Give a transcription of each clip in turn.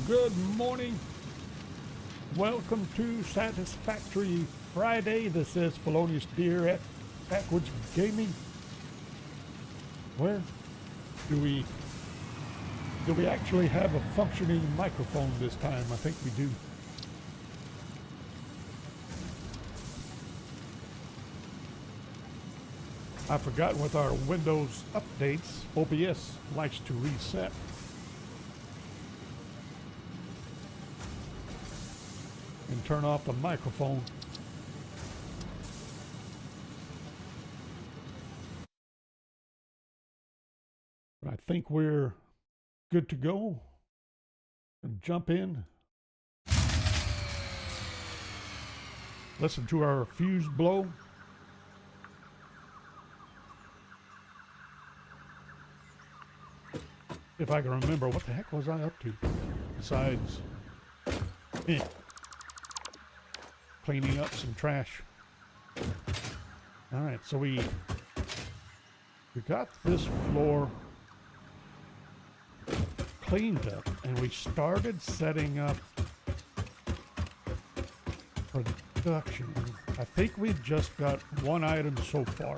Good morning. Welcome to Satisfactory Friday. This is Felonious Deer at Backwoods Gaming. Where do we actually have a functioning microphone this time? I think we do. I forgot with our Windows updates, OBS likes to reset. And turn off the microphone. But I think we're good to go. And jump in. Listen to our fuse blow. If I can remember, what the heck was I up to? Besides cleaning up some trash. All right, so we got this floor cleaned up, and we started setting up production. I think we've just got one item so far,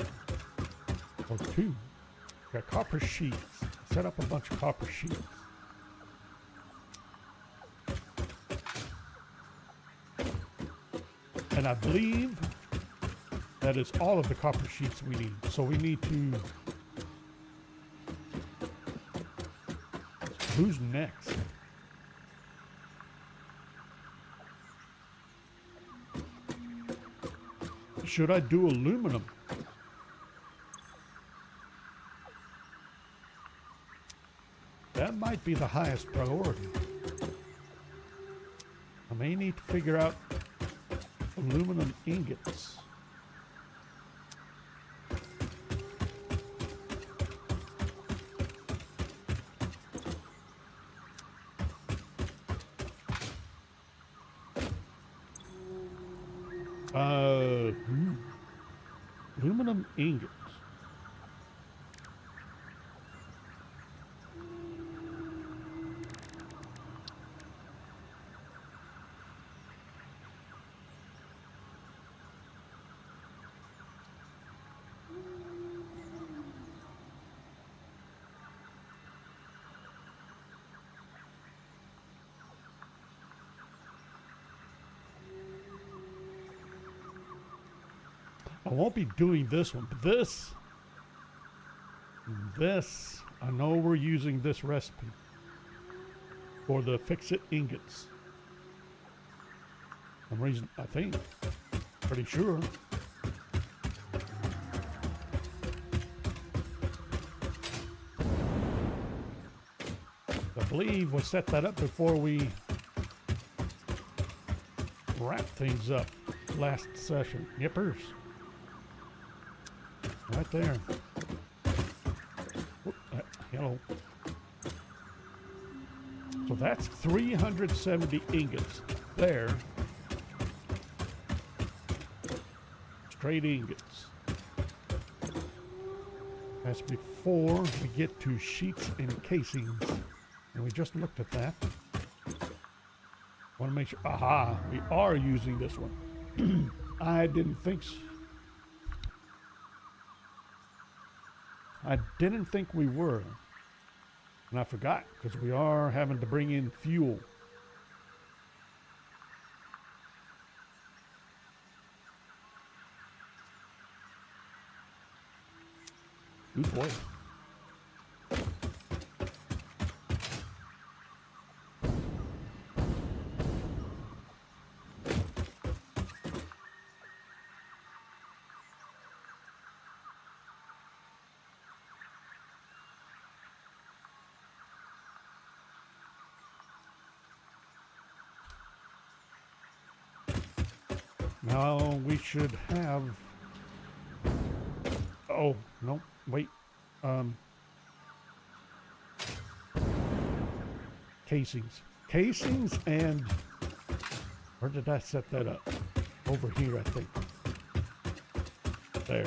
or two. We got copper sheets. Set up a bunch of copper sheets. And I believe that is all of the copper sheets we need. So we need to... Who's next? Should I do aluminum? That might be the highest priority. I may need to figure out aluminum ingots. Aluminum ingots. I won't be doing this one, but this, I know we're using this recipe for the fix-it ingots. Some reason, I think, pretty sure. I believe we'll set that up before we wrap things up last session. Yippers. Right there. Hello. So that's 370 ingots there. Straight ingots. That's before we get to sheets and casings. And we just looked at that. Want to make sure. Aha! We are using this one. I didn't think so. I didn't think we were, and I forgot because we are having to bring in fuel. Good boy. Now we should have... Oh, no, wait. Casings. Casings and... Where did I set that up? Over here, I think. There.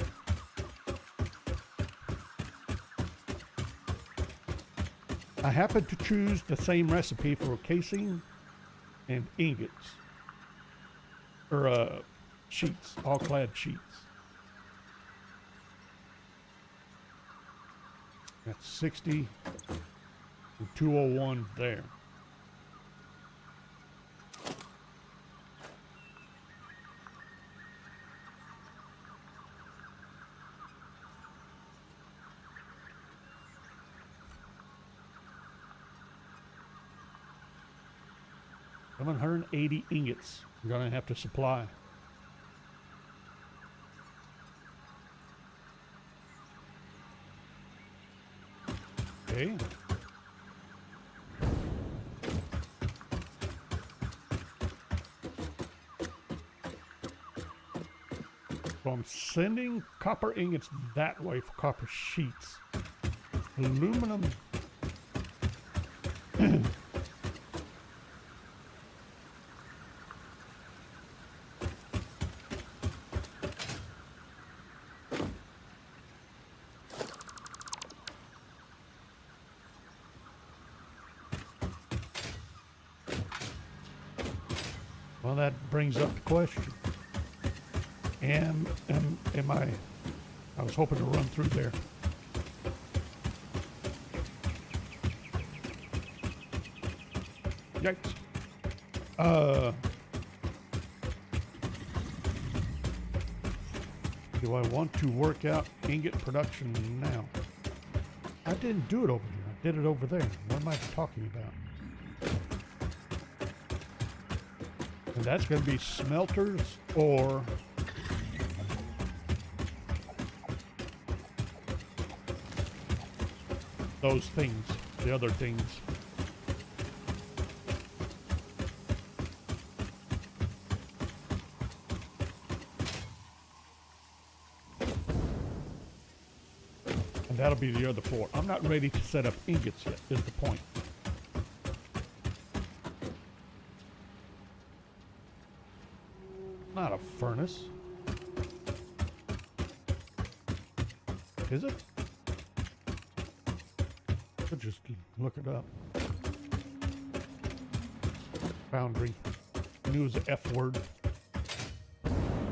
I happened to choose the same recipe for casing and ingots. Or sheets, all clad sheets. That's 60 and 201 there. $780 ingots I'm gonna have to supply. Okay. So I'm sending copper ingots that way for copper sheets. Aluminum. Well, that brings up the question. Am I was hoping to run through there. Yikes. Do I want to work out ingot production now? I didn't do it over here. I did it over there. What am I talking about? And that's going to be smelters or those things, the other things. And that'll be the other four. I'm not ready to set up ingots yet, is the point. Not a furnace. Is it? I'll just look it up. Foundry. I knew it was the F word.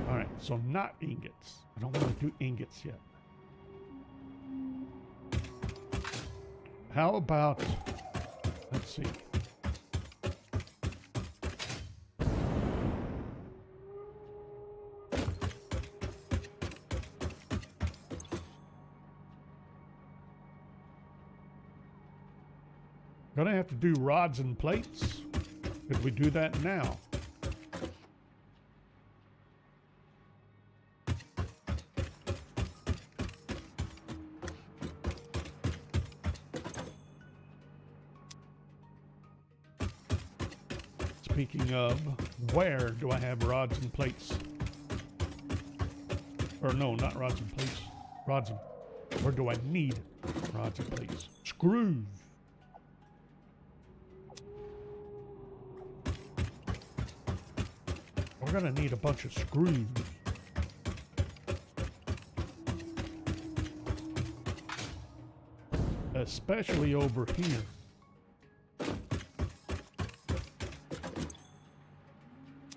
Alright, so not ingots. I don't want to do ingots yet. How about, let's see. Gonna have to do rods and plates. Could we do that now? Speaking of, where do I have rods and plates? Or no, not rods and plates. Rods and, where do I need rods and plates? Screws. We're gonna need a bunch of screws. Especially over here.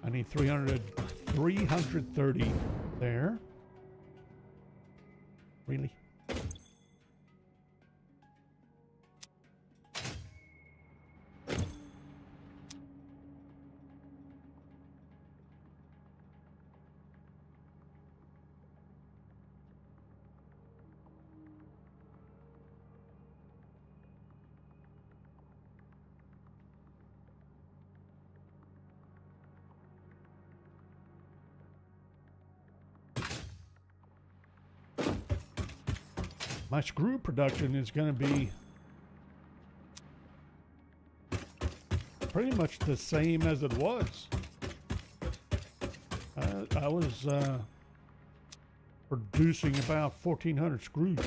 I need 330 there. Really? My screw production is going to be pretty much the same as it was. I was producing about 1,400 screws.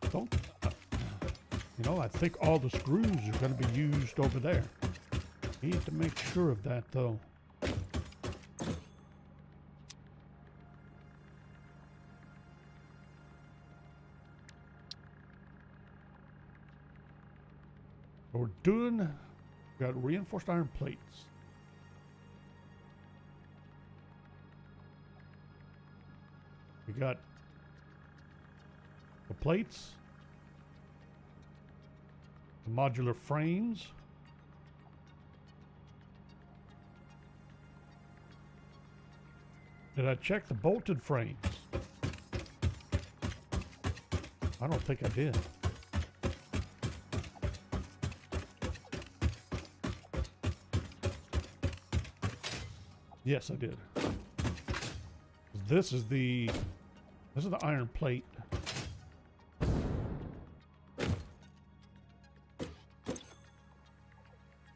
Don't, you know, I think all the screws are going to be used over there. Need to make sure of that, though. So we're doing, we got reinforced iron plates. We got the plates, the modular frames, did I check the bolted frames? I don't think I did. Yes, I did. This is the iron plate.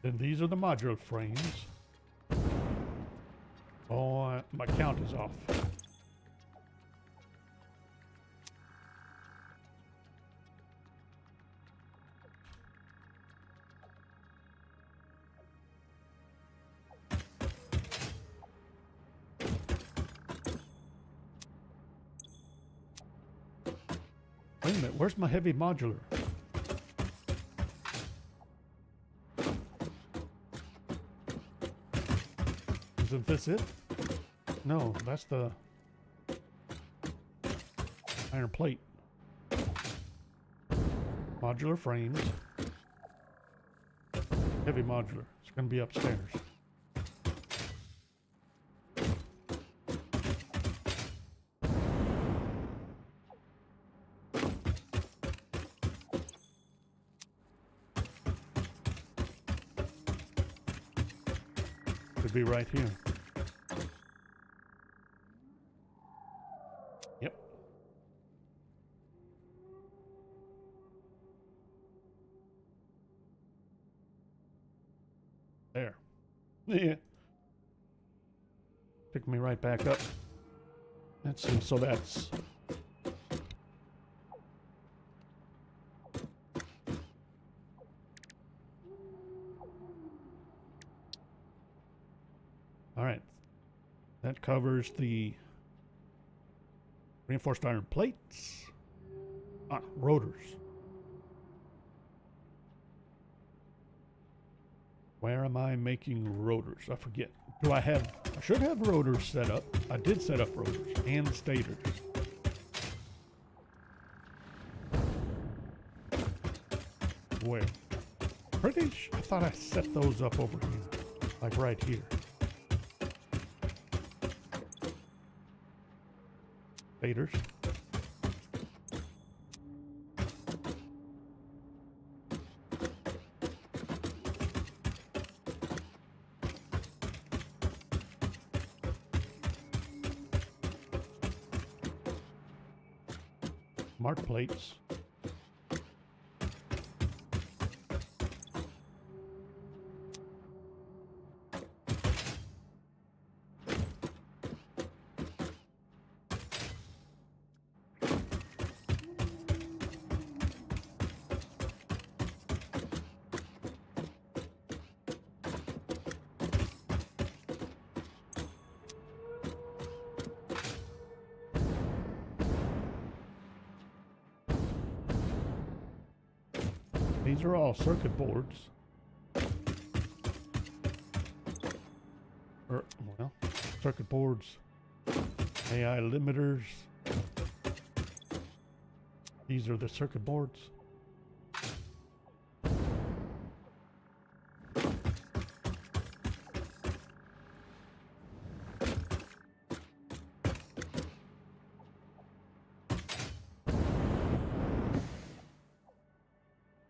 Then these are the modular frames. Oh, my count is off. Wait a minute, where's my heavy modular? Isn't this it? No, that's the iron plate. Modular frames. Heavy modular. It's going to be upstairs. Could be right here. Yep. There. Yeah. Pick me right back up. Let's see. So that's all right. That covers the reinforced iron plates. Rotors. Where am I making rotors? I forget. I should have rotors set up. I did set up rotors and stators. Where? I thought I set those up over here. Like right here. Stators. Mark plates. These are all circuit boards. Well, circuit boards, AI limiters. These are the circuit boards.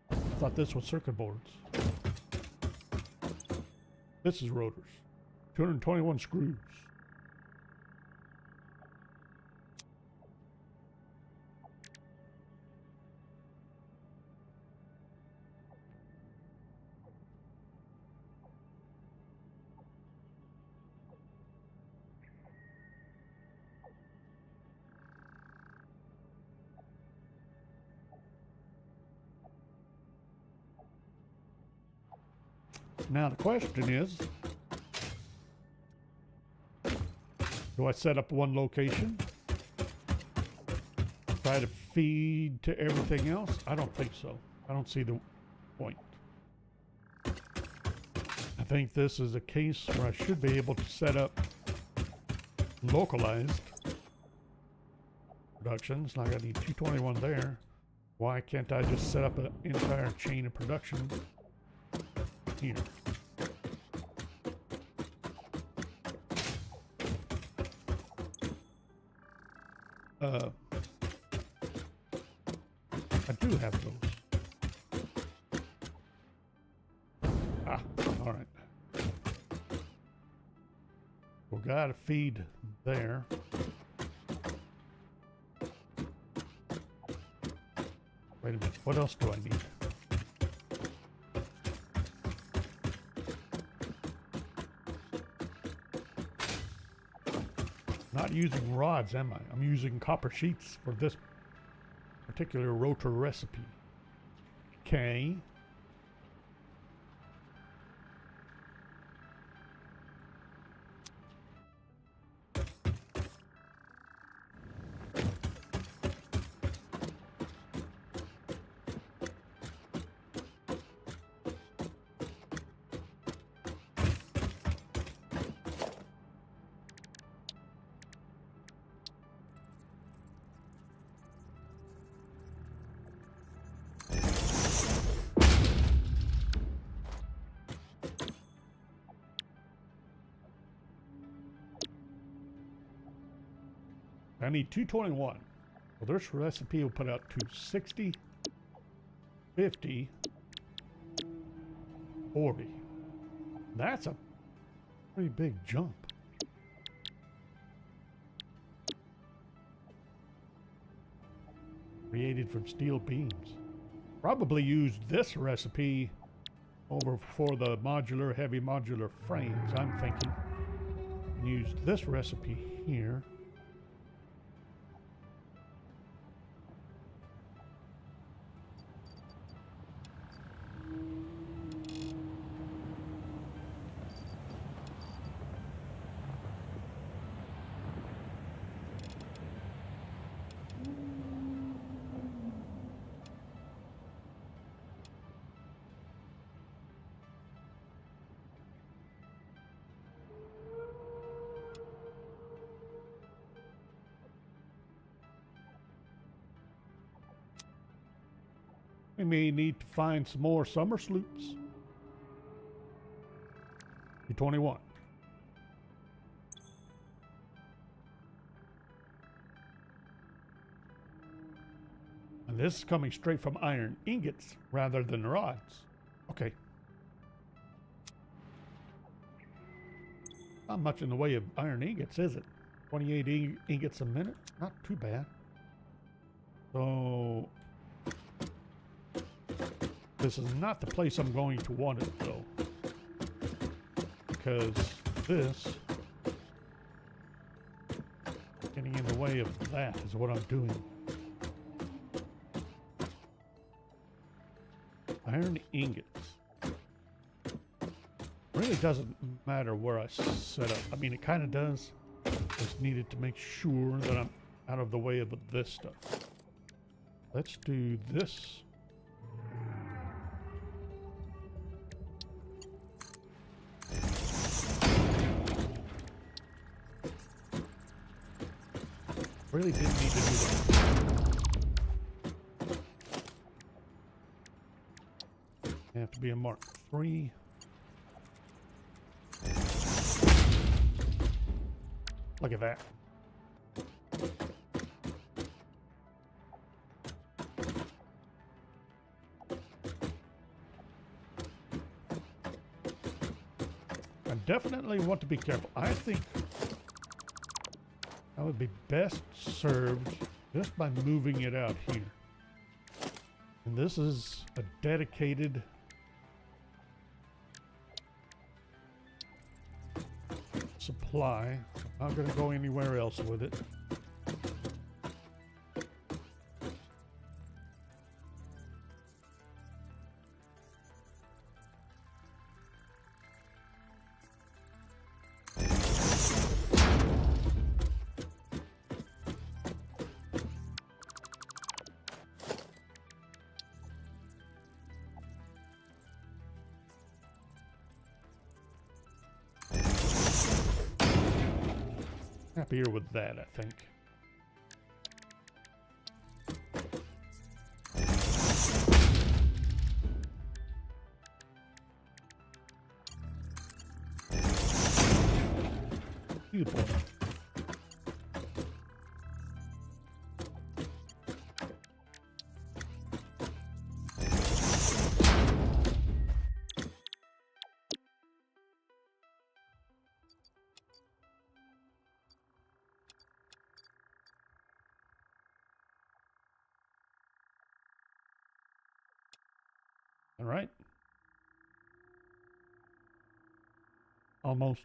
I thought this was circuit boards. This is rotors. 221 screws. Now the question is, do I set up one location? Try to feed to everything else? I don't think so. I don't see the point. think this is a case where I should be able to set up localized productions. Now I need 221 there. Why can't I just set up an entire chain of production here? I do have those. Ah, all right. We got a feed there. Wait a minute, what else do I need? Not using rods, am I? I'm using copper sheets for this particular rotor recipe. Okay. I need 221. Well, this recipe will put out 260, 50, 40. That's a pretty big jump. Created from steel beams. Probably use this recipe over for the modular, heavy modular frames, I'm thinking. Use this recipe here. We may need to find some more summer sloops. 221. And this is coming straight from iron ingots rather than rods. Okay. Not much in the way of iron ingots, is it? 28 ingots a minute? Not too bad. So this is not the place I'm going to want it, though. Because this getting in the way of that is what I'm doing. Iron ingots. Really doesn't matter where I set up. I mean, it kind of does. Just needed to make sure that I'm out of the way of this stuff. Let's do this. Really didn't need to do that. They have to be a Mark III. Look at that. I definitely want to be careful. I think that would be best served just by moving it out here. And this is a dedicated supply. I'm not going to go anywhere else with it. Happier with that, I think. Beautiful. All right. Almost.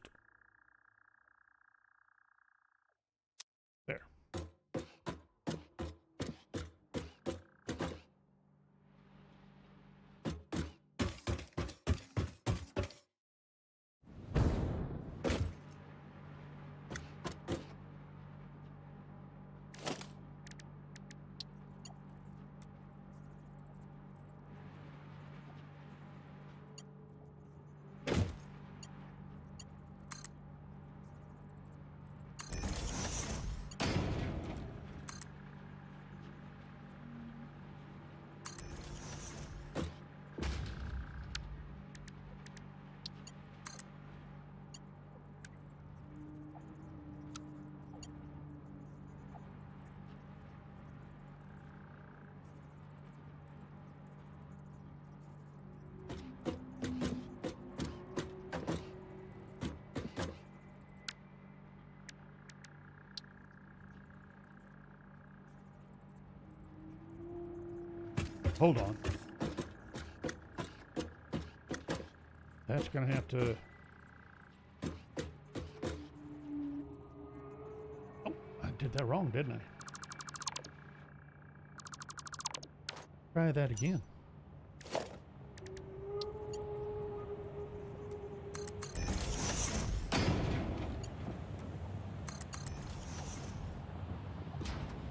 There. Hold on. That's going to have to... Oh, I did that wrong, didn't I? Try that again.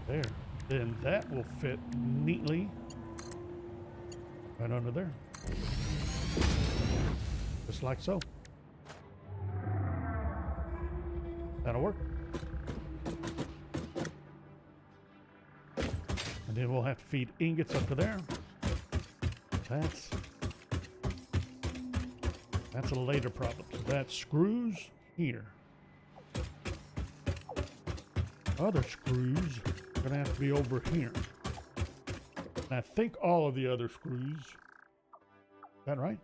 There. Then that will fit neatly right under there. Just like so. That'll work. And then we'll have to feed ingots up to there. That's a later problem. So that screws here. Other screws are gonna have to be over here. And I think all of the other screws. Is that right?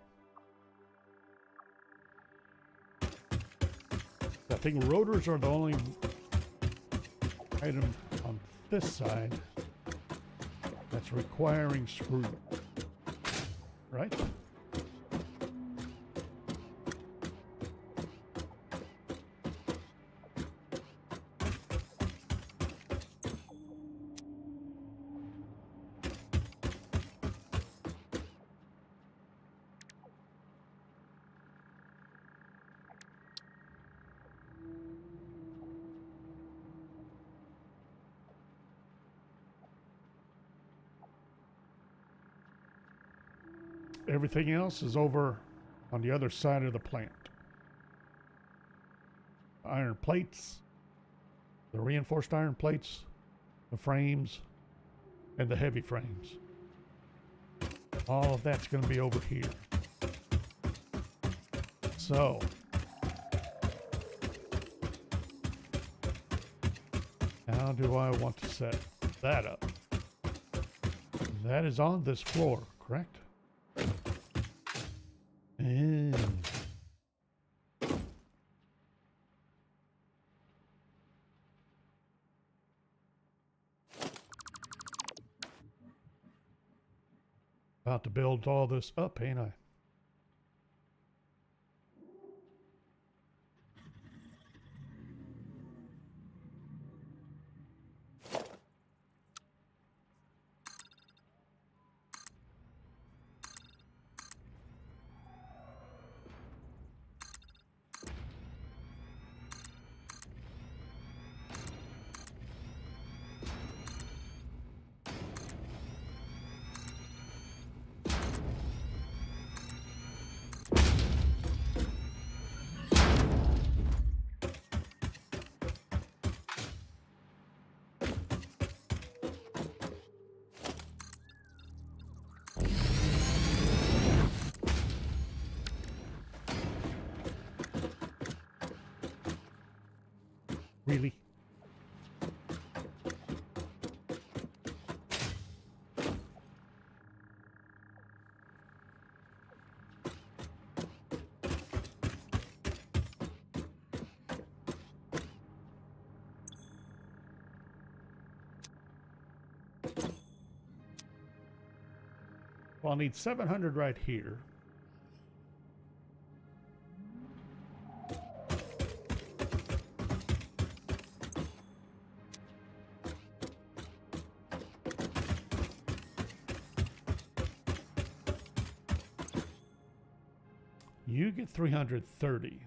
I think rotors are the only item on this side that's requiring screw. Right? Everything else is over on the other side of the plant. Iron plates, the reinforced iron plates, the frames, and the heavy frames. All of that's going to be over here. So, how do I want to set that up? That is on this floor, correct? And about to build all this up, ain't I? Really? Well, I'll need 700 right here. You get 330.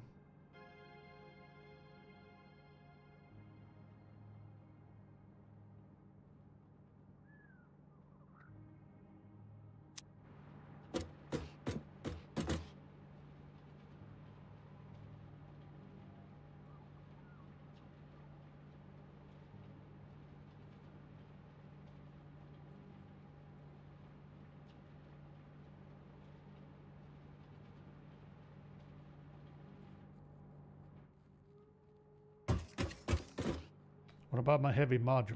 What about my heavy modulars?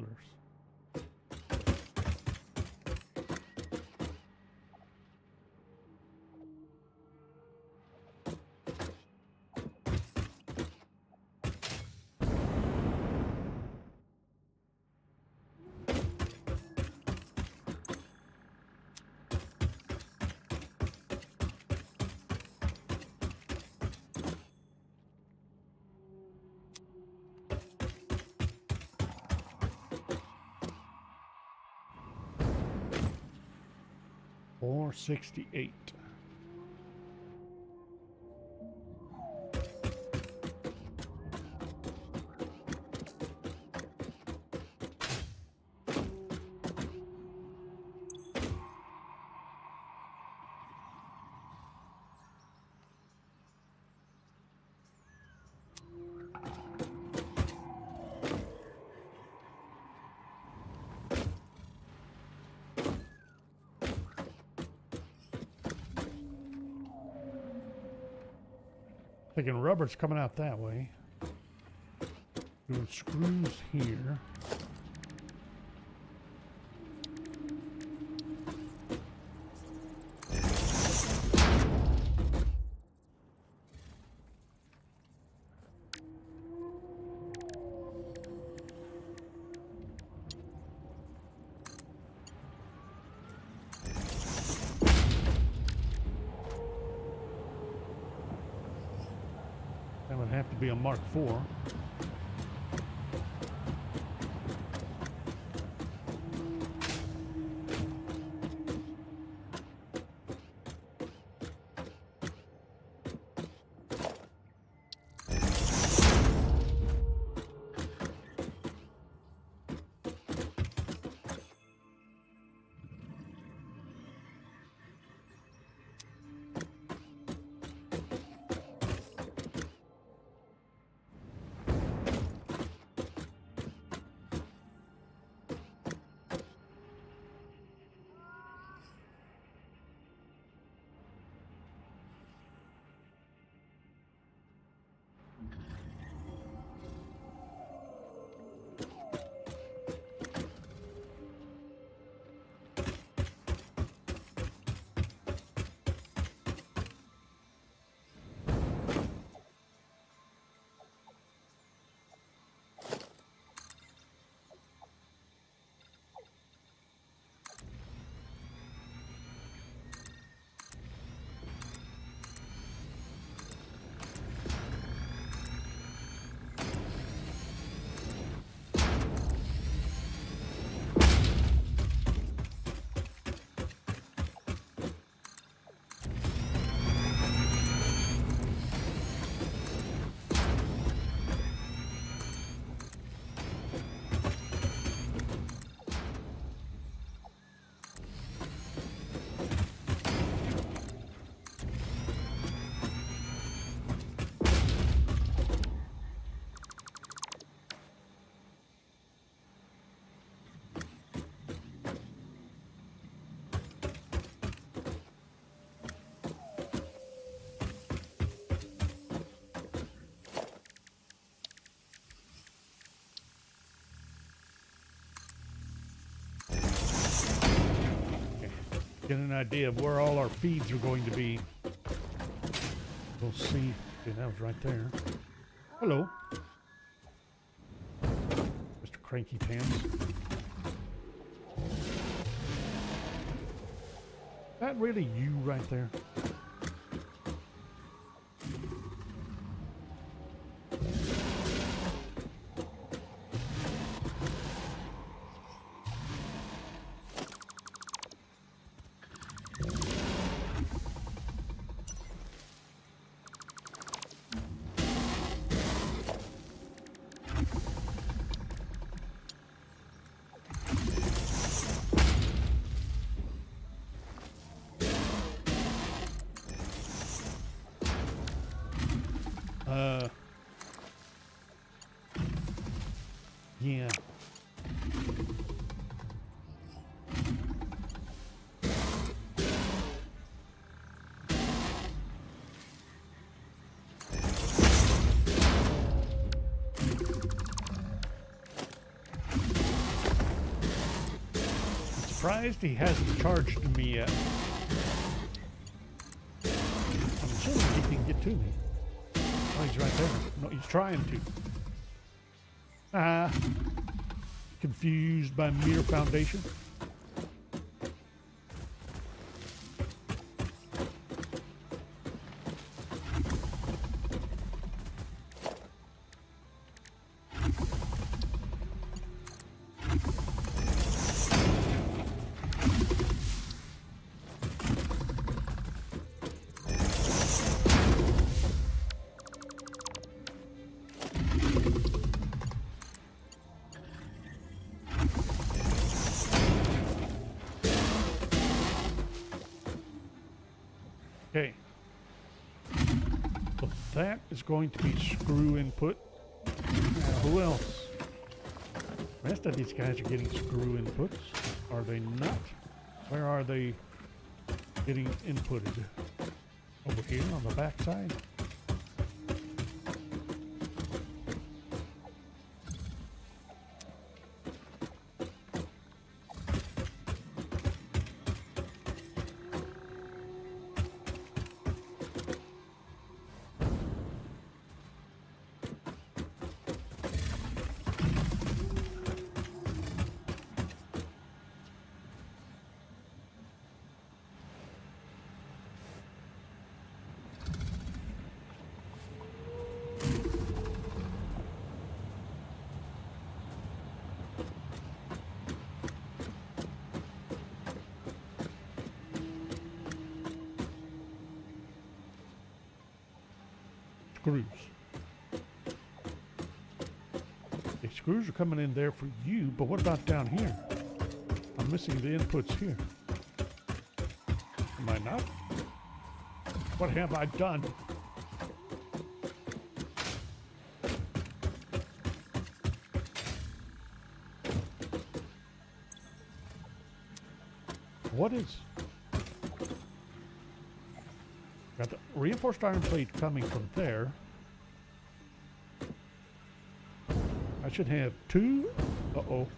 Or 68. Thinking rubber's coming out that way. Doing screws here. That would have to be a Mark IV. Get an idea of where all our feeds are going to be. We'll see. Okay, that was right there. Hello, Mr. Cranky Pants. Is that really you right there? Yeah. I'm surprised he hasn't charged me yet. I'm assuming he can get to me. Oh, he's right there. No, he's trying to. Confused by mere foundation. Okay. So that is going to be screw input. Who else? The rest of these guys are getting screw inputs. Are they not? Where are they getting inputted? Over here on the back side? Screws. The screws are coming in there for you, but what about down here? I'm missing the inputs here. Am I not? What have I done? What is... Got the reinforced iron plate coming from there. I should have two. Uh-oh.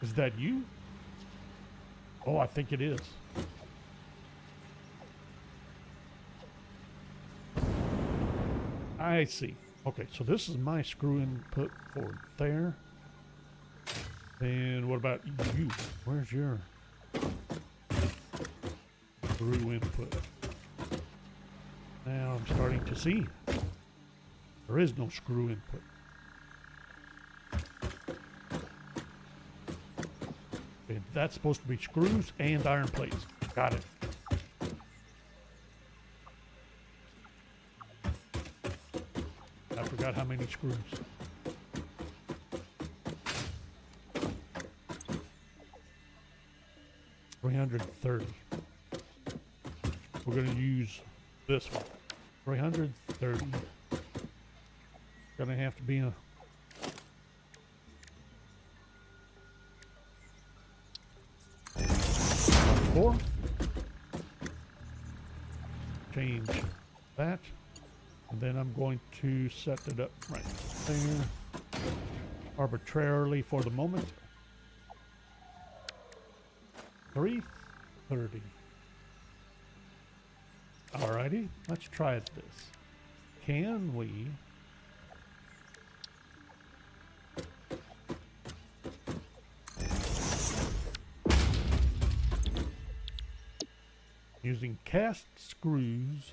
Is that you? Oh, I think it is. I see. Okay, so this is my screw input for there. And what about you? Where's your screw input? Now I'm starting to see. There is no screw input. And that's supposed to be screws and iron plates. Got it. I forgot how many screws. $330. We're going to use this one. $330. Gonna have to be a four. Change that. And then I'm going to set it up right there. arbitrarily for the moment. 330. Alrighty, let's try this. Can we using cast screws? Is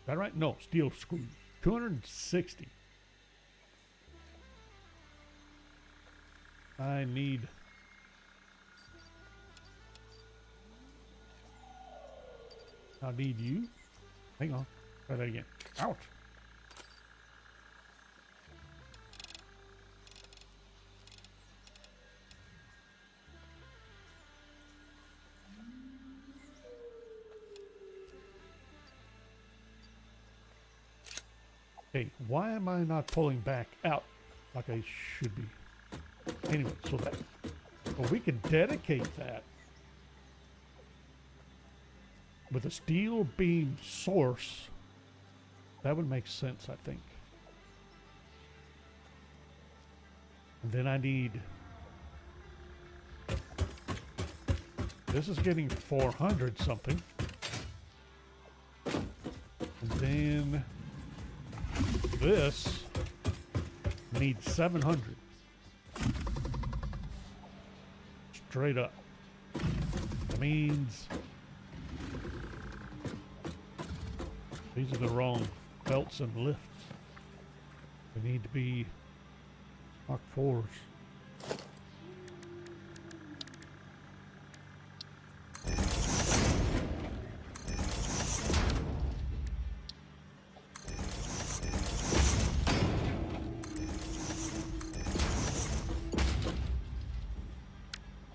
that right? No, steel screws. 260. I need you. Hang on. Try that again. Ouch. Okay, why am I not pulling back out like I should be? Anyway, so that, well, we can dedicate that with a steel beam source. That would make sense, I think. And then I need, this is getting 400 something. And then this needs 700. Straight up. That means these are the wrong belts and lifts. They need to be Mach 4s.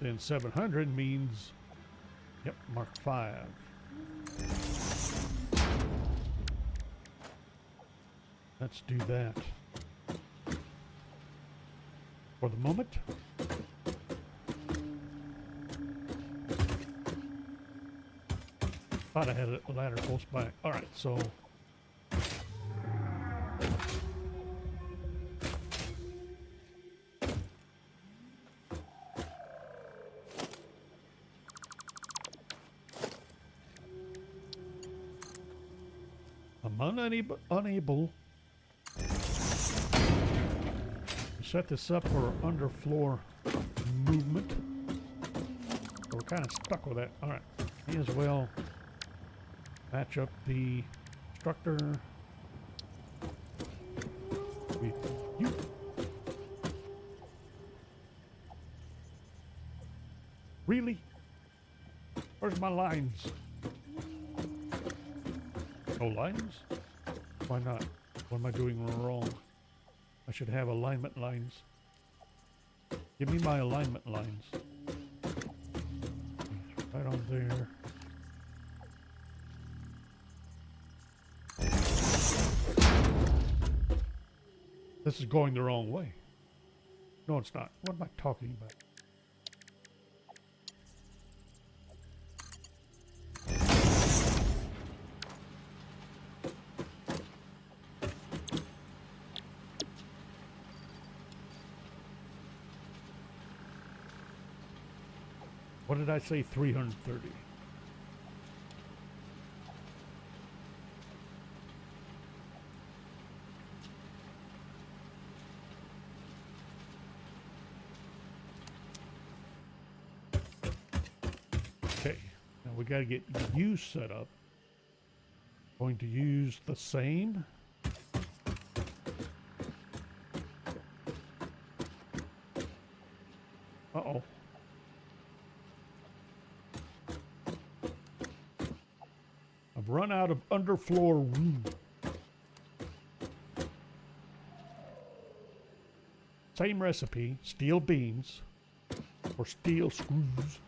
Then 700 means, yep, Mark 5. Let's do that. For the moment. Thought I had a ladder close by. All right, so I'm unable to set this up for underfloor movement. So we're kind of stuck with that. All right, may as well match up the instructor with you. Really? Where's my lines? No lines? Why not? What am I doing wrong? I should have alignment lines. Give me my alignment lines. Right on there. This is going the wrong way. No, it's not. What am I talking about? What did I say? 330. Okay, now we got to get you set up. Going to use the same. Uh-oh. I've run out of underfloor room. Same recipe, steel beams or steel screws.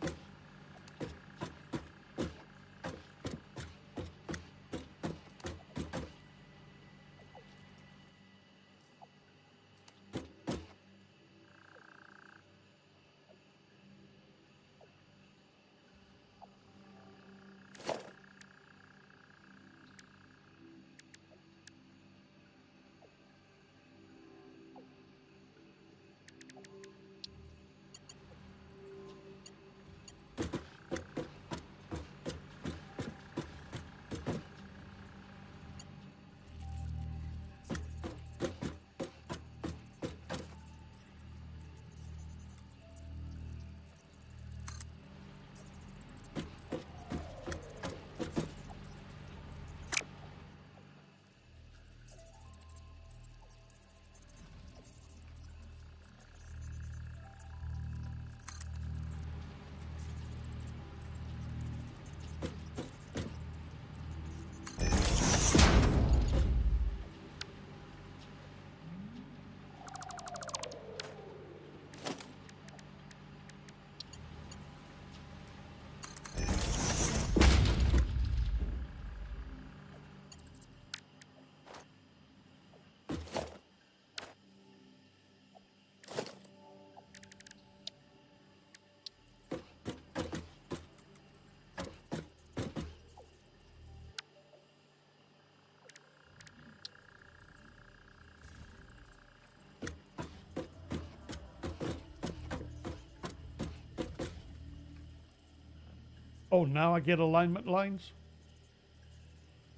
Oh, now I get alignment lines?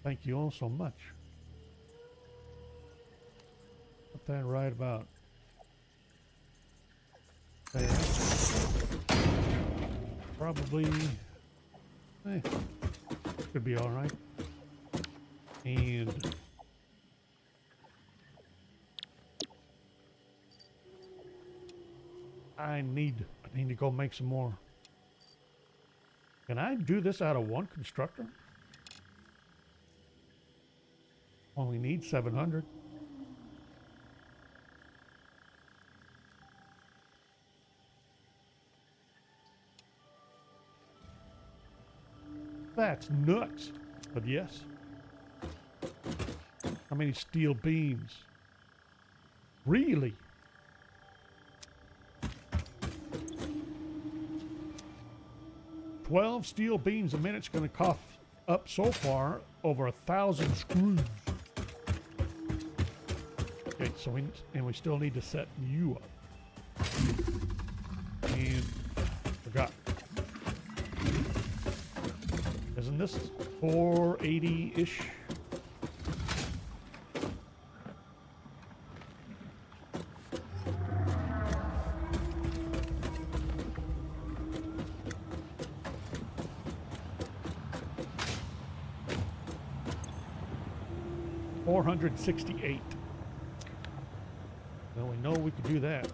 Thank you all so much. Put that right about there. Probably, could be all right. And I need to go make some more. Can I do this out of one constructor? Only need 700. That's nuts. But yes. How many steel beams? Really? $12 steel beams a minute's going to cough up so far over 1,000 screws. Okay, so we still need to set you up. And forgot. Isn't this 480-ish? $468. Well, we know we could do that.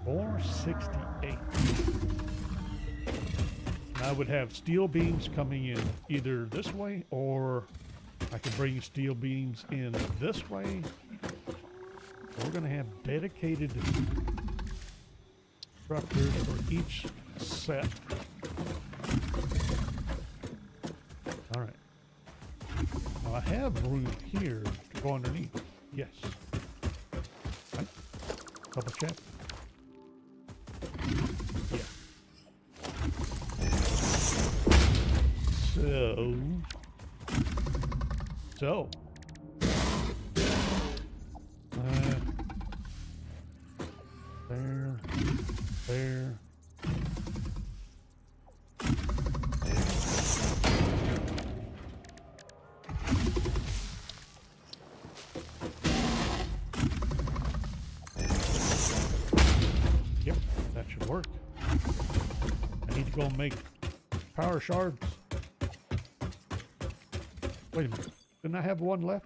468. I would have steel beams coming in either this way, or I could bring steel beams in this way. We're going to have dedicated structures for each set. All right. Now I have room here to go underneath. Yes. Right. Double check. Yeah. So. There. Yep, that should work. I need to go make power shards. Wait a minute. Didn't I have one left?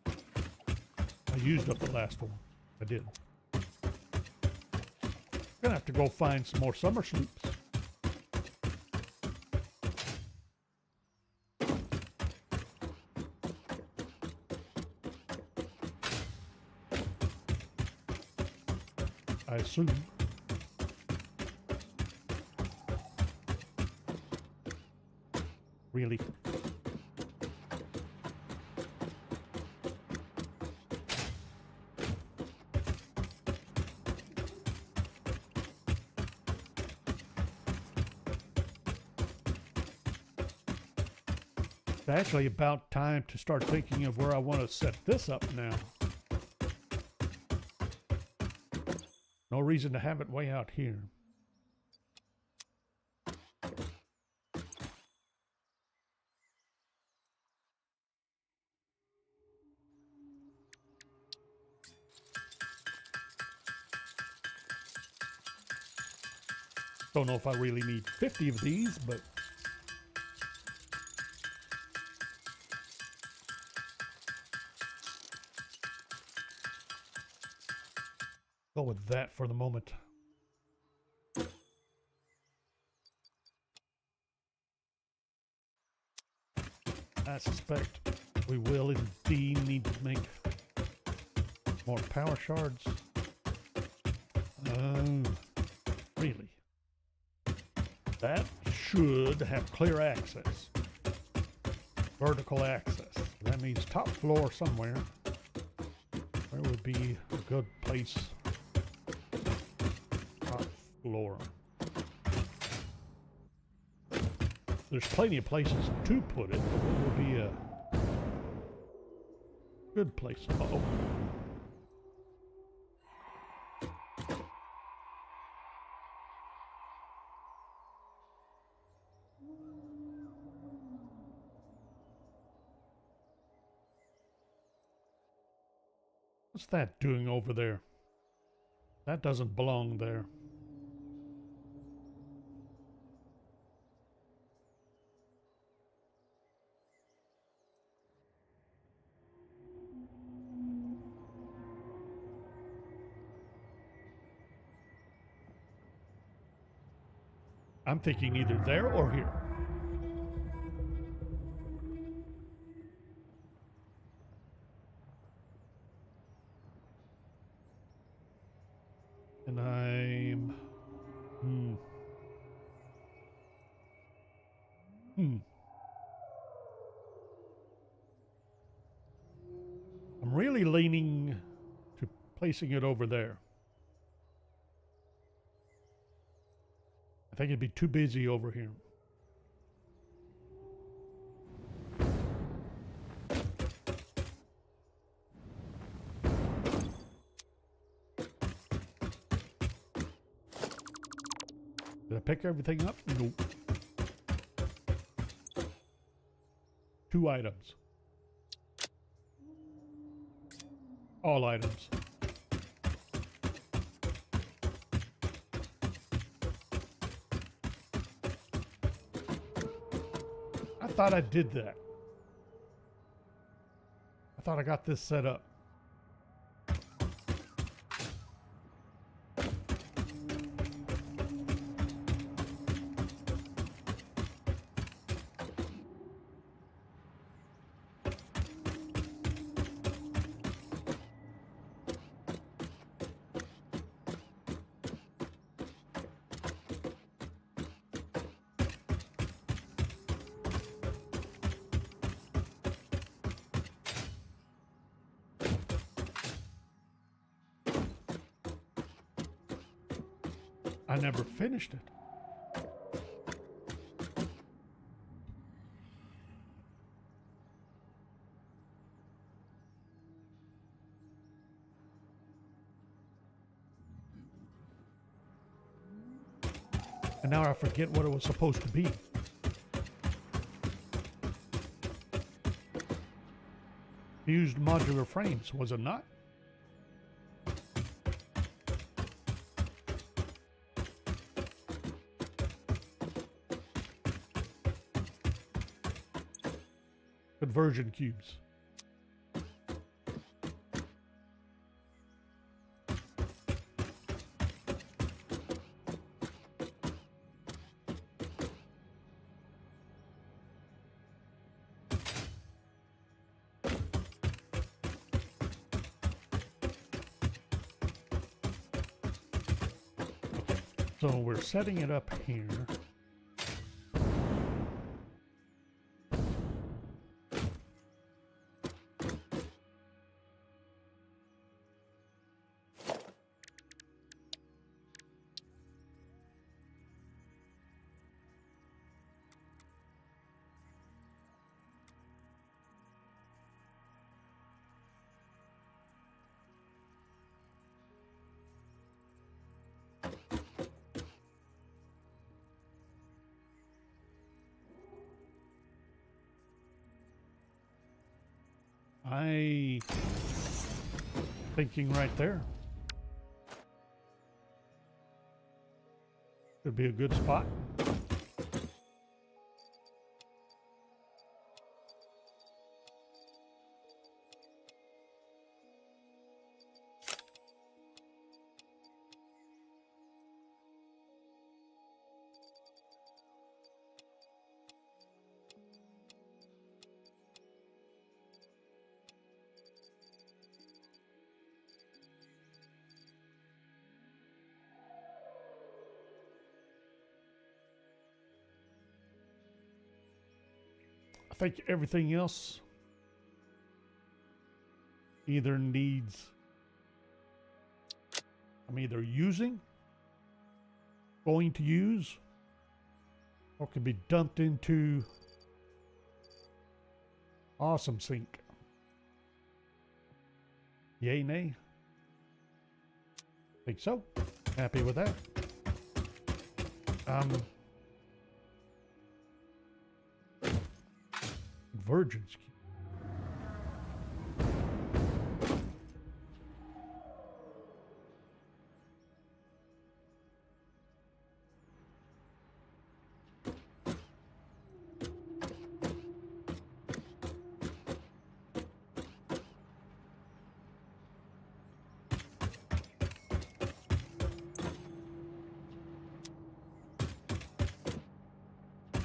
I used up the last one. I did. Gonna have to go find some more summer sloops. I assume. Really? It's actually about time to start thinking of where I want to set this up now. No reason to have it way out here. Don't know if I really need 50 of these, but go with that for the moment. I suspect we will indeed need to make more power shards. Really? That should have clear access. Vertical access. That means top floor somewhere. Where would be a good place? Top floor. There's plenty of places to put it, but what would be a good place? Uh-oh. What's that doing over there? That doesn't belong there. I'm thinking either there or here. And I'm... I'm really leaning to placing it over there. I think it'd be too busy over here. Did I pick everything up? Nope. 2 items. All items. I thought I did that. I thought I got this set up. I never finished it. And now I forget what it was supposed to be. Used modular frames, was it not? Conversion cubes. So we're setting it up here. Thinking right there. Could be a good spot. I think everything else either needs, I'm either using, going to use, or could be dumped into Awesome Sync. Yay, nay? Think so. Happy with that. Convergence key.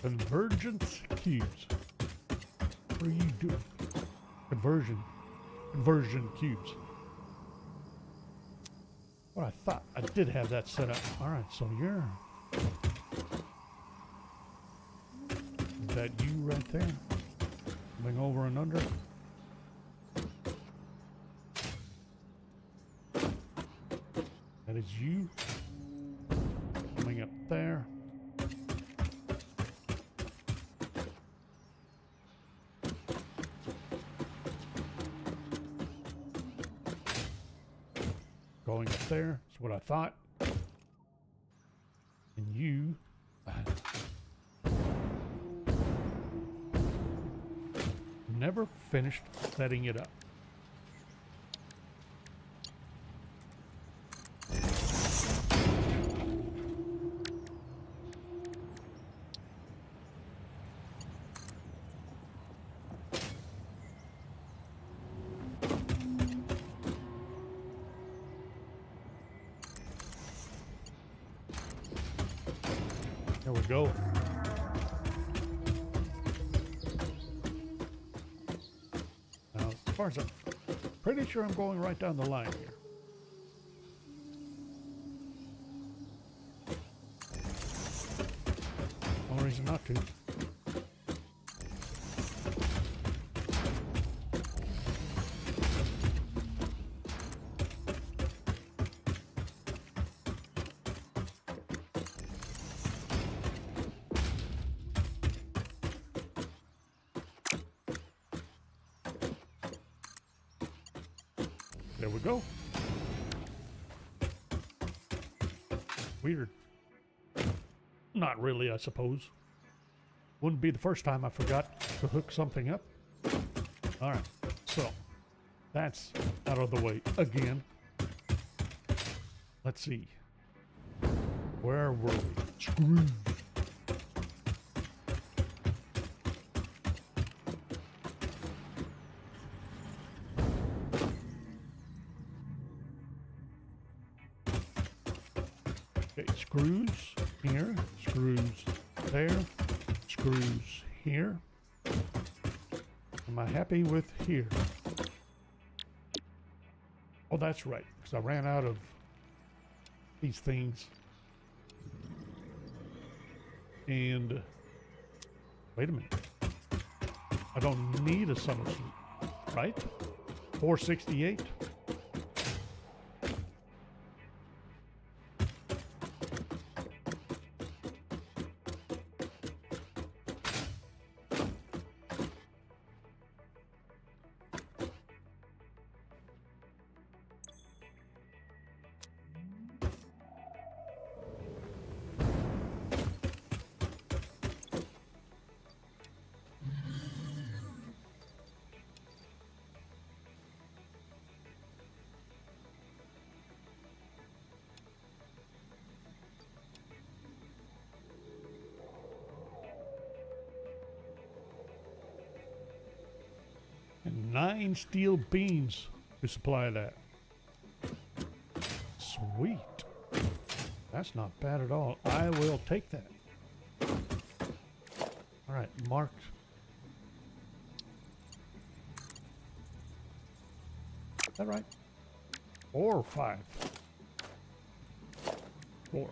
Convergence cubes. What are you doing? Conversion cubes. Well, I thought I did have that set up. All right, so you're... Is that you right there? Coming over and under? That is you. Coming up there. Going up there. That's what I thought. And you... never finished setting it up. There we go. Now, as far as I'm pretty sure I'm going right down the line here. No reason not to. There we go. Weird. Not really, I suppose. Wouldn't be the first time I forgot to hook something up. All right, so that's out of the way again. Let's see. Where were we? Screws. Okay, screws here, screws there, screws here. Am I happy with here? Oh, that's right, because I ran out of these things. And wait a minute. I don't need a summer suit, right? 468. And 9 steel beams to supply that. Sweet. That's not bad at all. I will take that. All right, marked. Is that right? 4 or 5? 4.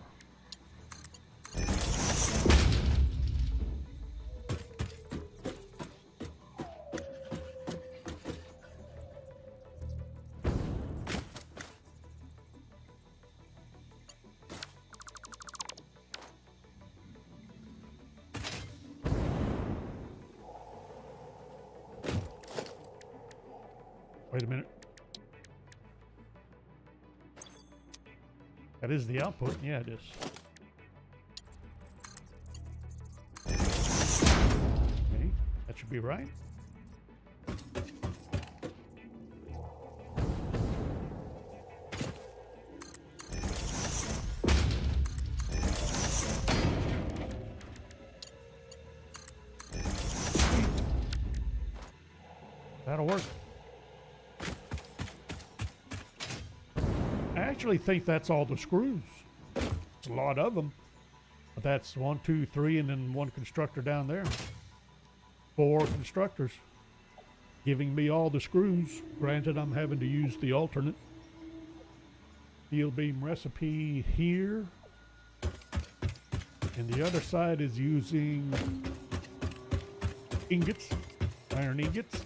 Wait a minute. That is the output. Yeah, it is. Okay, that should be right. That'll work. I actually think that's all the screws. It's a lot of them. But that's 1, 2, 3, and then one constructor down there. 4 constructors giving me all the screws. Granted, I'm having to use the alternate steel beam recipe here. And the other side is using ingots, iron ingots.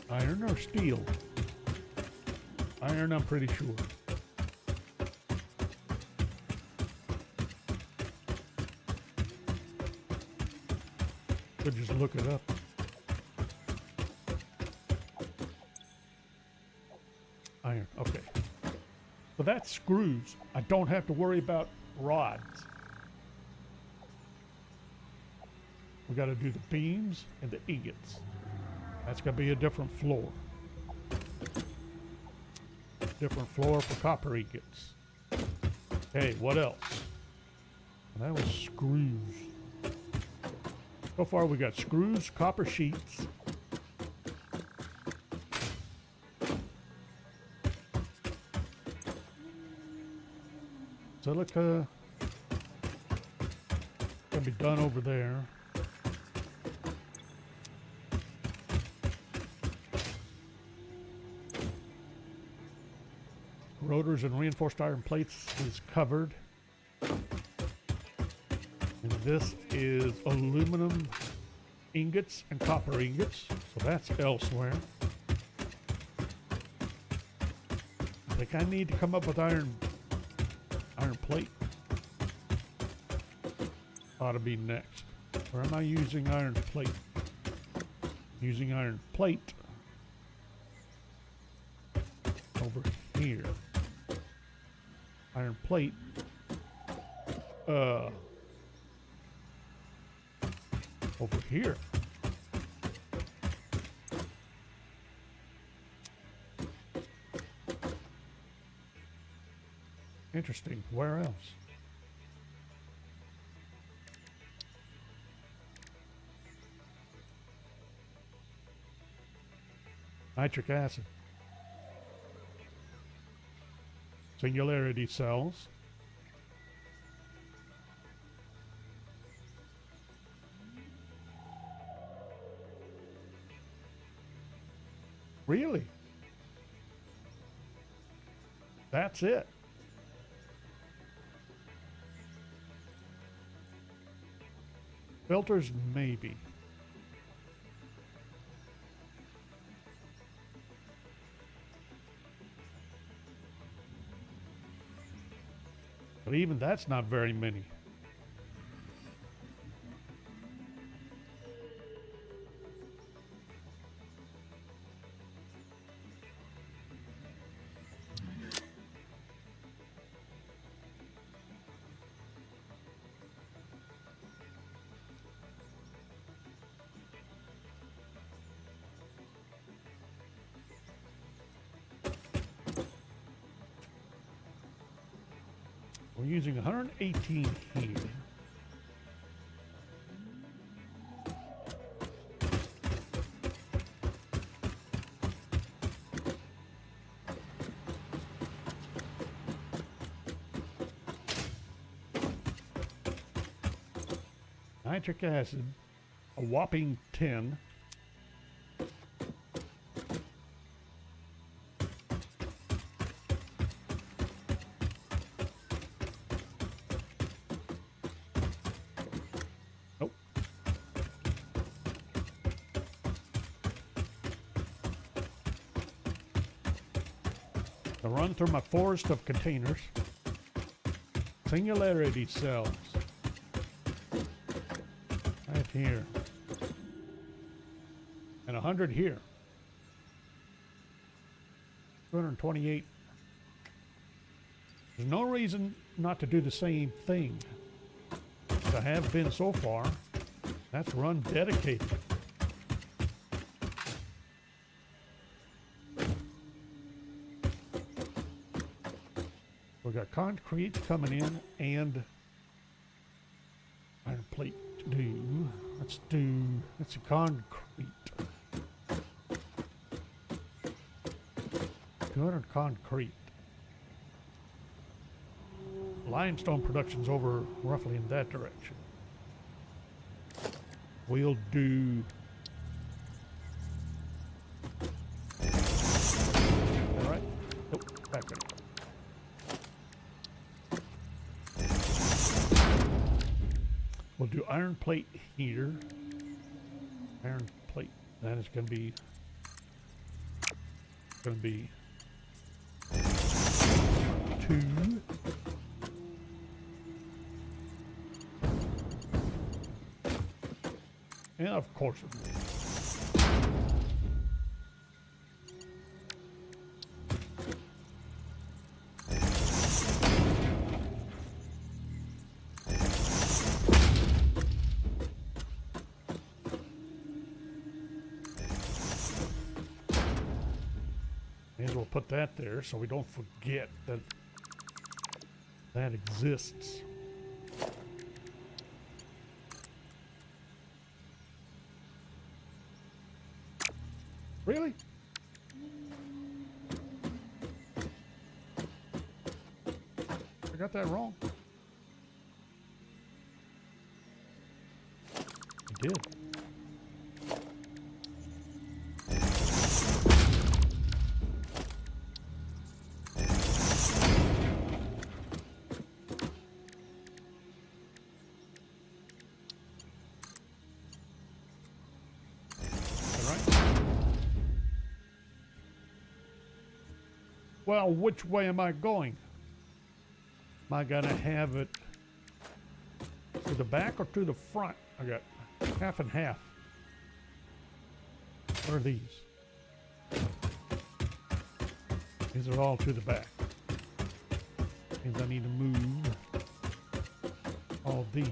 Iron or steel? Iron, I'm pretty sure. Could just look it up. Iron, okay. So that's screws. I don't have to worry about rods. We got to do the beams and the ingots. That's going to be a different floor. Different floor for copper ingots. Okay, what else? That was screws. So far we got screws, copper sheets, silica. Gonna be done over there. Rotors and reinforced iron plates is covered. And this is aluminum ingots and copper ingots. So that's elsewhere. I think I need to come up with iron plate. Ought to be next. Where am I using iron plate? Using iron plate over here. Iron plate. Over here. Interesting. Where else? Nitric acid. Singularity cells. Really? That's it. Filters, maybe. But even that's not very many. We're using 118 here. Nitric acid, a whopping 10. To run through my forest of containers. Singularity cells. Right here. And 100 here. 228. There's no reason not to do the same thing. I have been so far. That's run dedicated. We got concrete coming in and iron plate to do. Let's concrete. 200 concrete. limestone production's over roughly in that direction. We'll do... All right. Nope, back there. We'll do iron plate here. Iron plate. That is going to be... two. And of course it will. May as well put that there so we don't forget that that exists. Really? I got that wrong. I did. Well, which way am I going? Am I gonna have it to the back or to the front? I got half and half. What are these? These are all to the back. Means I need to move all these.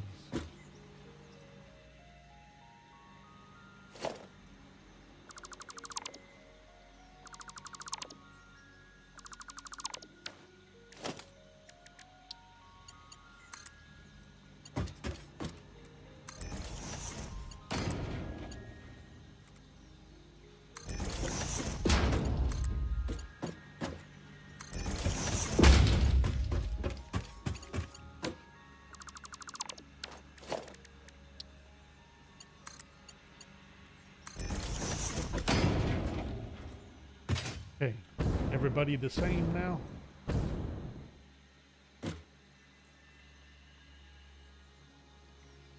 Okay, everybody the same now?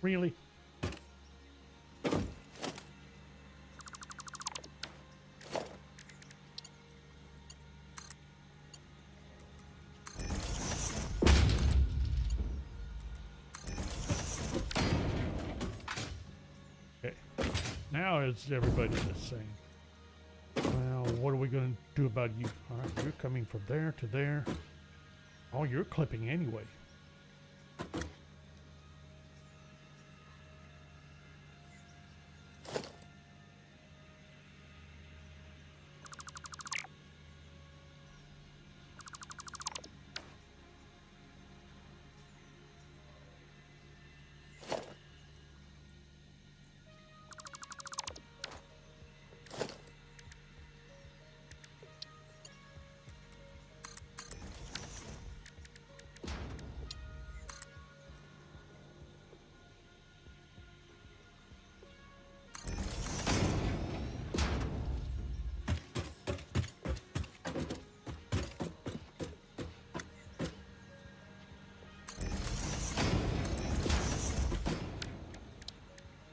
Really? Okay, now is everybody the same? What are we going to do about you? All right, you're coming from there to there. Oh, you're clipping anyway.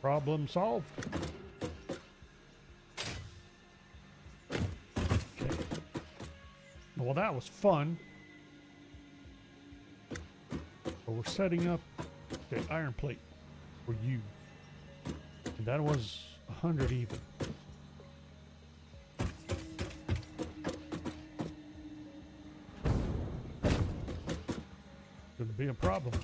Problem solved. Okay. Well, that was fun. But we're setting up the iron plate for you. And that was 100 even. Shouldn't be a problem.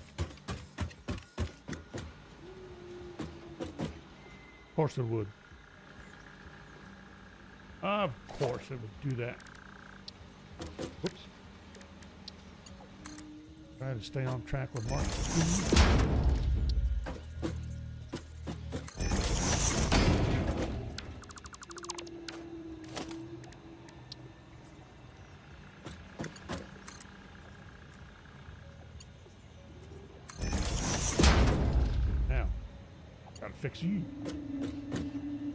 Of course it would. Of course it would do that. Whoops. Try to stay on track with Mark. fix you.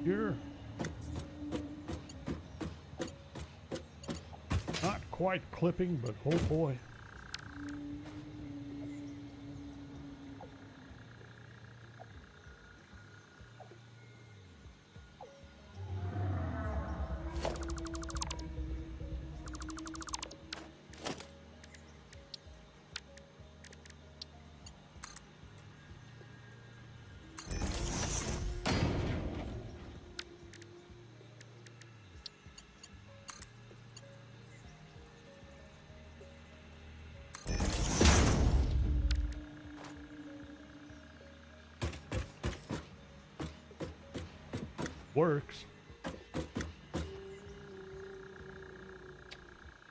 You're not quite clipping, but oh boy. Works.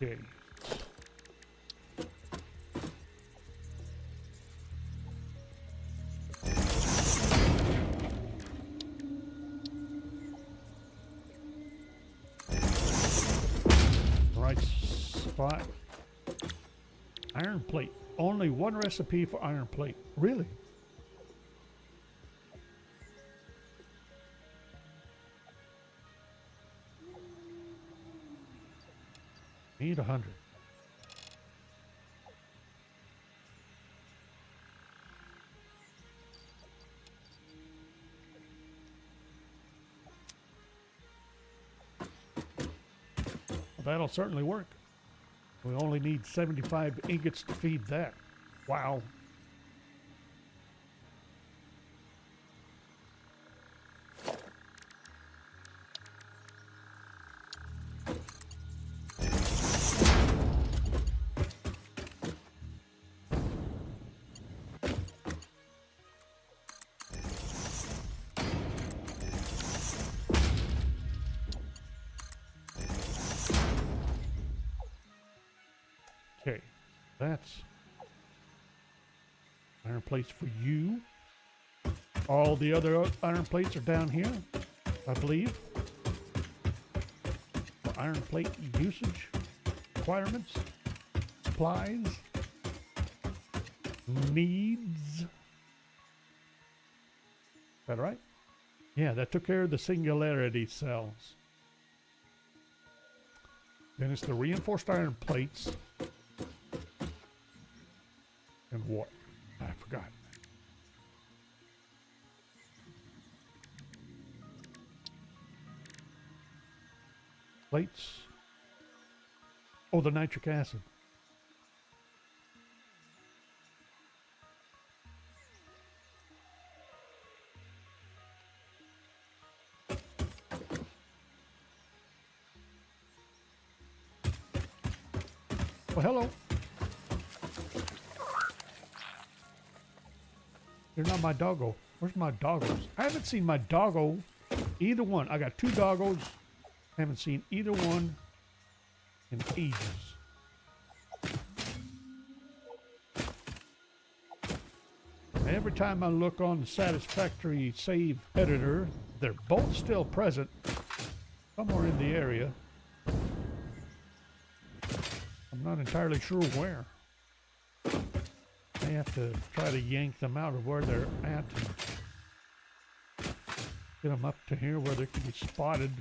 Okay. Right spot. Iron plate. Only one recipe for iron plate. Really? Need 100. Well, that'll certainly work. We only need 75 ingots to feed that. Wow. Okay, that's iron plates for you. All the other iron plates are down here, I believe. For iron plate usage, requirements, supplies, needs. Is that right? Yeah, that took care of the singularity cells. Then it's the reinforced iron plates. And what? I forgot. Plates. Oh, the nitric acid. Well, hello. You're not my doggo. Where's my doggos? I haven't seen my doggo, either one. I got 2 doggos. Haven't seen either one in ages. Every time I look on the Satisfactory save editor, they're both still present somewhere in the area. I'm not entirely sure where. I have to try to yank them out of where they're at and get them up to here where they can be spotted.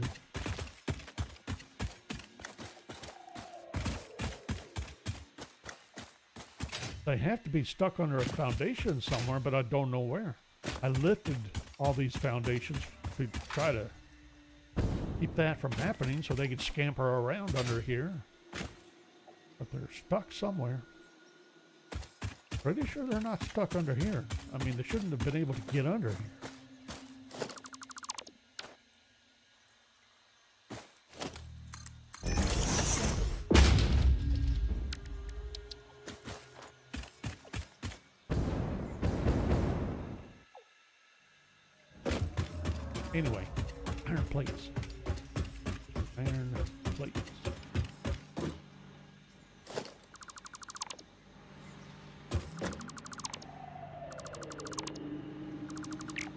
They have to be stuck under a foundation somewhere, but I don't know where. I lifted all these foundations to try to keep that from happening so they could scamper around under here. But they're stuck somewhere. Pretty sure they're not stuck under here. I mean, they shouldn't have been able to get under here. Anyway, iron plates. Iron plates.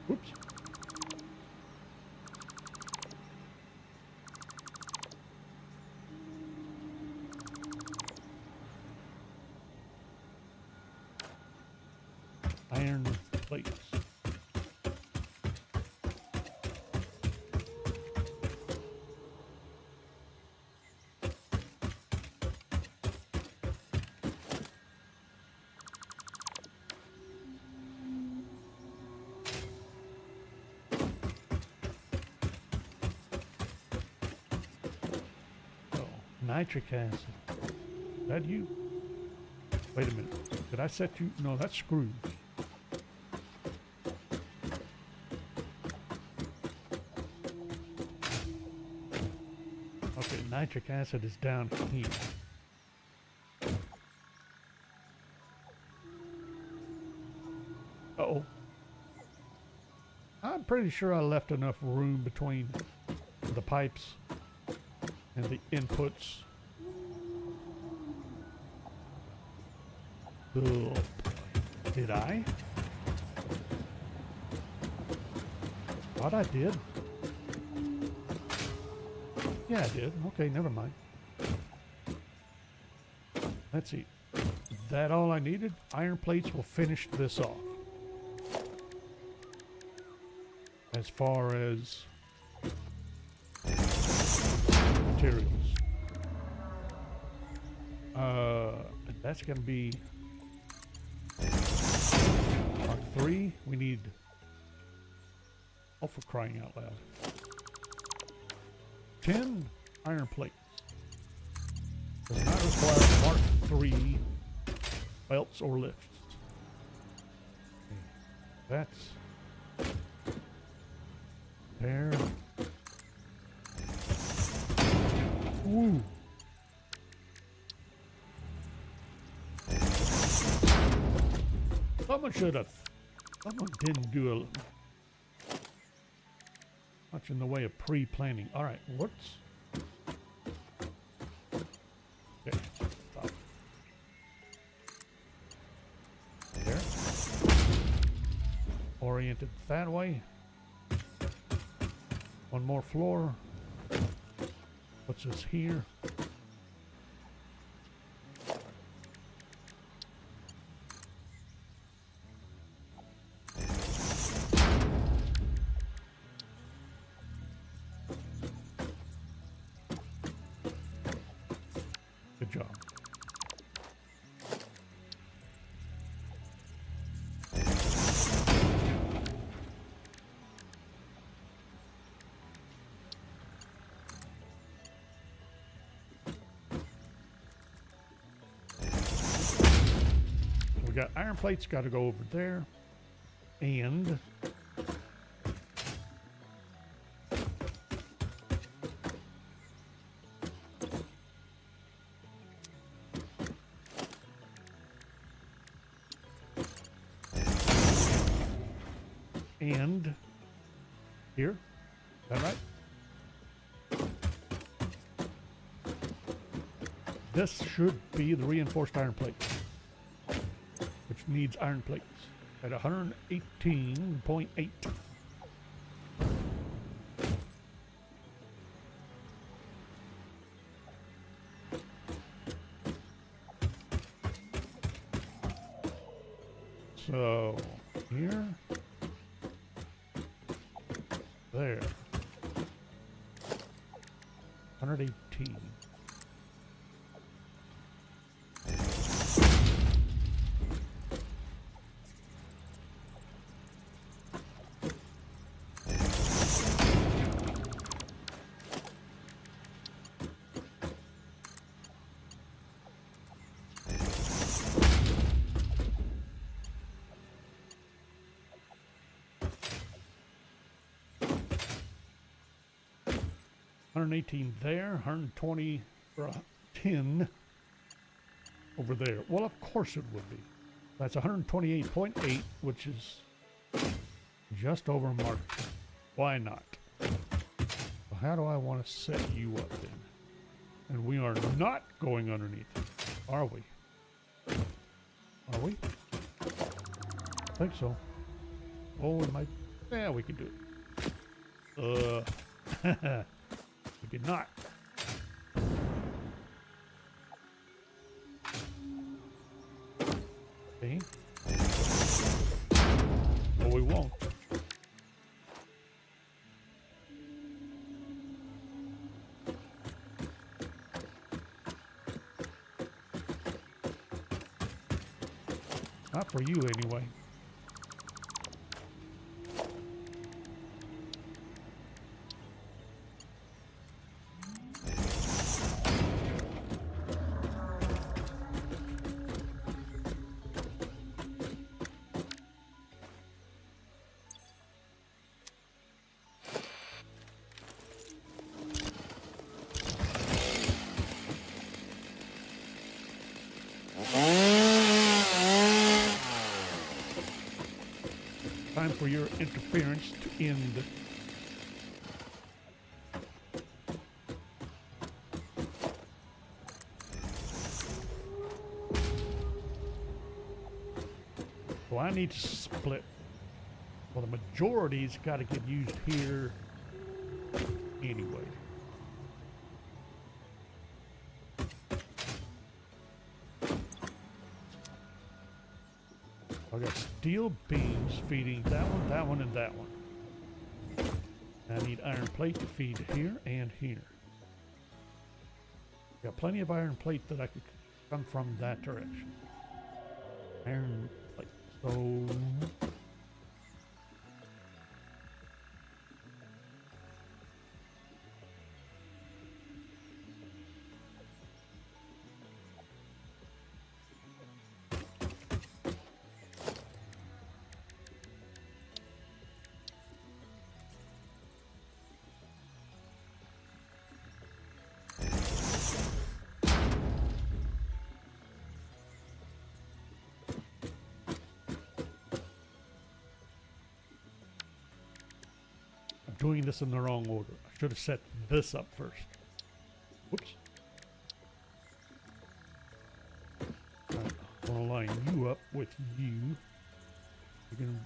Whoops. Iron plates. nitric acid. Is that you? Wait a minute. Did I set you? No, that's screws. Okay, nitric acid is down here. Uh-oh. I'm pretty sure I left enough room between the pipes and the inputs. Oh, did I? Thought I did. Yeah, I did. Okay, never mind. Let's see. Is that all I needed? Iron plates will finish this off. As far as materials. That's going to be Mark 3. We need, oh, for crying out loud, 10 iron plates. Does not require Mark 3 belts or lifts. Okay. That's there. Ooh. Someone didn't do much in the way of pre-planning. All right, what's... Okay, stop. There. Oriented that way. One more floor. What's this here? Good job. We got iron plates, got to go over there, and here, is that right? This should be the reinforced iron plate, which needs iron plates at 118.8. So here, there, 118. $118 there, 120 or 10 over there. Well, of course it would be. That's 128.8, which is just over Mark. Why not? Well, how do I want to set you up then? And we are not going underneath, are we? Are we? I think so. Oh, we might. Yeah, we can do it. We did not. See? Oh, we won't. Not for you, anyway. time for your interference to end. So I need to split. Well, the majority's got to get used here anyway. I got steel beams feeding that one, and that one. I need iron plate to feed here and here. Got plenty of iron plate that I could come from that direction. Iron plate. So doing this in the wrong order. I should have set this up first. Whoops. Right, I want to line you up with you. You're going to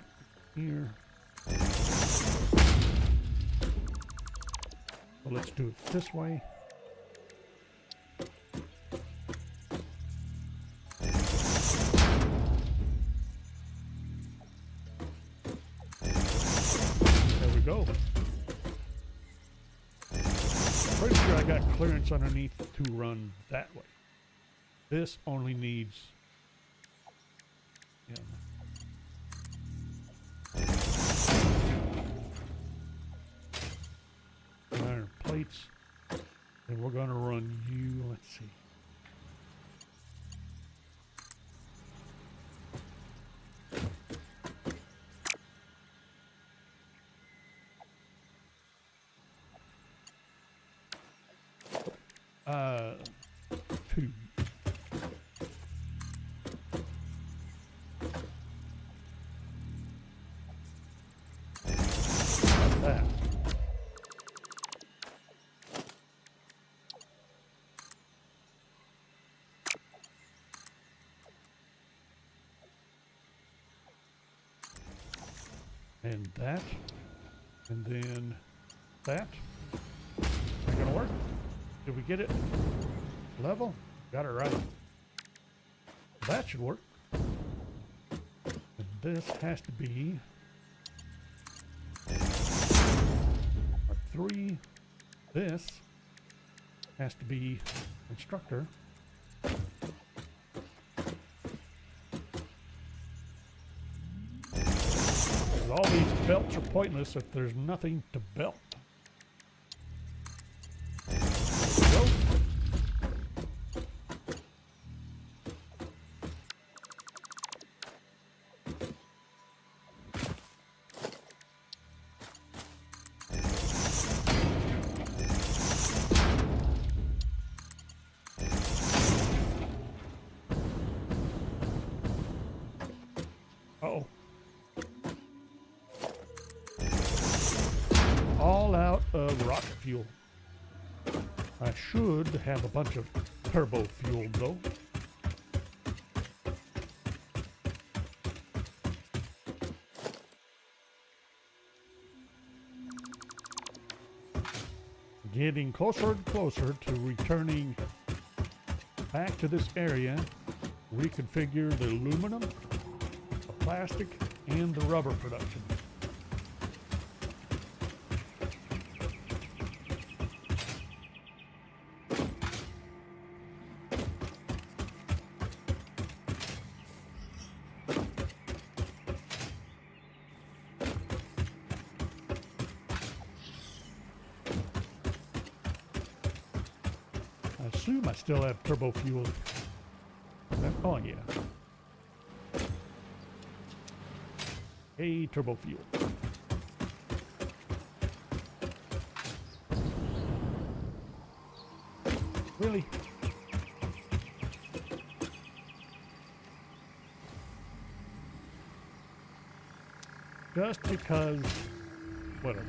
be here. Well, let's do it this way. There we go. Pretty sure I got clearance underneath to run that way. This only needs iron plates, and we're going to run you. Let's see. Two. Like that. And that. And then that. Not gonna work. Did we get it level? Got it right. That should work. And this has to be Mark 3. This has to be instructor. All these belts are pointless if there's nothing to belt. Uh-oh. All out of rocket fuel. I should have a bunch of turbo fuel though. Getting closer and closer to returning back to this area. Reconfigure the aluminum, the plastic, and the rubber production. I assume I still have turbo fuel. Oh yeah. Hey, turbo fuel. Really? Just because, whatever.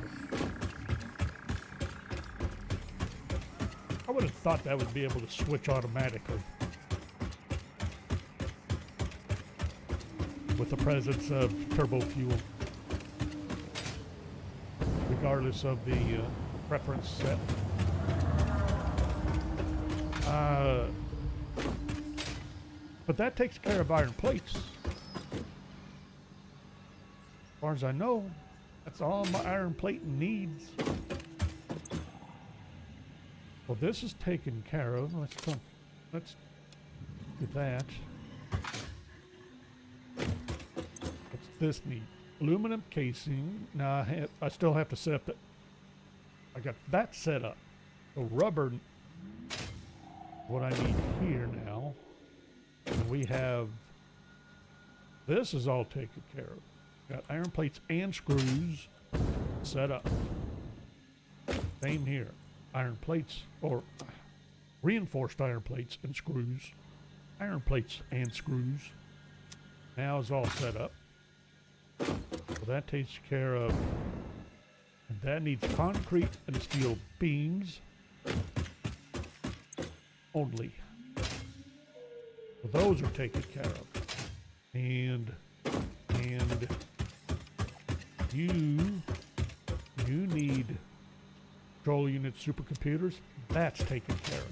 I would have thought that would be able to switch automatically with the presence of turbo fuel, regardless of the preference set. But that takes care of iron plates. As far as I know, that's all my iron plate needs. Well, this is taken care of. Let's do that. What's this need? Aluminum casing. Now I still have to set up I got that set up. The rubber, what I need here now. And we have, this is all taken care of. Got iron plates and screws set up. Same here. Iron plates, or reinforced iron plates and screws. Iron plates and screws. Now is all set up. So that takes care of, and that needs concrete and steel beams only. So those are taken care of. And you need control unit supercomputers. That's taken care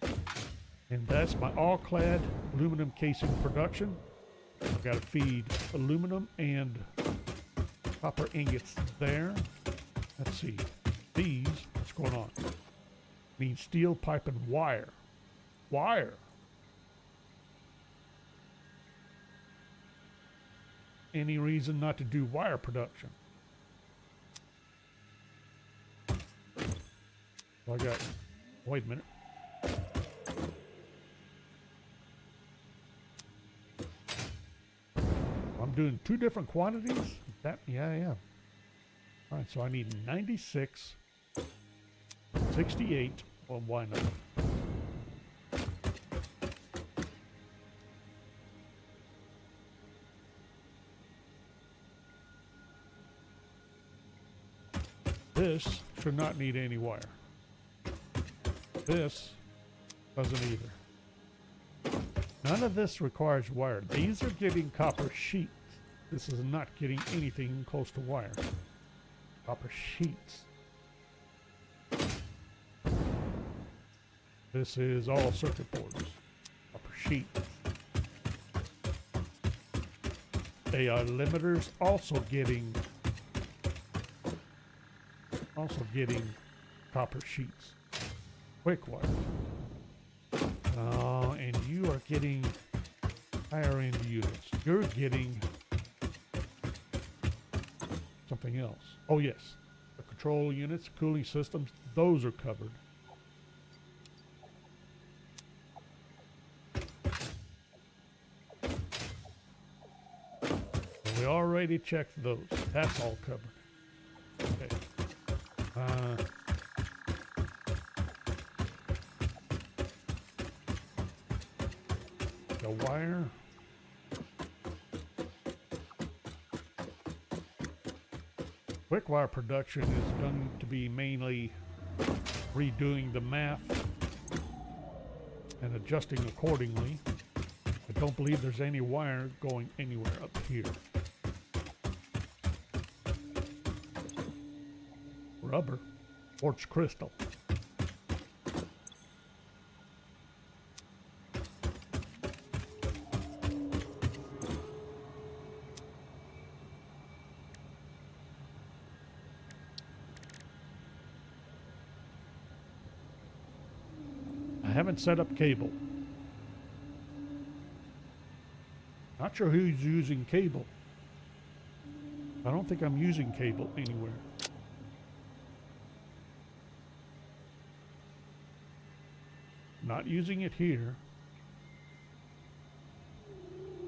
of. And that's my all-clad aluminum casing production. I've got to feed aluminum and copper ingots there. Let's see. These, what's going on? Means steel pipe and wire. Wire. Any reason not to do wire production? So I got, wait a minute. I'm doing two different quantities? That, yeah. All right, so I need 96, 68, well, why not? This should not need any wire. This doesn't either. None of this requires wire. These are getting copper sheets. This is not getting anything close to wire. Copper sheets. This is all circuit boards. Copper sheets. AI limiters also getting copper sheets. Quick wire. And you are getting higher end units. You're getting something else. Oh yes, the control units, cooling systems, those are covered. And we already checked those. That's all covered. Okay. The wire. Quick wire production is going to be mainly redoing the math and adjusting accordingly. I don't believe there's any wire going anywhere up here. Rubber, quartz crystal. I haven't set up cable. Not sure who's using cable. I don't think I'm using cable anywhere. Not using it here.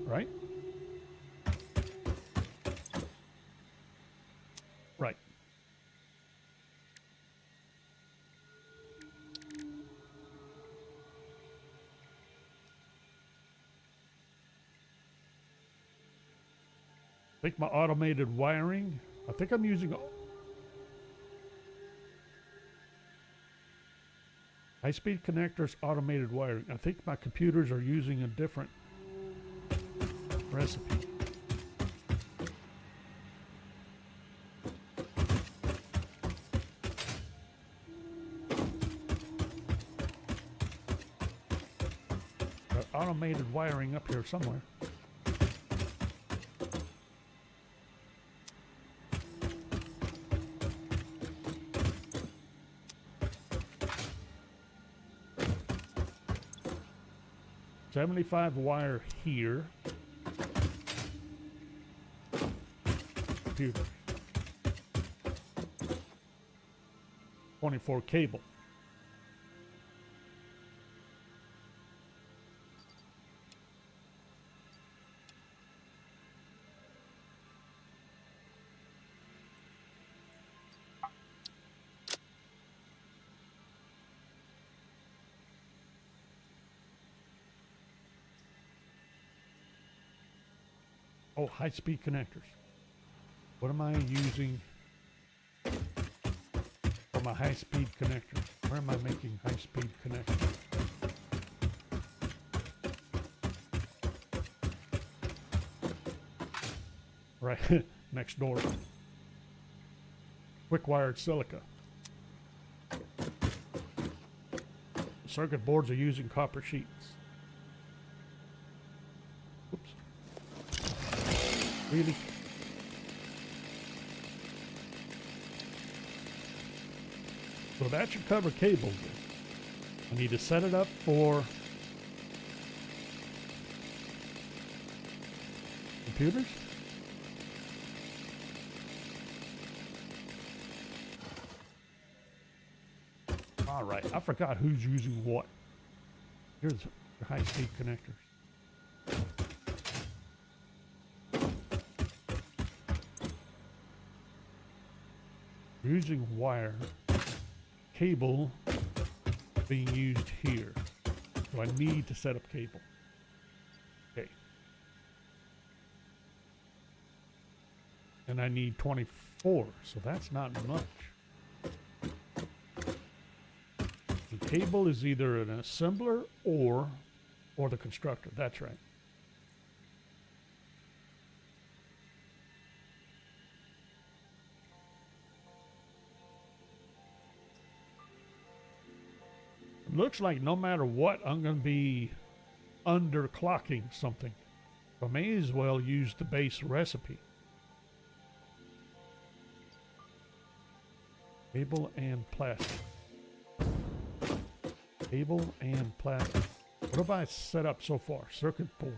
Right? Right. I think my automated wiring, I think I'm using high-speed connectors, automated wiring. I think my computers are using a different recipe. Got automated wiring up here somewhere. $75 wire here. Computer. 24 cable. Oh, high-speed connectors. What am I using for my high-speed connectors? Where am I making high-speed connectors? Right, next door. Quick wired silica. Circuit boards are using copper sheets. Oops. Really? So that should cover cable. I need to set it up for computers. All right, I forgot who's using what. Here's the high-speed connectors. Using wire, cable being used here. So I need to set up cable. Okay. And I need 24, so that's not much. The cable is either an assembler or the constructor. That's right. Looks like no matter what, I'm going to be underclocking something. So I may as well use the base recipe. Cable and plastic. Cable and plastic. What have I set up so far? Circuit boards.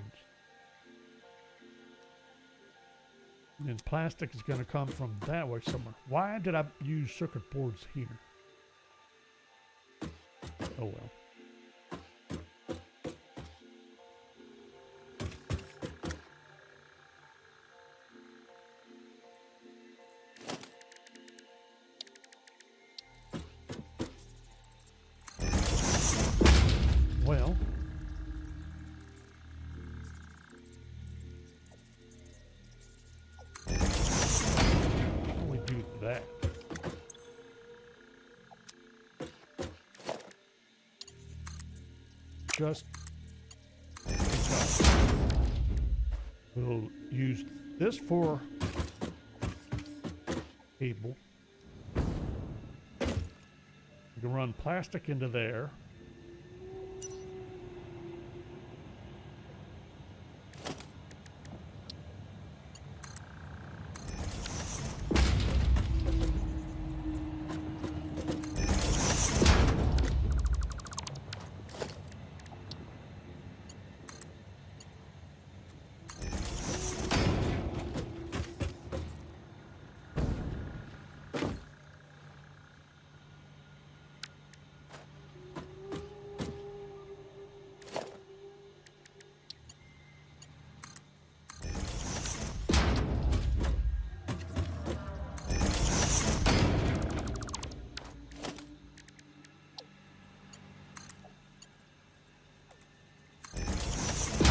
And then plastic is going to come from that way somewhere. Why did I use circuit boards here? Oh well. Well. How do we do that? Just we'll use this for cable. We can run plastic into there.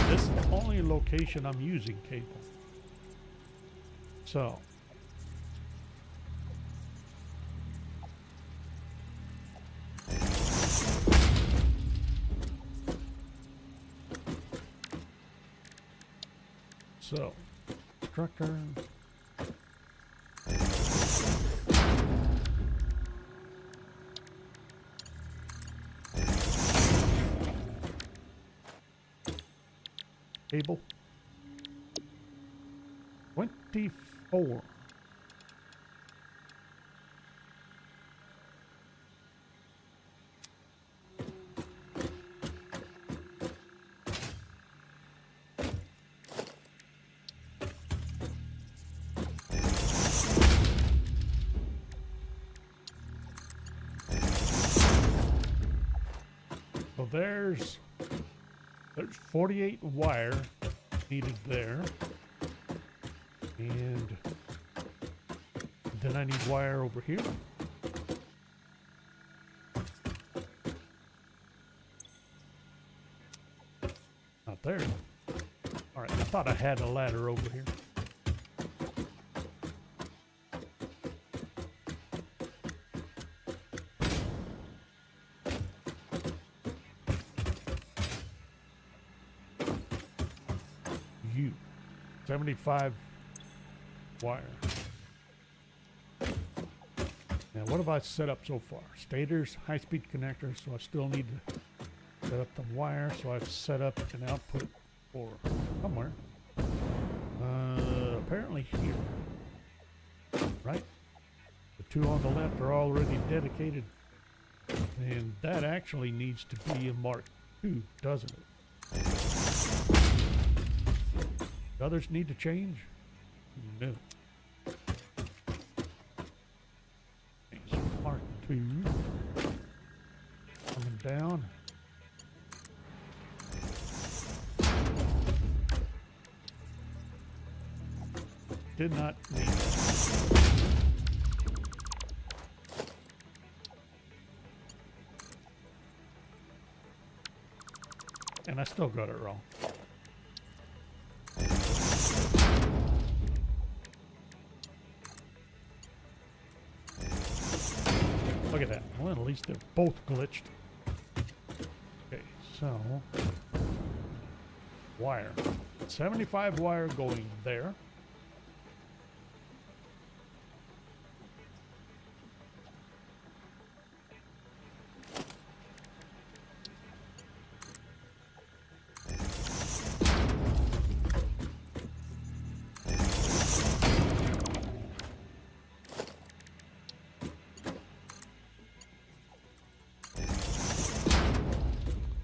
This is the only location I'm using cable. So. So, constructor. Cable. 24. So there's 48 wire needed there. And then I need wire over here. Not there. All right, I thought I had a ladder over here. You. 75 wire. Now, what have I set up so far? Stators, high-speed connectors, so I still need to set up the wire, so I've set up an output for somewhere. Apparently here. Right? The two on the left are already dedicated, and that actually needs to be a Mark II, doesn't it? The others need to change? No. Mark II. Coming down. Did not need that. And I still got it wrong. Look at that. Well, at least they're both glitched. Okay, so wire. 75 wire going there.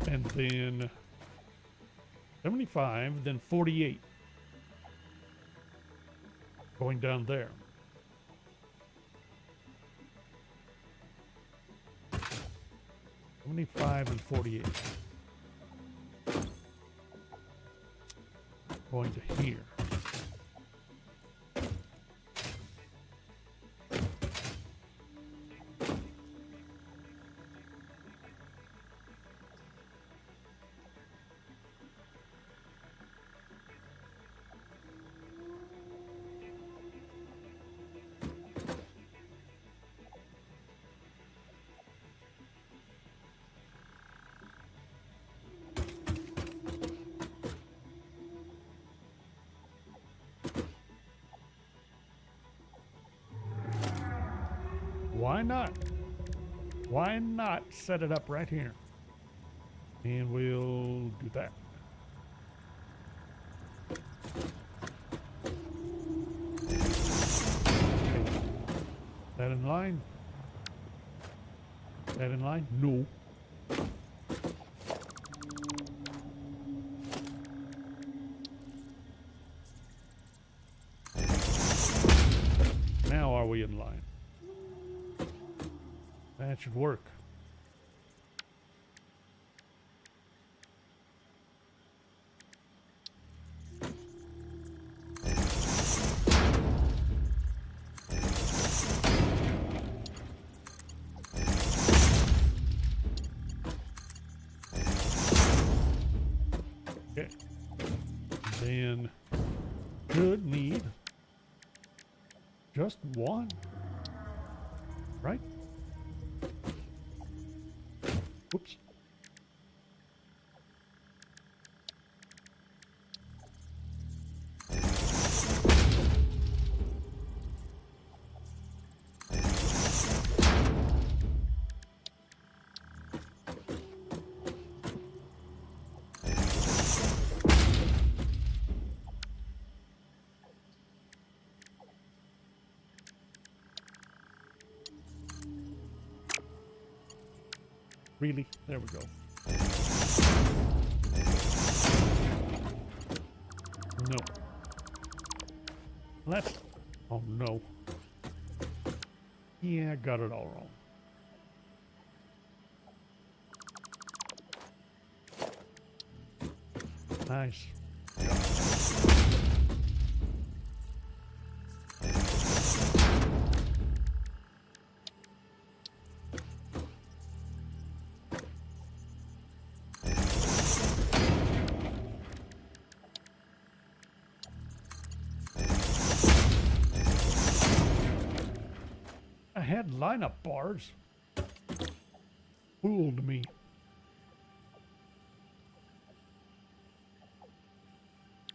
And then 75, then 48 going down there. $75 and 48 going to here. Why not? Why not set it up right here? And we'll do that. Okay. That in line? That in line? No. Now are we in line? That should work. Okay. Then should need just one, right? Whoops. Really? There we go. No. Let's... Oh, no. Yeah, I got it all wrong. Nice. I had lineup bars. Fooled me.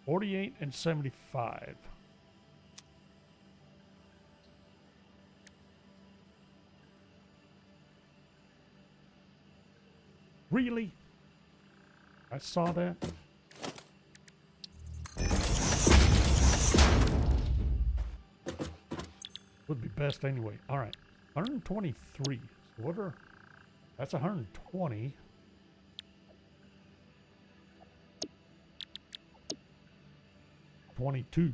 $48 and $75. Really? I saw that. Would be best anyway. All right, 123. So what are? That's 120. $22.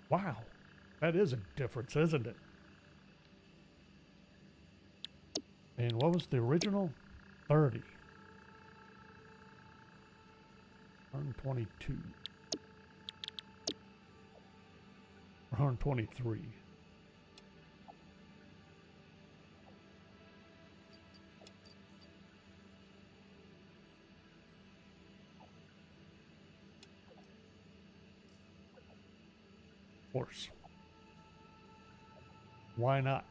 Wow, that is a difference, isn't it? And what was the original? 30. 122. 123. Course. Why not?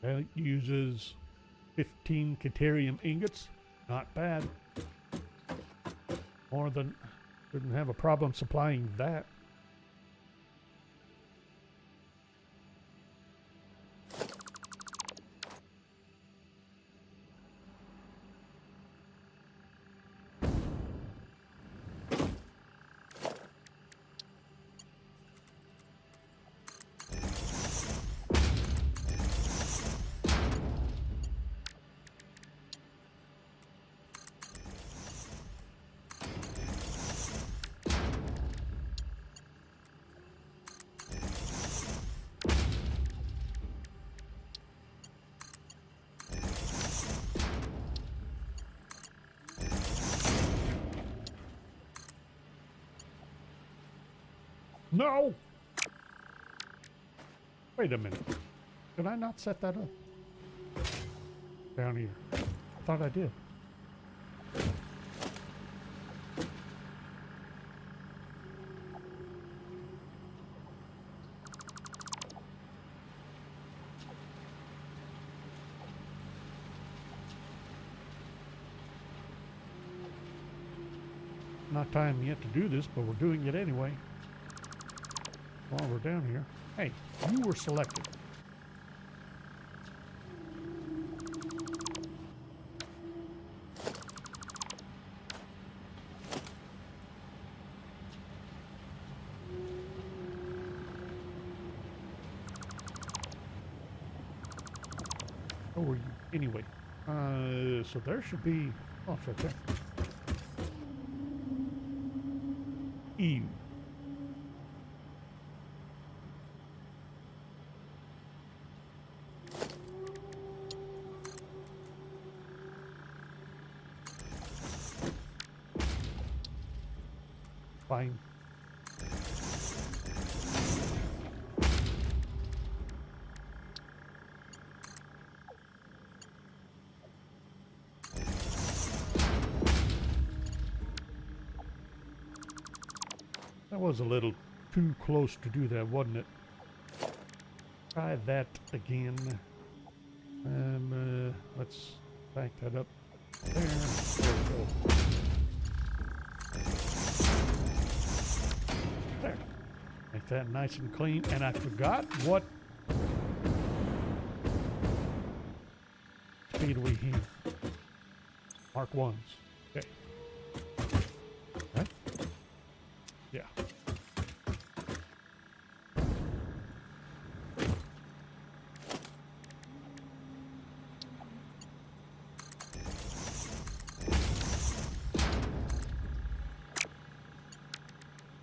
It uses 15 Caterium ingots. Not bad. More than... Didn't have a problem supplying that. No! Wait a minute. Did I not set that up? Down here. I thought I did. Not time yet to do this, but we're doing it anyway. While we're down here. Hey, you were selected. Oh, were you? Anyway. So there should be... Oh, it's right there. Ew. Fine. That was a little too close to do that, wasn't it? Try that again. Let's back that up there. There we go. There. Make that nice and clean. And I forgot what speed we here. Mark 1s. Okay. Right? Yeah.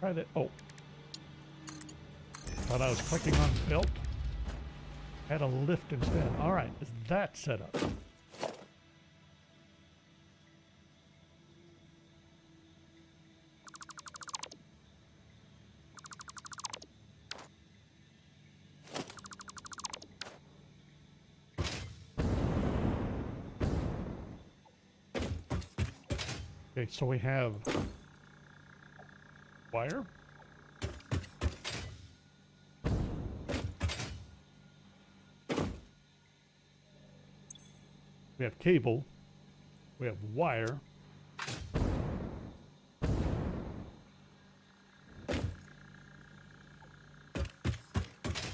Try that. Oh. Thought I was clicking on belt. Had a lift instead. All right. Is that set up? Okay, so we have wire. We have cable. We have wire.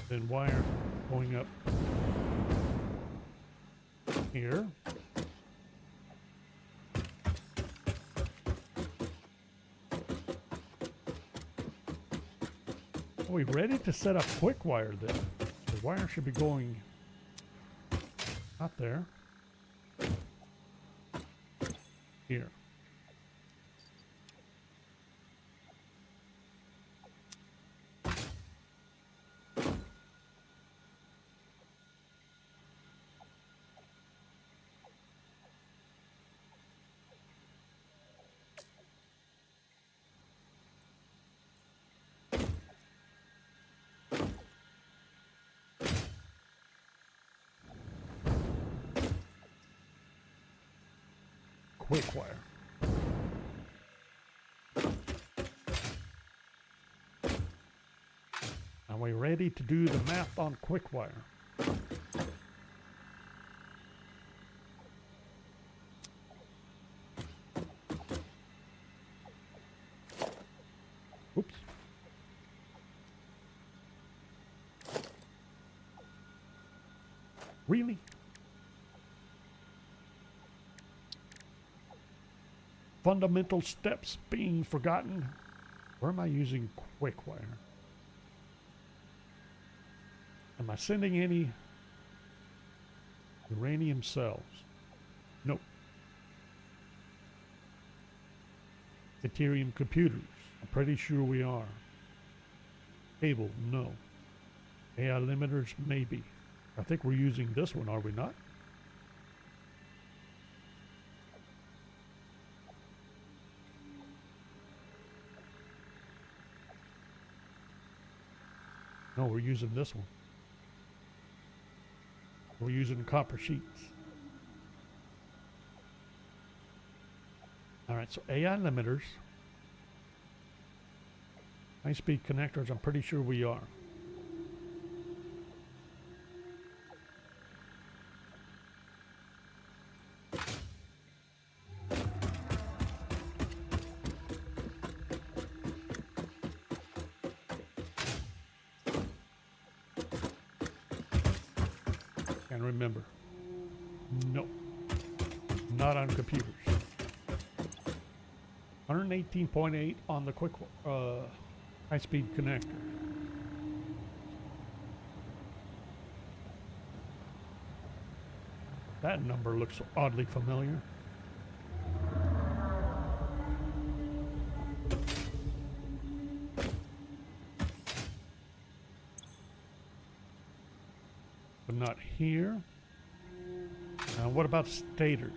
Then wire going up here. Are we ready to set up quick wire then? The wire should be going out there. Here. Quick wire. Are we ready to do the math on quick wire? Oops. Really? Fundamental steps being forgotten. Where am I using quick wire? Am I sending any uranium cells? Nope. Deuterium computers. I'm pretty sure we are. Cable, no. AI limiters, maybe. I think we're using this one, are we not? No, we're using this one. We're using copper sheets. All right, so AI limiters. High-speed connectors, I'm pretty sure we are. And remember, no, not on computers. 118.8 on the quick high-speed connector. That number looks oddly familiar. But not here. What about stators?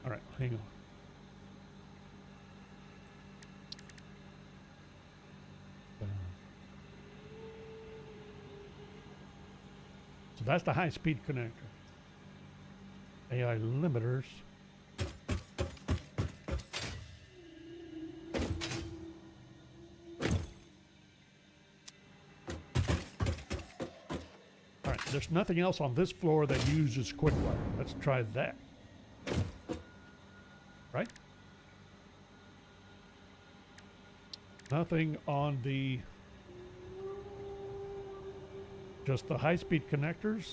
All right, hang on. So that's the high-speed connector. AI limiters. there's nothing else on this floor that uses quick wire. Let's try that. Right? Nothing on the... just the high-speed connectors.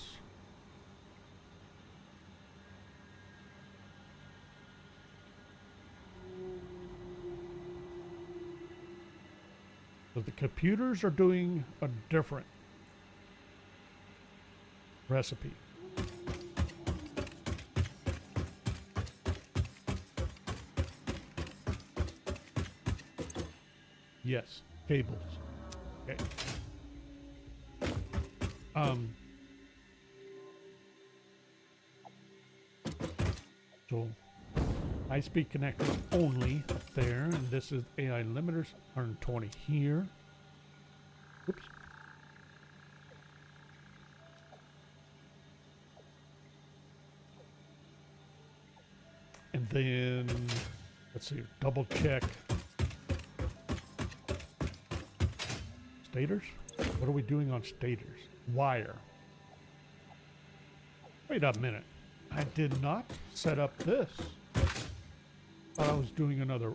So the computers are doing a different recipe. Yes, cables. Okay. So high-speed connectors only up there, and this is AI limiters, 120 here. Oops. And then, let's see, double check. Stators? What are we doing on stators? Wire. Wait a minute. I did not set up this. Thought I was doing another.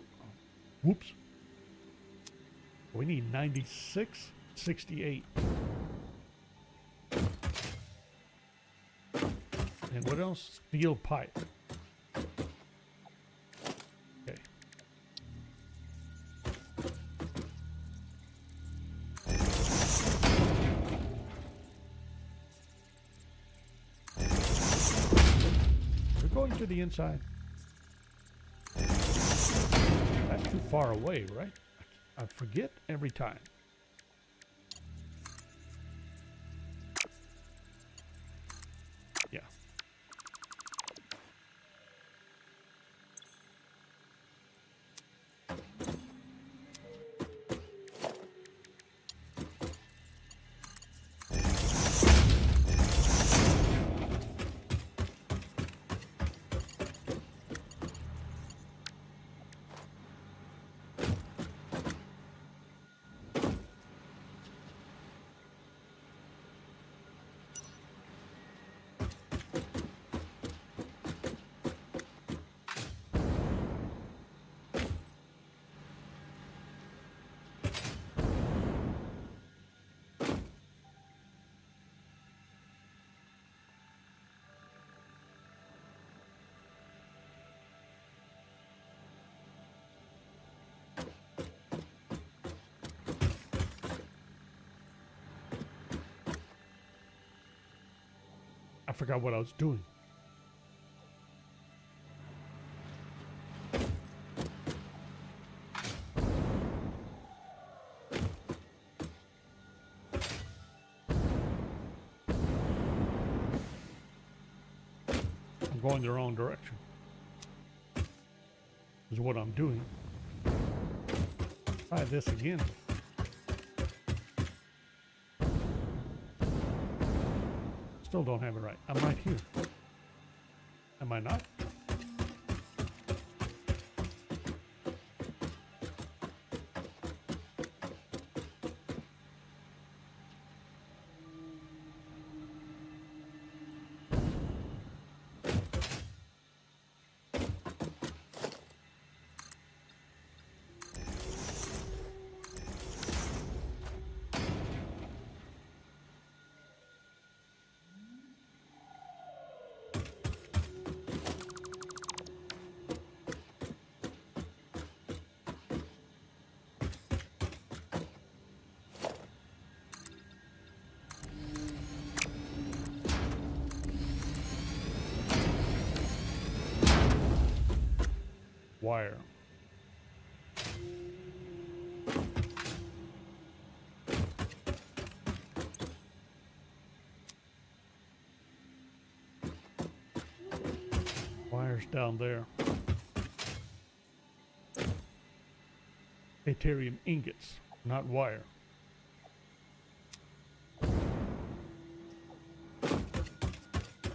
Whoops. We need 96, 68. And what else? Steel pipe. Okay. We're going to the inside. That's too far away, right? I forget every time. Yeah. I forgot what I was doing. I'm going the wrong direction. Is what I'm doing. Try this again. Still don't have it right. I'm right here. Am I not? Wire. Wires down there. Deuterium ingots, not wire.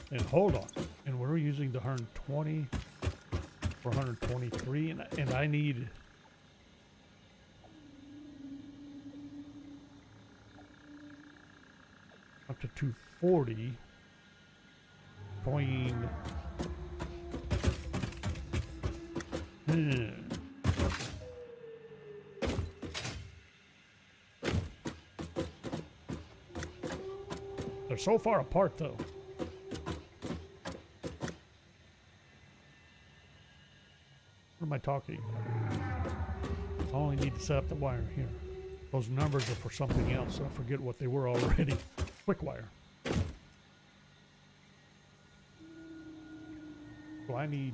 And hold on. And we're using the 120 for 123, and I need up to 40 between. They're so far apart, though. What am I talking about? I only need to set up the wire here. Those numbers are for something else. I forget what they were already. Quick wire. So I need.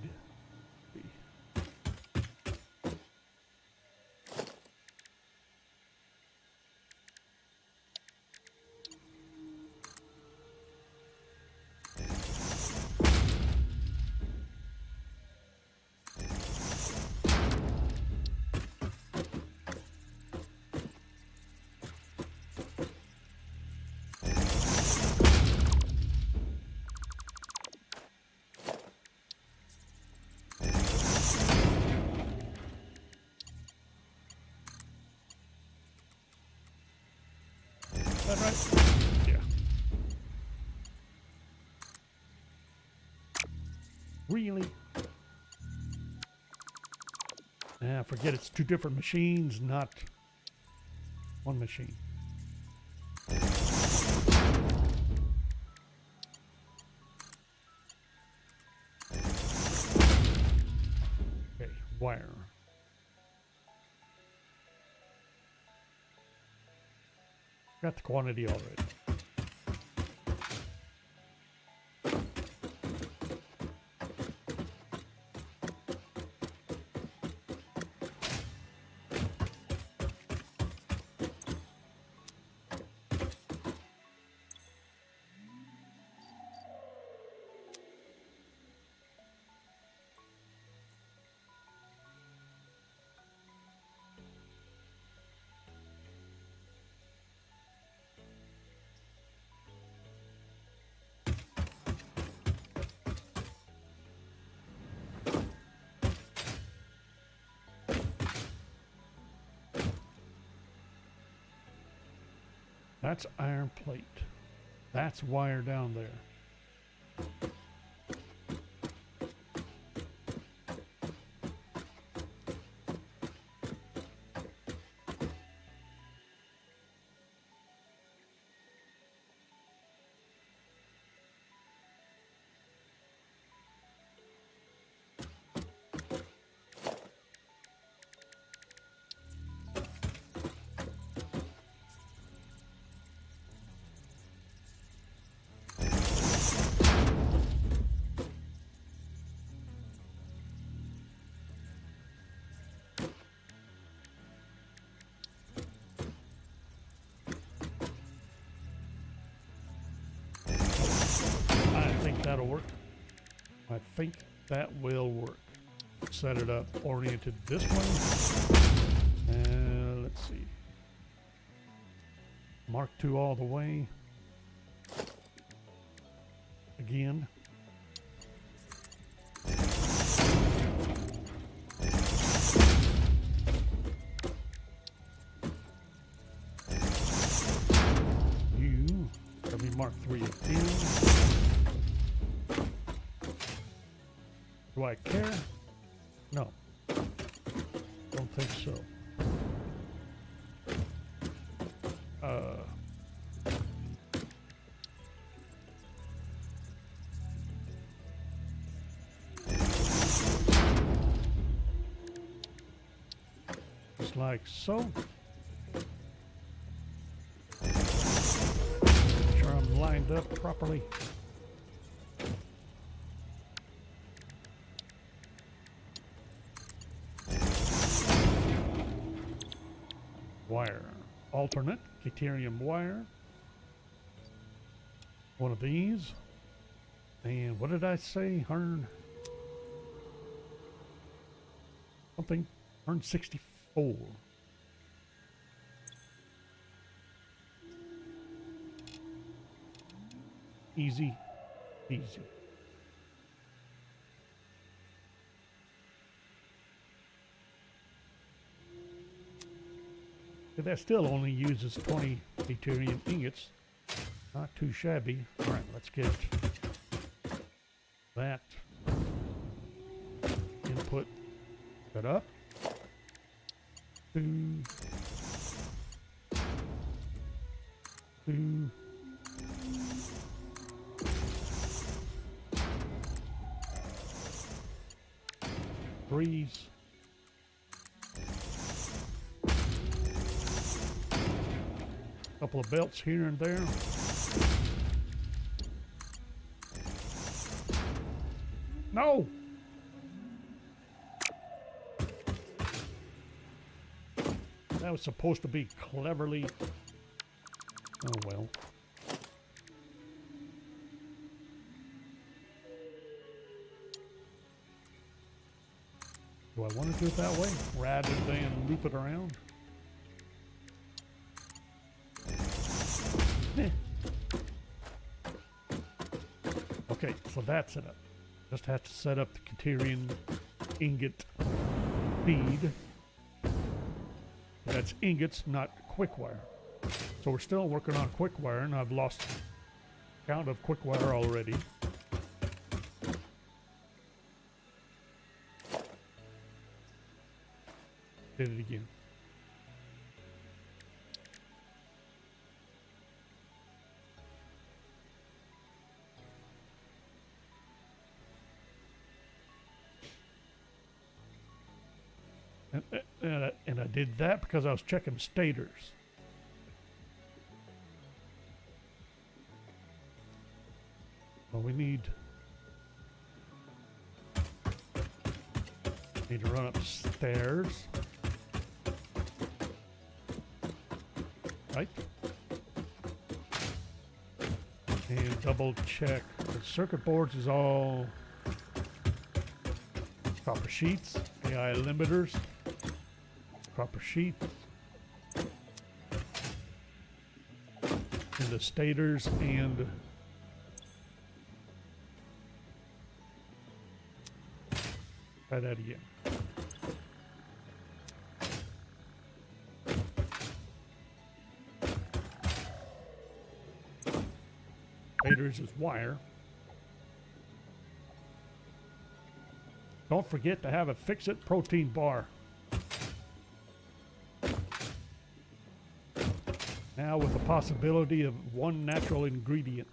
Is that right? Yeah. Really? Ah, forget it's two different machines, not one machine. Okay, wire. Got the quantity already. That's iron plate. That's wire down there. That'll work. I think that will work. Set it up oriented this way. And let's see. Mark 2 all the way. Again. Let me mark 3 again. Do I care? No. Don't think so. Just like so. Make sure I'm lined up properly. Wire, alternate deuterium wire, one of these, and what did I say? 100 something, 164. Easy, easy. That still only uses 20 deuterium ingots. Not too shabby. All right, let's get that input set up. 2, 2. Threes. Couple of belts here and there. No! That was supposed to be cleverly. Oh well. Do I want to do it that way rather than loop it around? Okay, so that's it up. Just have to set up the Criterion ingot feed. That's ingots, not quick wire. So we're still working on quick wire, and I've lost count of quick wire already. Did it again. And I did that because I was checking stators. Well, we need to run upstairs. Right? And double check the circuit boards is all copper sheets, AI limiters, copper sheets, and the stators and try that again. Stators is wire. Don't forget to have a fix-it protein bar. Now with the possibility of one natural ingredient.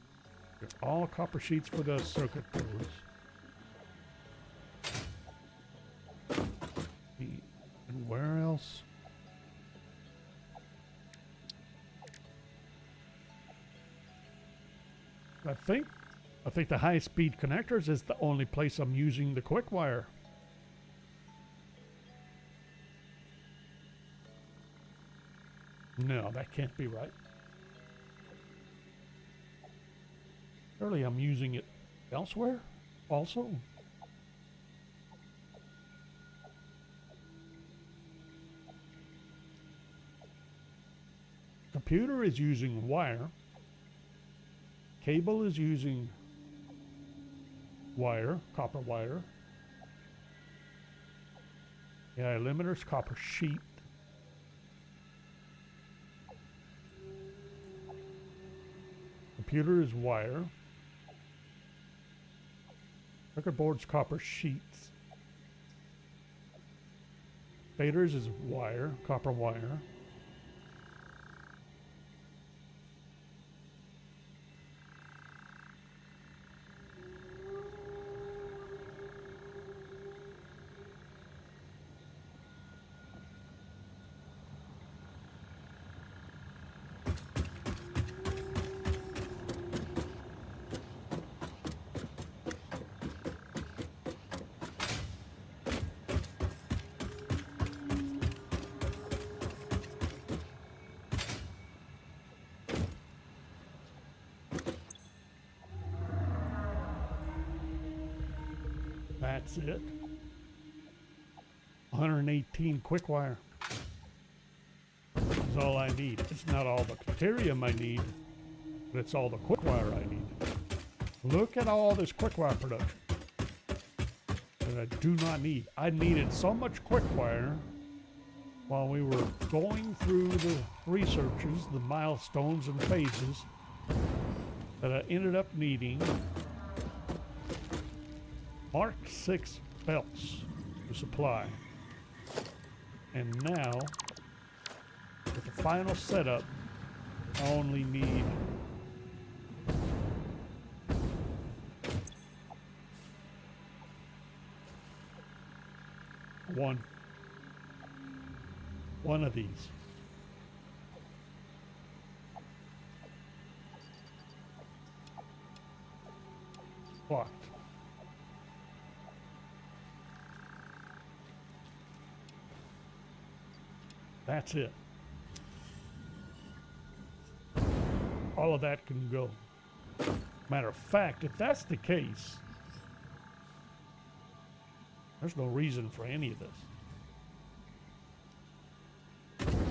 They're all copper sheets for the circuit boards. And where else? I think the high-speed connectors is the only place I'm using the quick wire. No, that can't be right. Surely I'm using it elsewhere also. Computer is using wire. Cable is using wire, copper wire. Yeah, limiters, copper sheet. Computer is wire. Circuit board's copper sheets. Faders is wire, copper wire. That's it. 118 quick wire. That's all I need. It's not all the deuterium I need, but it's all the quick wire I need. Look at all this quick wire production that I do not need. I needed so much quick wire while we were going through the researches, the milestones and phases. that I ended up needing Mark 6 belts to supply. And now, with the final setup, I only need one of these. Blocked. That's it. All of that can go. Matter of fact, if that's the case, there's no reason for any of this.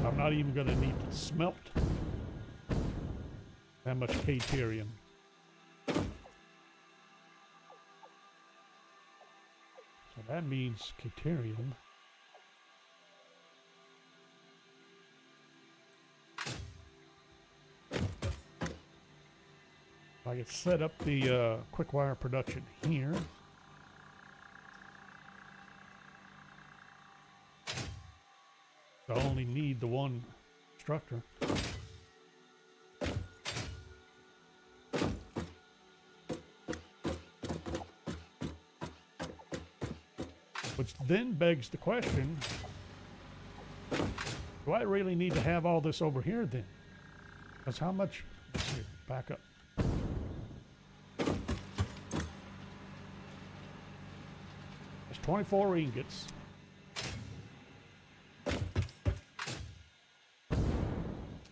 I'm not even going to need to smelt that much Caterium. So that means Caterium I can set up the quick wire production here. I only need the one structure. Which then begs the question, do I really need to have all this over here then? Because how much, let's see, back up. There's 24 ingots.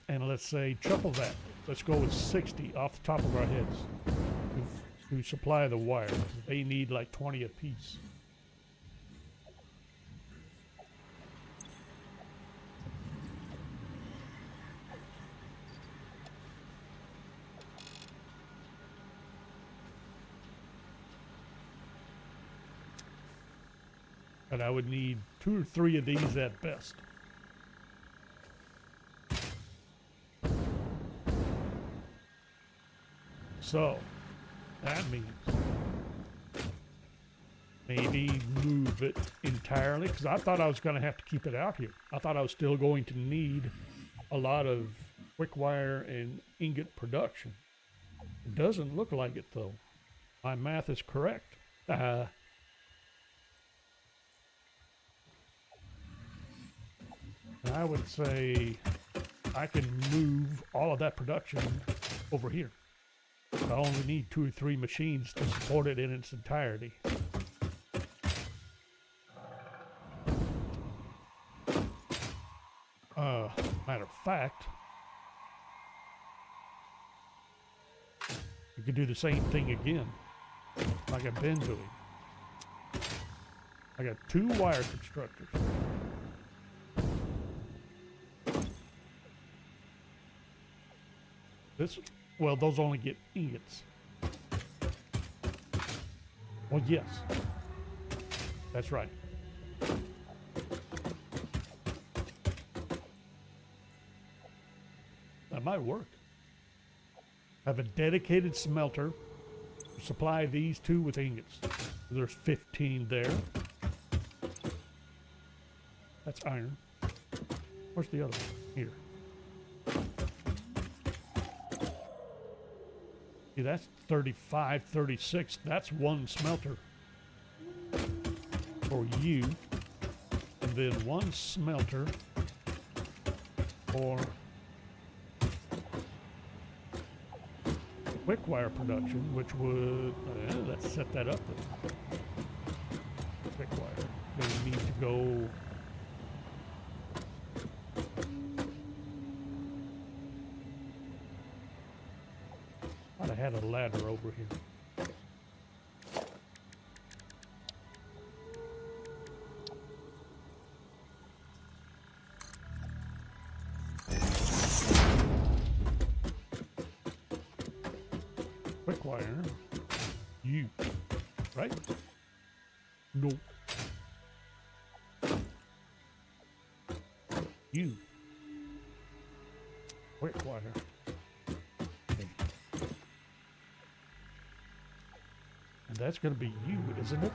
And let's say triple that. Let's go with 60 off the top of our heads to supply the wire. They need like 20 apiece. And I would need 2 or 3 of these at best. So, that means maybe move it entirely, because I thought I was going to have to keep it out here. I thought I was still going to need a lot of quick wire and ingot production. It doesn't look like it, though. My math is correct. I would say I can move all of that production over here. I only need 2 or 3 machines to support it in its entirety. Matter of fact, you could do the same thing again, like I've been doing. I got 2 wire constructors. Well, those only get ingots. Well, yes. That's right. That might work. Have a dedicated smelter to supply these 2 with ingots. There's 15 there. That's iron. Where's the other one? Here. See, that's 35, 36. That's 1 smelter for you. And then 1 smelter for quick wire production, which would, let's set that up then. Quick wire. We need to go. I had a ladder over here. Quick wire. You. Right? No. You. Quick wire. And that's going to be you, isn't it?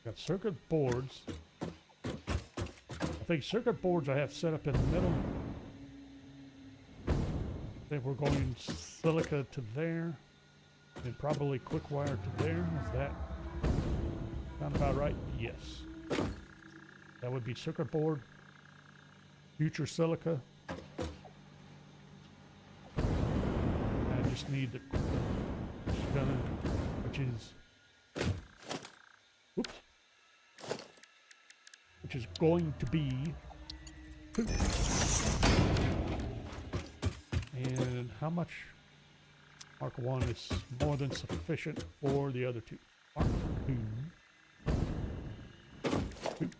Got circuit boards. I think circuit boards I have set up in the middle. Then we're going silica to there. And probably quick wire to there. Is that sound about right? Yes. That would be circuit board. Future silica. I just need the gun, which is, whoops, which is going to be 2. And how much? Mark 1 is more than sufficient for the other 2. Mark 2. 2.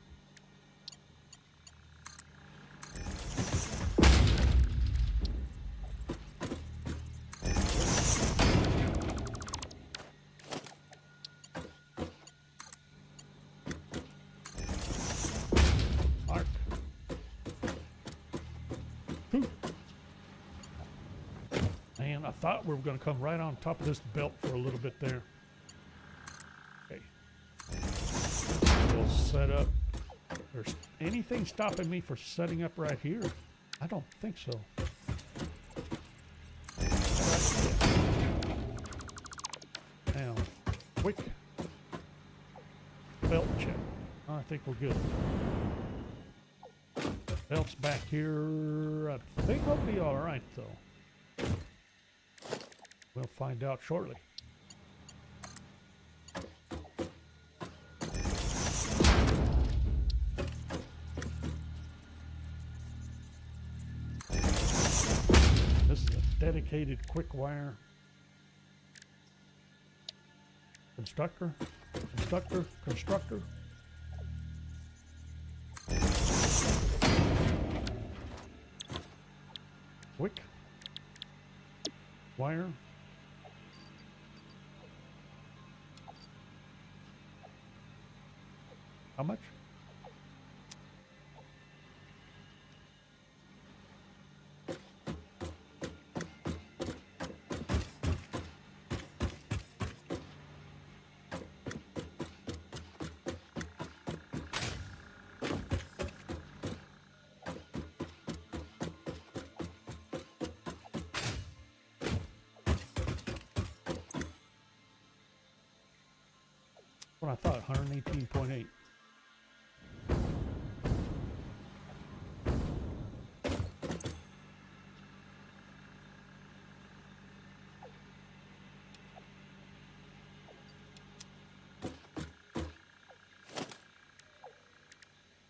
Mark 2. Man, I thought we were going to come right on top of this belt for a little bit there. Okay. We'll set up. There's anything stopping me for setting up right here? I don't think so. Now, quick belt check. I think we're good. Belt's back here. I think we'll be all right, though. We'll find out shortly. This is a dedicated quick wire. Constructor. Quick wire. How much? What I thought, 118.8.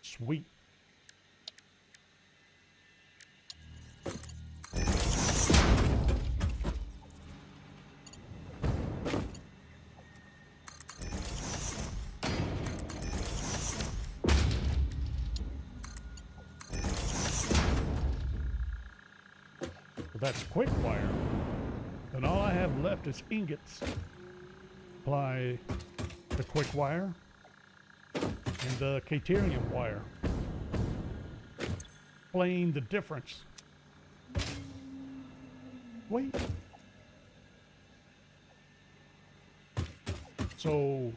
Sweet. That's quick wire. And all I have left is ingots. Apply the quick wire and the Caterium wire. Explain the difference. Wait. So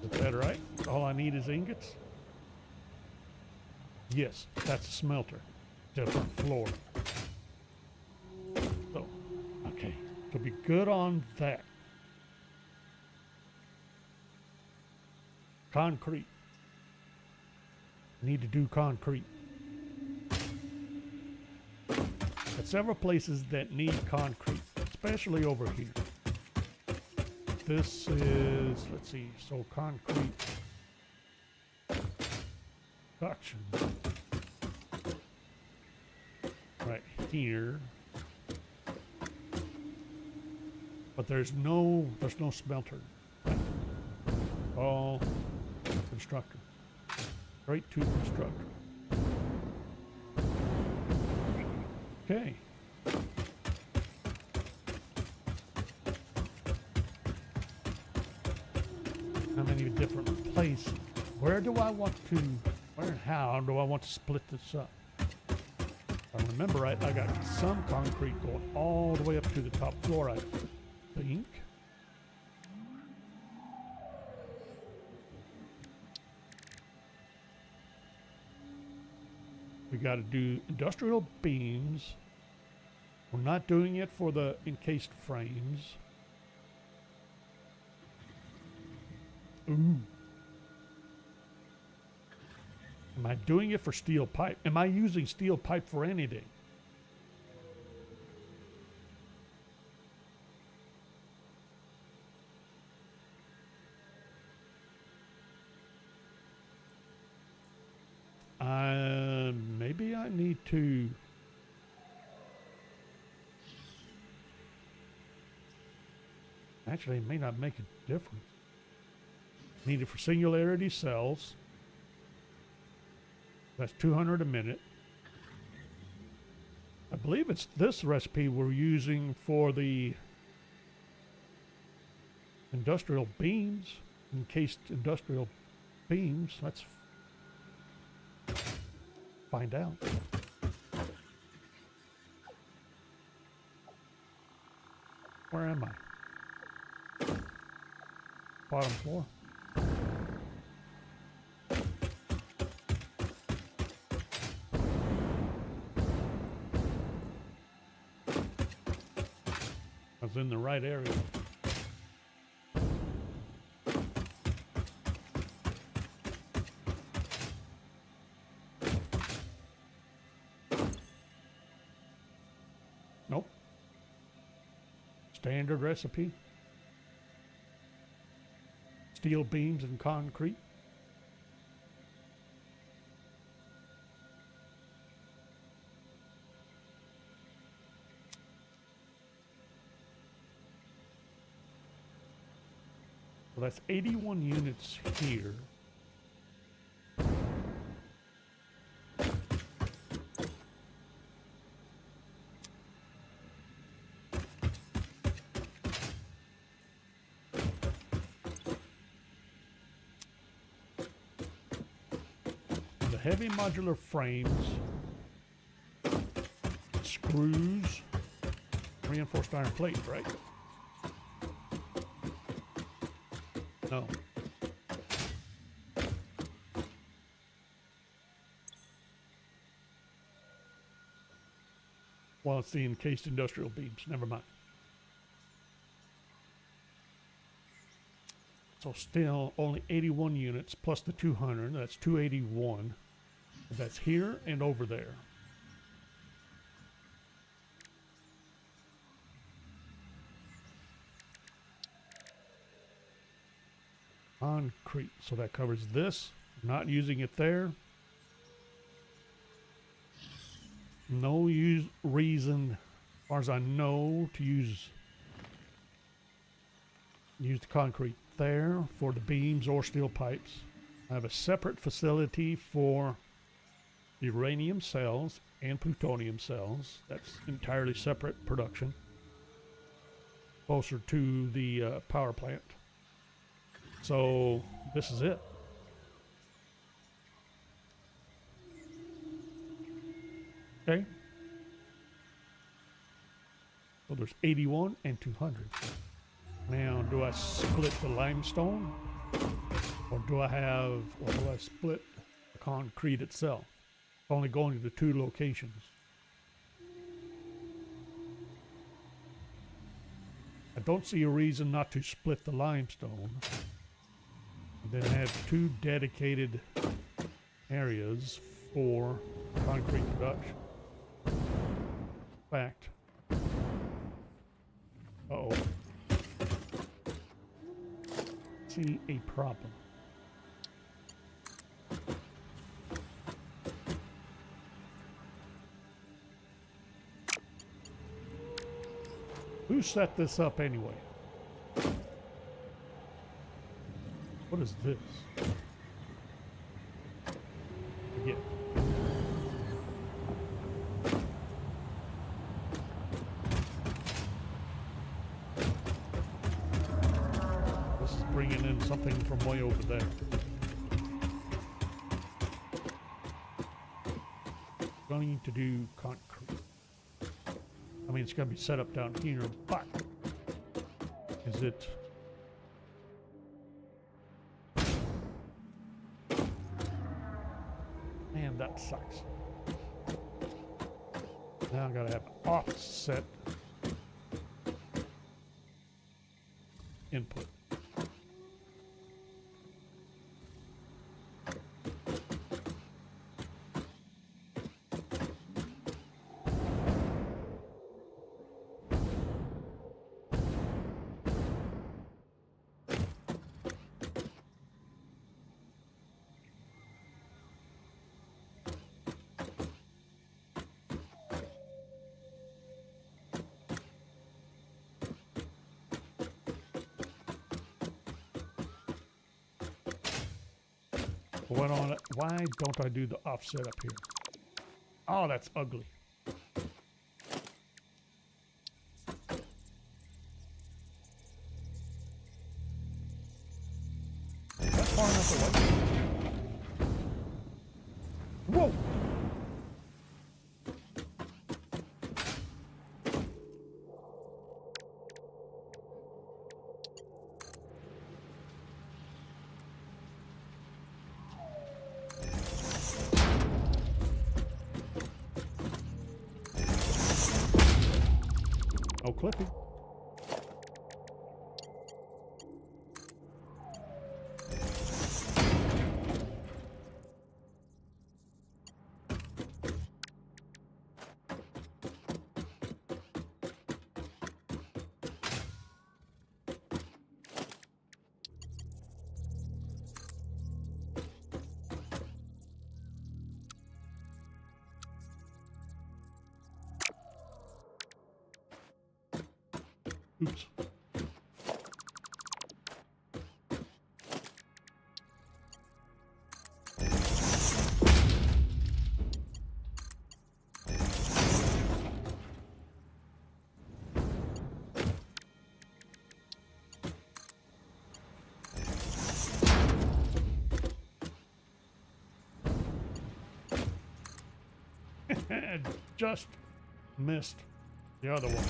is that right? All I need is ingots? Yes, that's a smelter. Different floor. So, okay. Could be good on that. Concrete. Need to do concrete. Got several places that need concrete, especially over here. This is, let's see, so concrete production. Right here. But there's no smelter. All constructor. Straight to constructor. Okay. How many different places? Where do I want to, where and how do I want to split this up? If I remember right, I got some concrete going all the way up to the top floor, I think. We got to do industrial beams. We're not doing it for the encased frames. Ooh. Am I doing it for steel pipe? Am I using steel pipe for anything? Maybe I need to. Actually, it may not make a difference. Need it for singularity cells. That's 200 a minute. I believe it's this recipe we're using for the industrial beams, encased industrial beams. Let's find out. Where am I? Bottom floor. I was in the right area. Nope. Standard recipe. Steel beams and concrete. Well, that's 81 units here. The heavy modular frames, screws, reinforced iron plate, right? No. Well, it's the encased industrial beams. Never mind. So still only 81 units plus the 200. That's 281. That's here and over there. Concrete. So that covers this. Not using it there. No reason, as far as I know, to use the concrete there for the beams or steel pipes. I have a separate facility for uranium cells and plutonium cells. That's entirely separate production. Closer to the power plant. So this is it. Okay. So there's 81 and 200. Now, do I split the limestone? Or do I split the concrete itself? Only going to the two locations. I don't see a reason not to split the limestone. And then have two dedicated areas for concrete production. In fact, uh-oh. See a problem. Who set this up anyway? What is this? Forget. This is bringing in something from way over there. Going to do concrete. I mean, it's going to be set up down here, but is it? Man, that sucks. Now I gotta have offset input. Why don't I do the offset up here? Oh, that's ugly. Is that far enough away? Whoa! No clipping. Oops. Just missed the other one.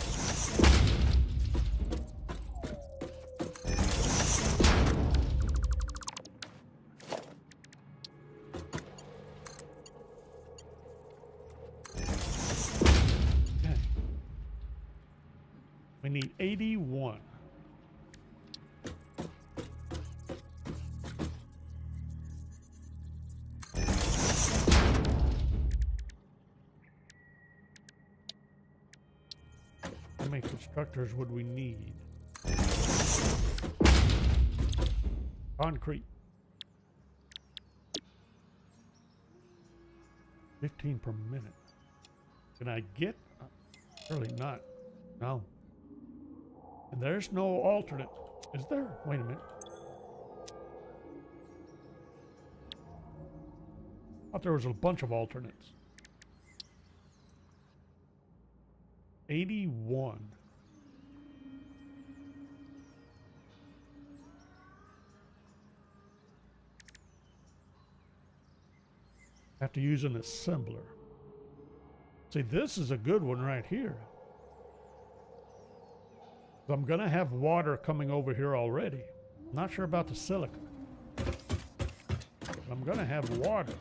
We need 81. How many constructors would we need? Concrete. 15 per minute. Can I get? Surely not. No. And there's no alternate. Is there? Wait a minute. I thought there was a bunch of alternates. 81. Have to use an assembler. See, this is a good one right here. I'm gonna have water coming over here already. Not sure about the silica. But I'm gonna have water.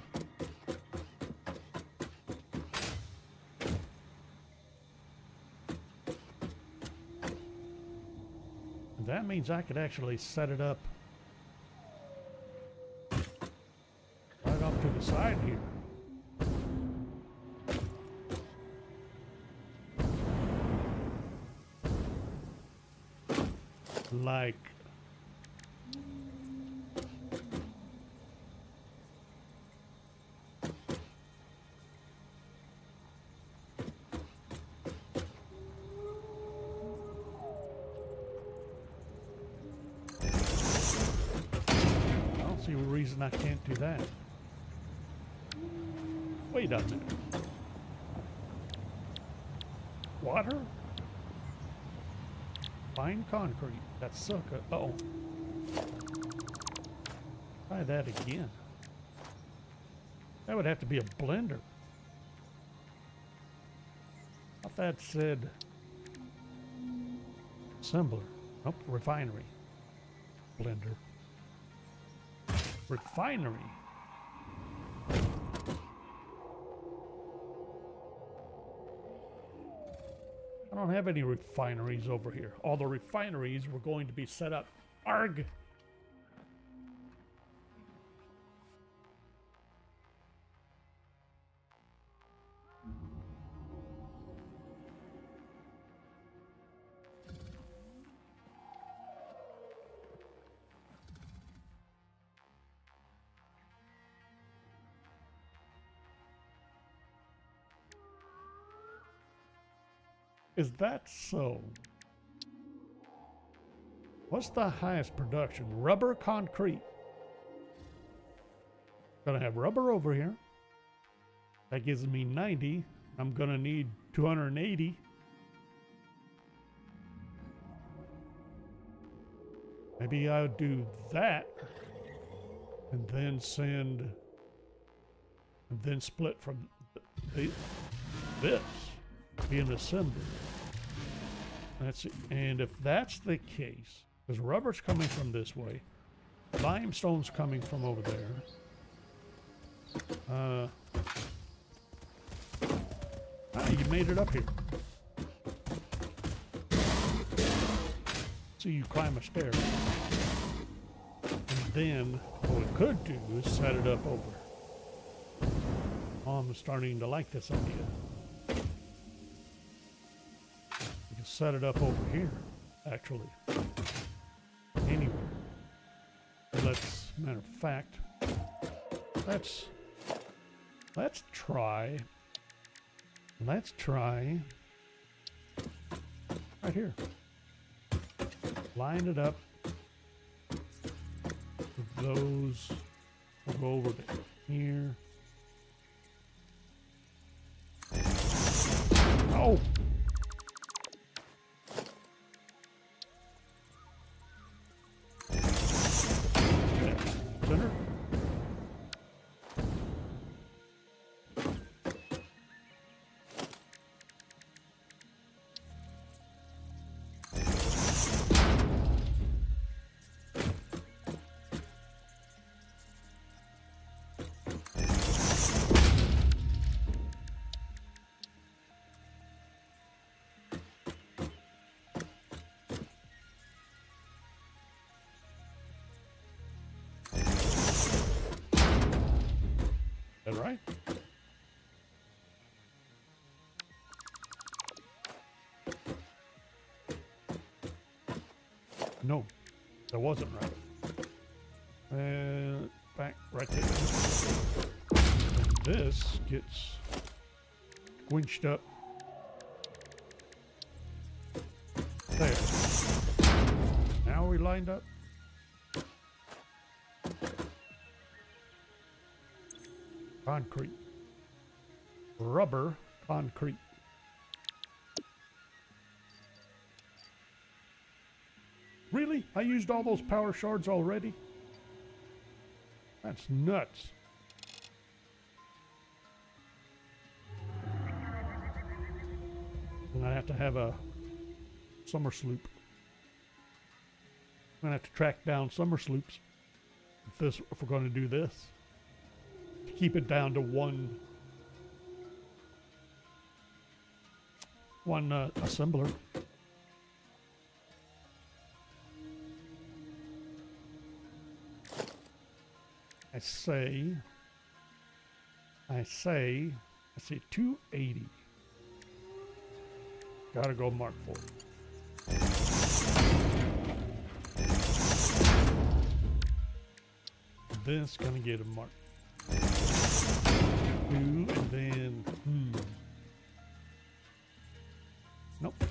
And that means I could actually set it up right off to the side here. Like and I can't do that. Wait a minute. Water? Fine concrete. That's sucker. Uh-oh. Try that again. That would have to be a blender. I thought that said assembler. Nope, refinery. Blender. Refinery. I don't have any refineries over here. All the refineries were going to be set up. Arg! Is that so? What's the highest production? Rubber concrete. Gonna have rubber over here. That gives me 90. I'm gonna need 280. Maybe I'll do that and then send and then split from this being assembled. That's it. And if that's the case, because rubber's coming from this way, limestone's coming from over there. You made it up here. So you climb a stair. And then what we could do is set it up over. I'm starting to like this idea. We can set it up over here, actually. Anyway. Matter of fact, let's try right here. Line it up with those. We'll go over to here. Oh! Center. Is that right? No, that wasn't right. Back right there. And this gets squinched up there. Now we lined up. Concrete. Rubber concrete. Really? I used all those power shards already? That's nuts. I'm gonna have to have a summer sloop. I'm gonna have to track down summer sloops if we're gonna do this. To keep it down to one assembler. I say 280. Gotta go Mark 4. This gonna get a Mark 2, and then nope.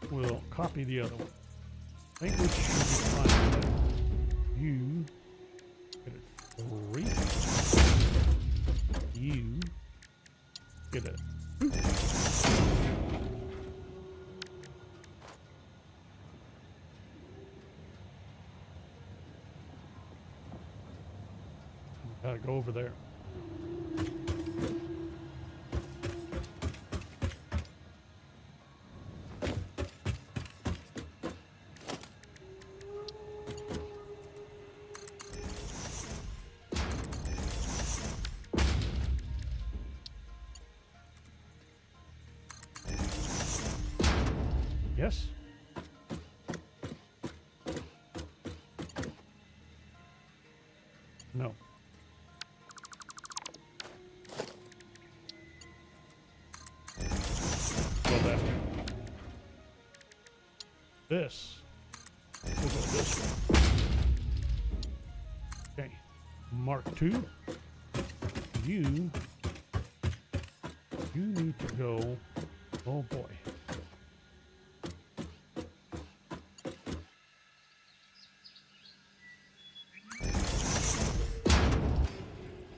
We'll copy the other one. I think we should be fine with that. You get it 3. Gotta go over there. Yes. No. Well, that. This. We'll go this way. Okay. Mark 2. You need to go. Oh boy.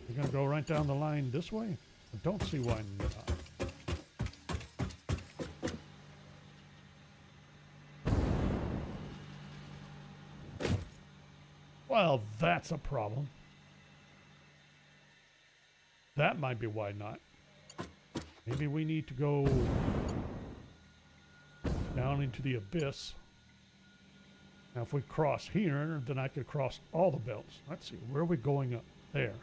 You're gonna go right down the line this way? I don't see why not. Well, that's a problem. That might be why not. Maybe we need to go down into the abyss. Now, if we cross here, then I could cross all the belts. Let's see, where are we going up? There.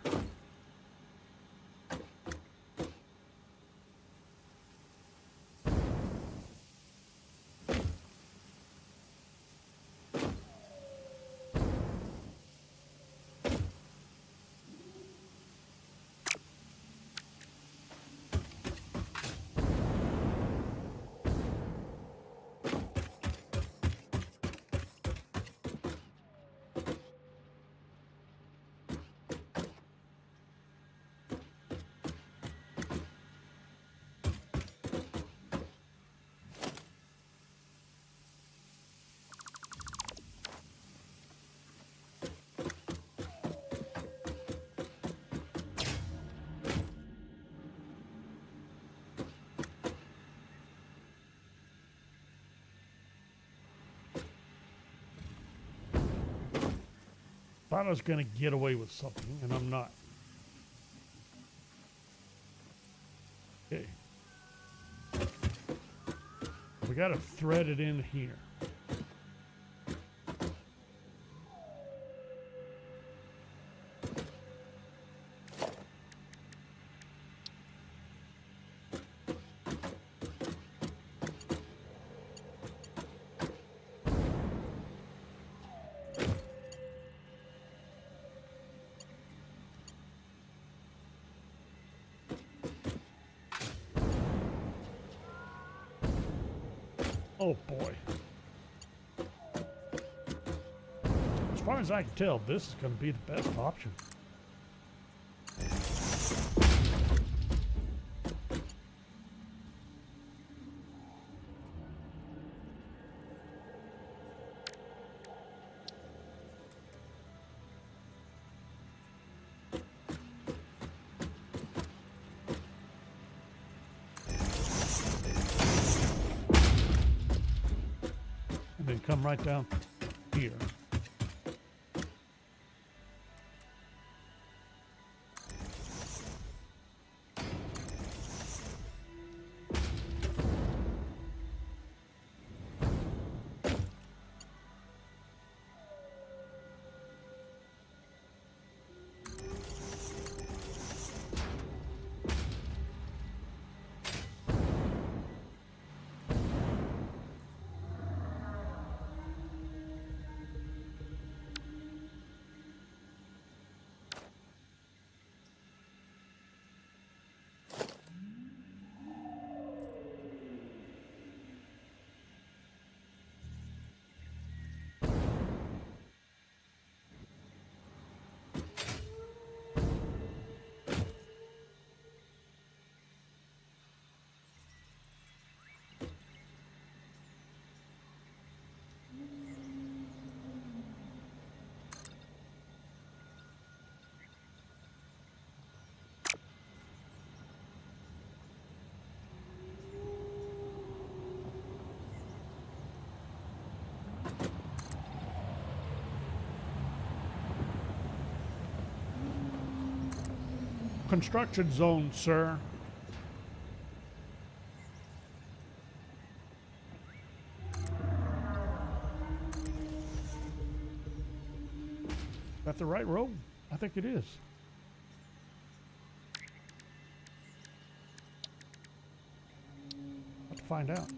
Thought I was going to get away with something, and I'm not. Okay. We got to thread it in here. Oh boy. As far as I can tell, this is going to be the best option. Then come right down here. construction zone, sir. Is that the right road? I think it is. Have to find out.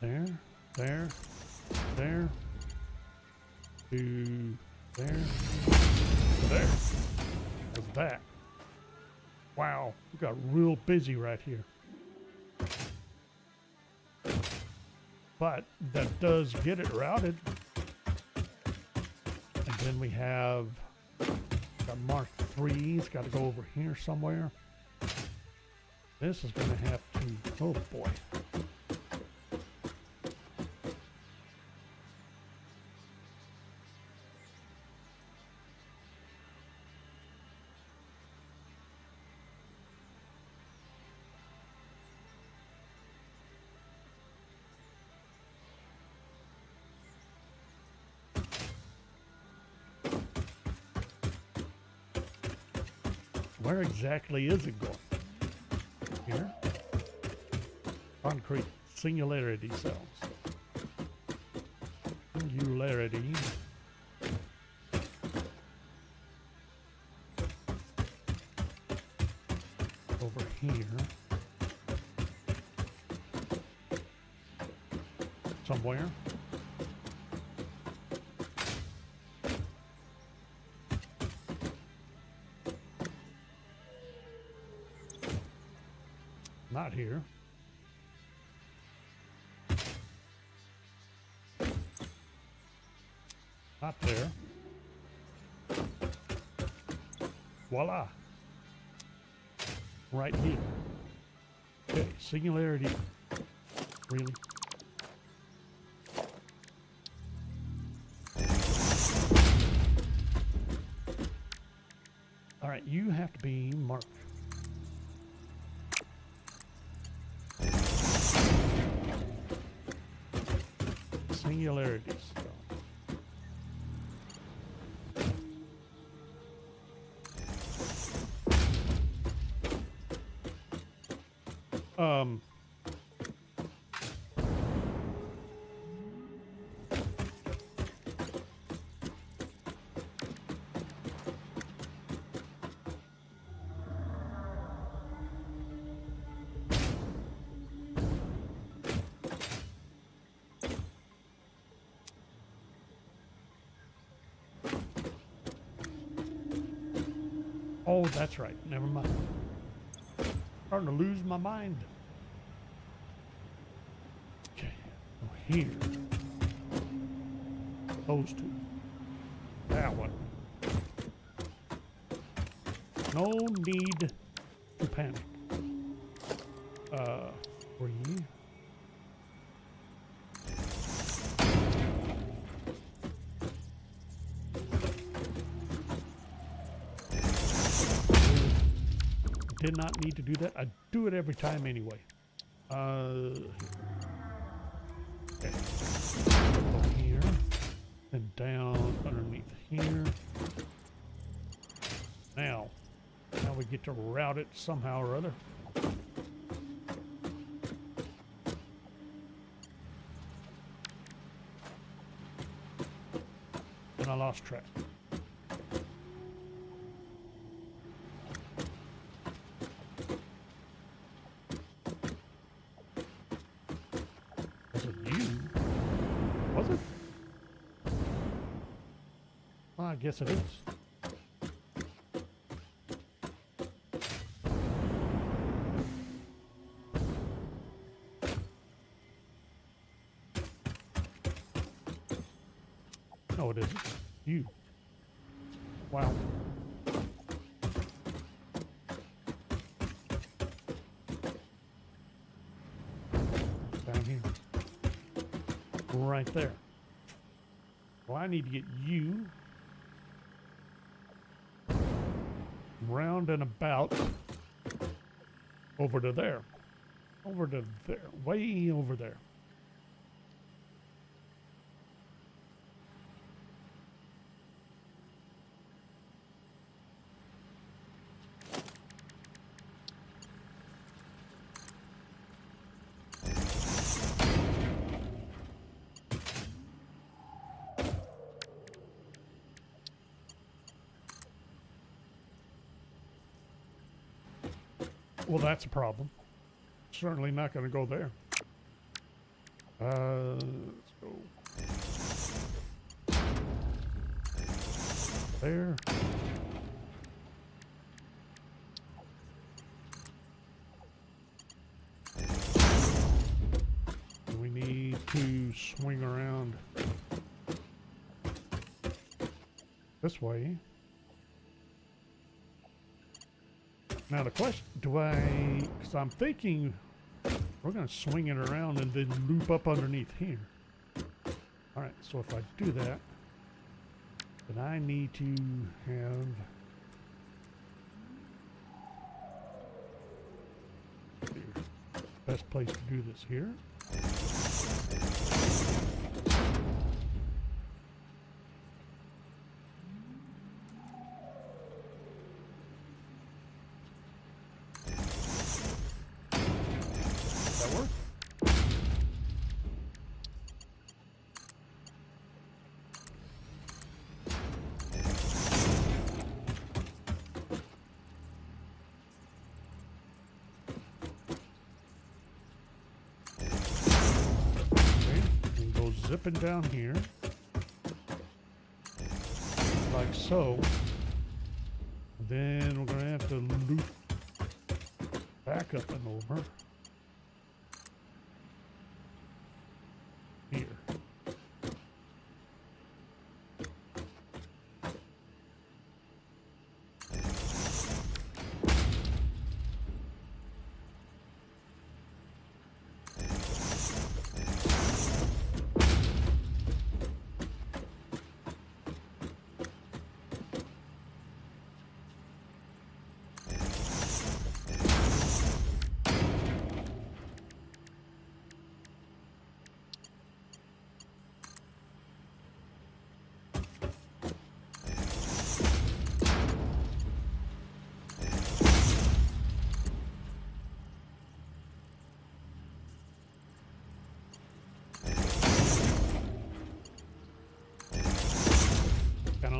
There, there, there, to there, there. What's that? Wow, we got real busy right here. But that does get it routed. And then we have got Mark 3. It's got to go over here somewhere. This is going to have to, oh boy. Where exactly is it going? Here? Concrete singularity cells. Singularity. Over here. Somewhere. Not here. Not there. Voila. Right here. Okay, singularity. Really? All right, you have to be marked. Singularities. Oh, that's right. Never mind. Starting to lose my mind. Okay. So here. Those two. That one. No need to panic. 3. Did not need to do that. I do it every time anyway. Okay. Go here and down underneath here. Now we get to route it somehow or other. And I lost track. Was it you? Was it? guess it is. No, it isn't. You. Wow. Down here. Right there. Well, I need to get you round and about over to there. Over to there. Way over there. Well, that's a problem. Certainly not going to go there. Let's go there. We need to swing around this way. Now the question, because I'm thinking we're going to swing it around and then loop up underneath here. All right, so if I do that, then I need to have best place to do this here. Zipping down here, like so. Then we're going to have to loop back up and over here.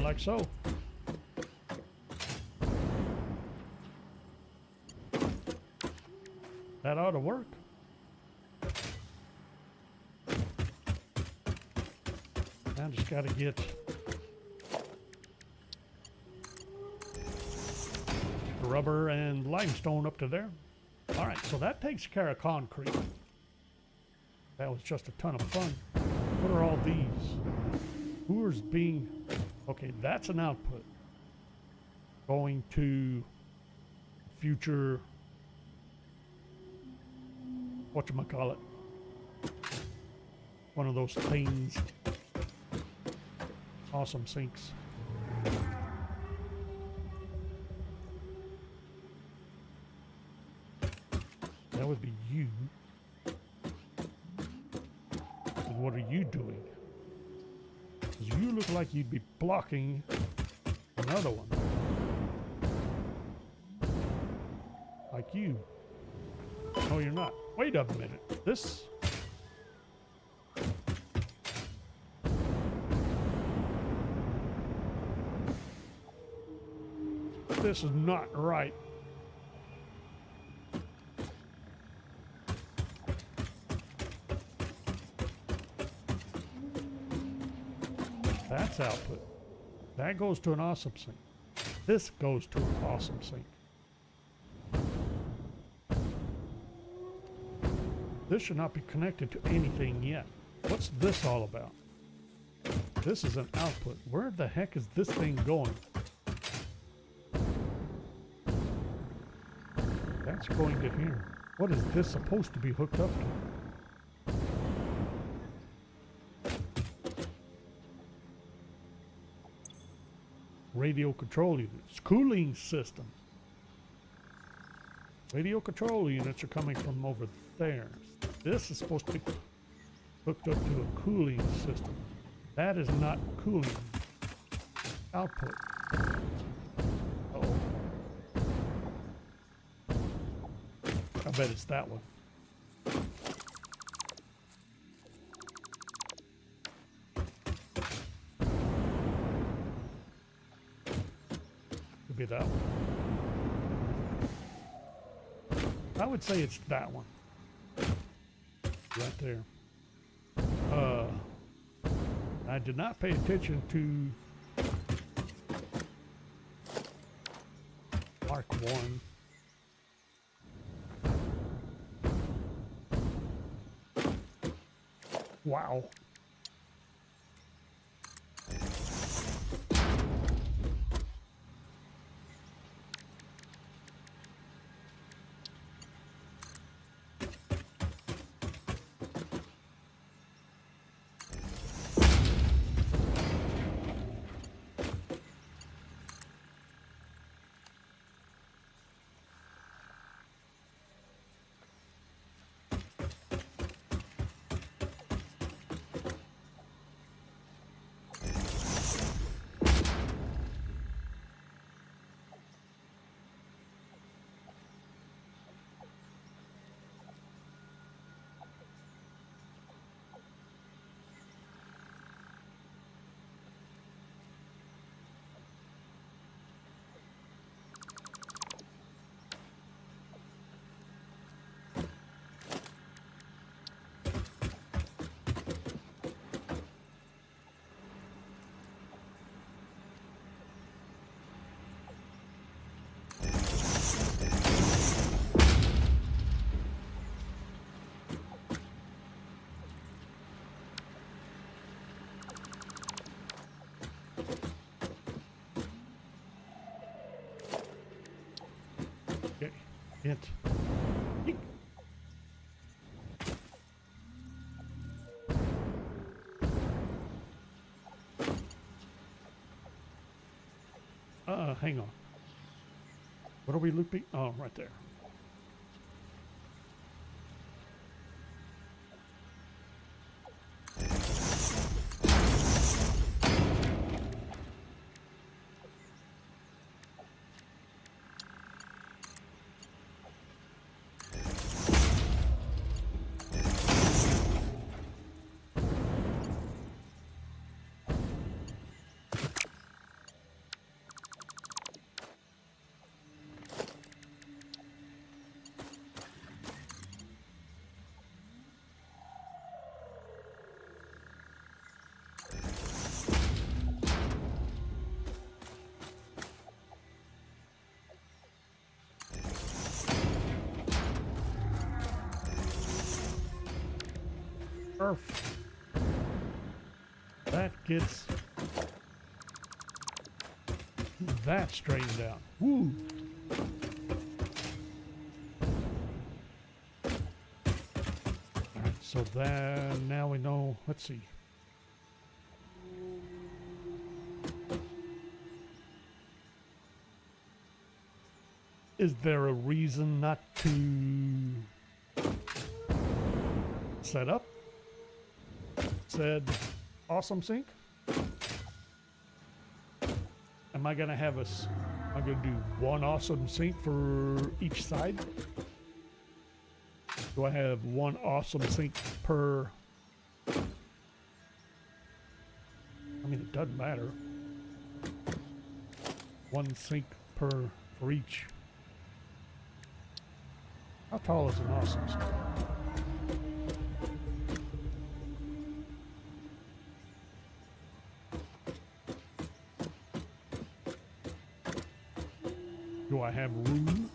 Like so. That ought to work. I just got to get rubber and limestone up to there. All right, so that takes care of concrete. That was just a ton of fun. What are all these? Who is being... Okay, that's an output going to future, whatchamacallit, one of those things. Awesome sinks. That would be you. And what are you doing? Because you look like you'd be blocking another one. Like you. No, you're not. Wait a minute. This... This is not right. That's output. That goes to an awesome sink. This goes to an awesome sink. This should not be connected to anything yet. What's this all about? This is an output. Where the heck is this thing going? That's going to here. What is this supposed to be hooked up to? Radio control units. Cooling system. Radio control units are coming from over there. This is supposed to be hooked up to a cooling system. That is not cooling output. Oh. I bet it's that one. Could be that one. I would say it's that one. Right there. I did not pay attention to Mark 1. Wow. It. Hang on. What are we looping? Oh, right there. Earth. That gets that straightened out. Woo! Alright, so then now we know, let's see. Is there a reason not to set up said awesome sink? Am I gonna have am I gonna do one awesome sink for each side? Do I have one awesome sink per? I mean, it doesn't matter. One sink for each. How tall is an awesome sink? Do I have room?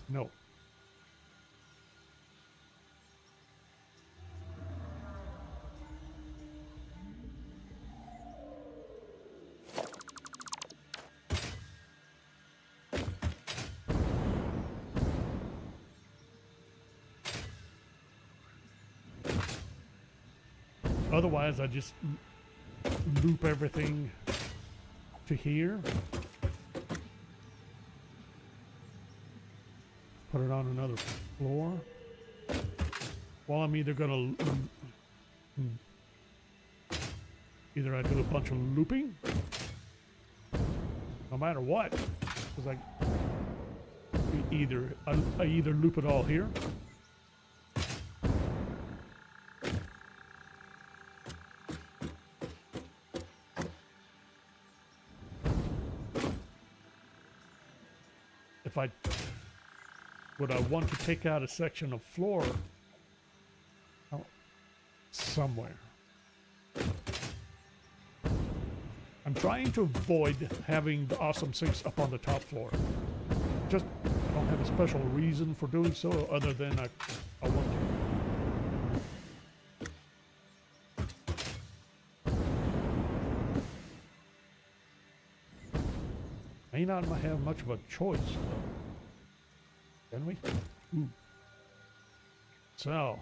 No. Otherwise, I just loop everything to here. Put it on another floor. Well, I'm either gonna either I do a bunch of looping, no matter what, because I either loop it all here, if I would I want to take out a section of floor somewhere. I'm trying to avoid having the awesome sinks up on the top floor. Just, I don't have a special reason for doing so other than I want to. May not have much of a choice, though. Can we? Ooh. So.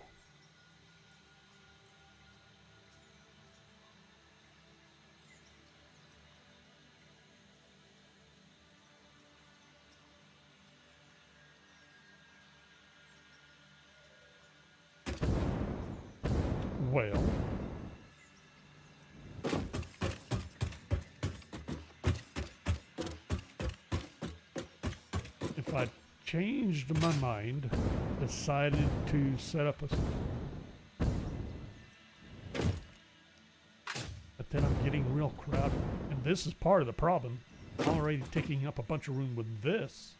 Well. If I changed my mind, decided to set up a... But then I'm getting real crowded. And this is part of the problem. I'm already taking up a bunch of room with this.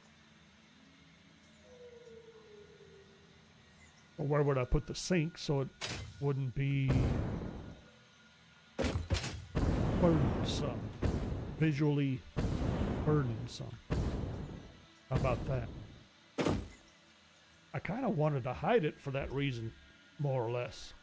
Or where would I put the sink so it wouldn't be burdensome, visually burdensome? How about that? I kind of wanted to hide it for that reason, more or less.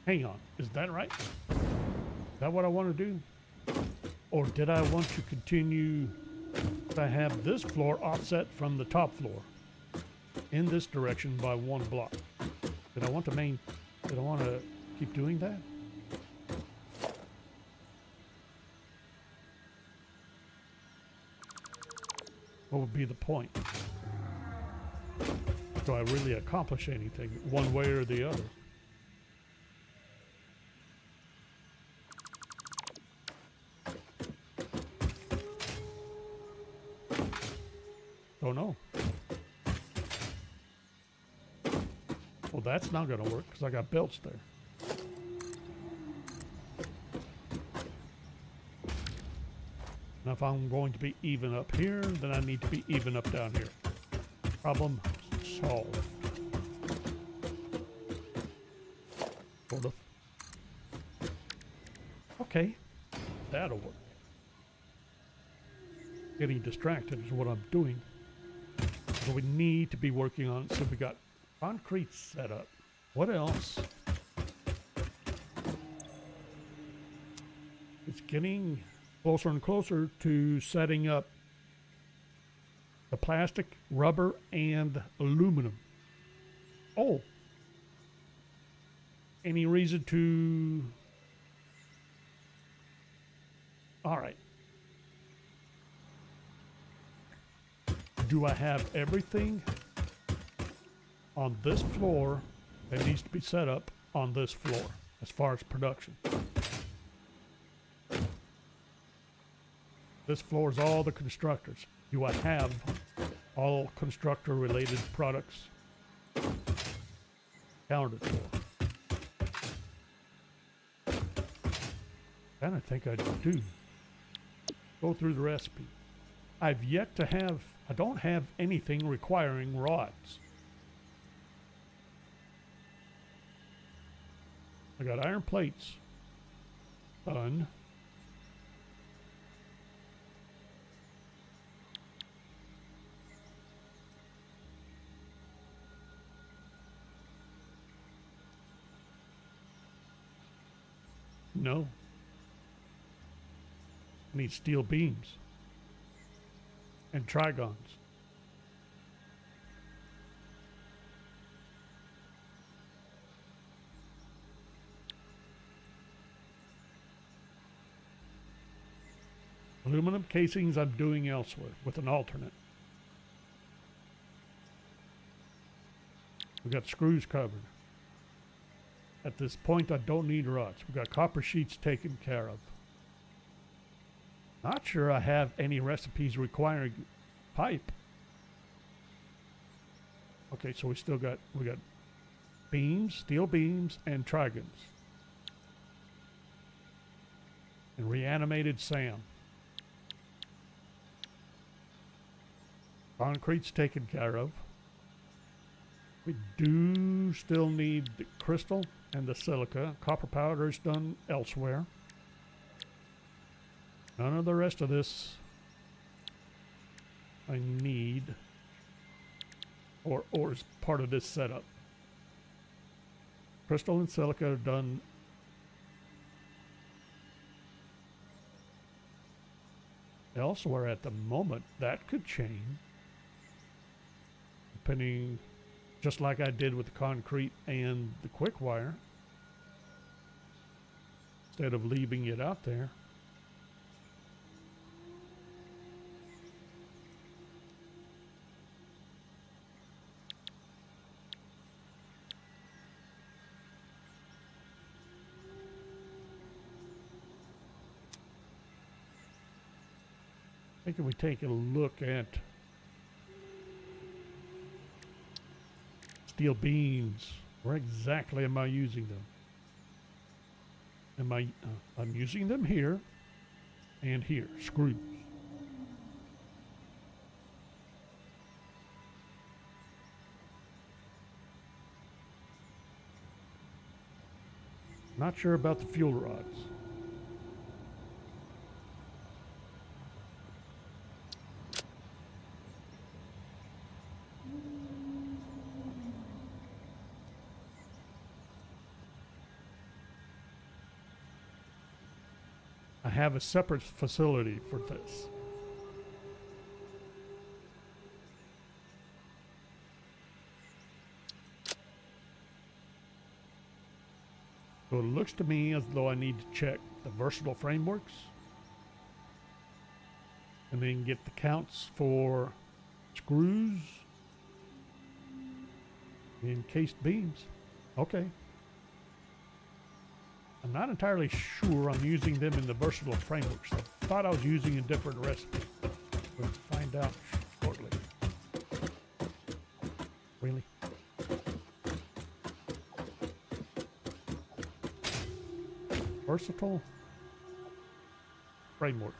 Hang on, is that right? Is that what I want to do? Or did I want to continue to have this floor offset from the top floor in this direction by 1 block? Did I want to keep doing that? What would be the point? Do I really accomplish anything one way or the other? Don't know. Well, that's not going to work because I got belts there. Now, if I'm going to be even up here, then I need to be even up down here. Problem solved. Sort of. Okay, that'll work. Getting distracted is what I'm doing. So we need to be working on it. So we got concrete set up. What else? It's getting closer and closer to setting up the plastic, rubber, and aluminum. Oh. Any reason to... All right. Do I have everything on this floor that needs to be set up on this floor as far as production? This floor is all the constructors. Do I have all constructor related products counted for? And I think I do. Go through the recipe. I've yet to have, I don't have anything requiring rods. I got iron plates done. No. I need steel beams and trigons. Aluminum casings I'm doing elsewhere with an alternate. We got screws covered. At this point I don't need rods. We got copper sheets taken care of. Not sure I have any recipes requiring pipe. Okay, so we got beams, steel beams, and trigons. And reanimated SAM. Concrete's taken care of. We do still need the crystal and the silica. Copper powder is done elsewhere. None of the rest of this I need or is part of this setup. Crystal and silica are done elsewhere at the moment. That could change depending, just like I did with the concrete and the quick wire, instead of leaving it out there. I think if we take a look at steel beams, where exactly am I using them? I'm using them here and here, screws. Not sure about the fuel rods. I have a separate facility for this. So it looks to me as though I need to check the versatile frameworks and then get the counts for screws and encased beams. Okay. I'm not entirely sure I'm using them in the versatile frameworks. I thought I was using a different recipe. We'll find out shortly. Really? Versatile frameworks.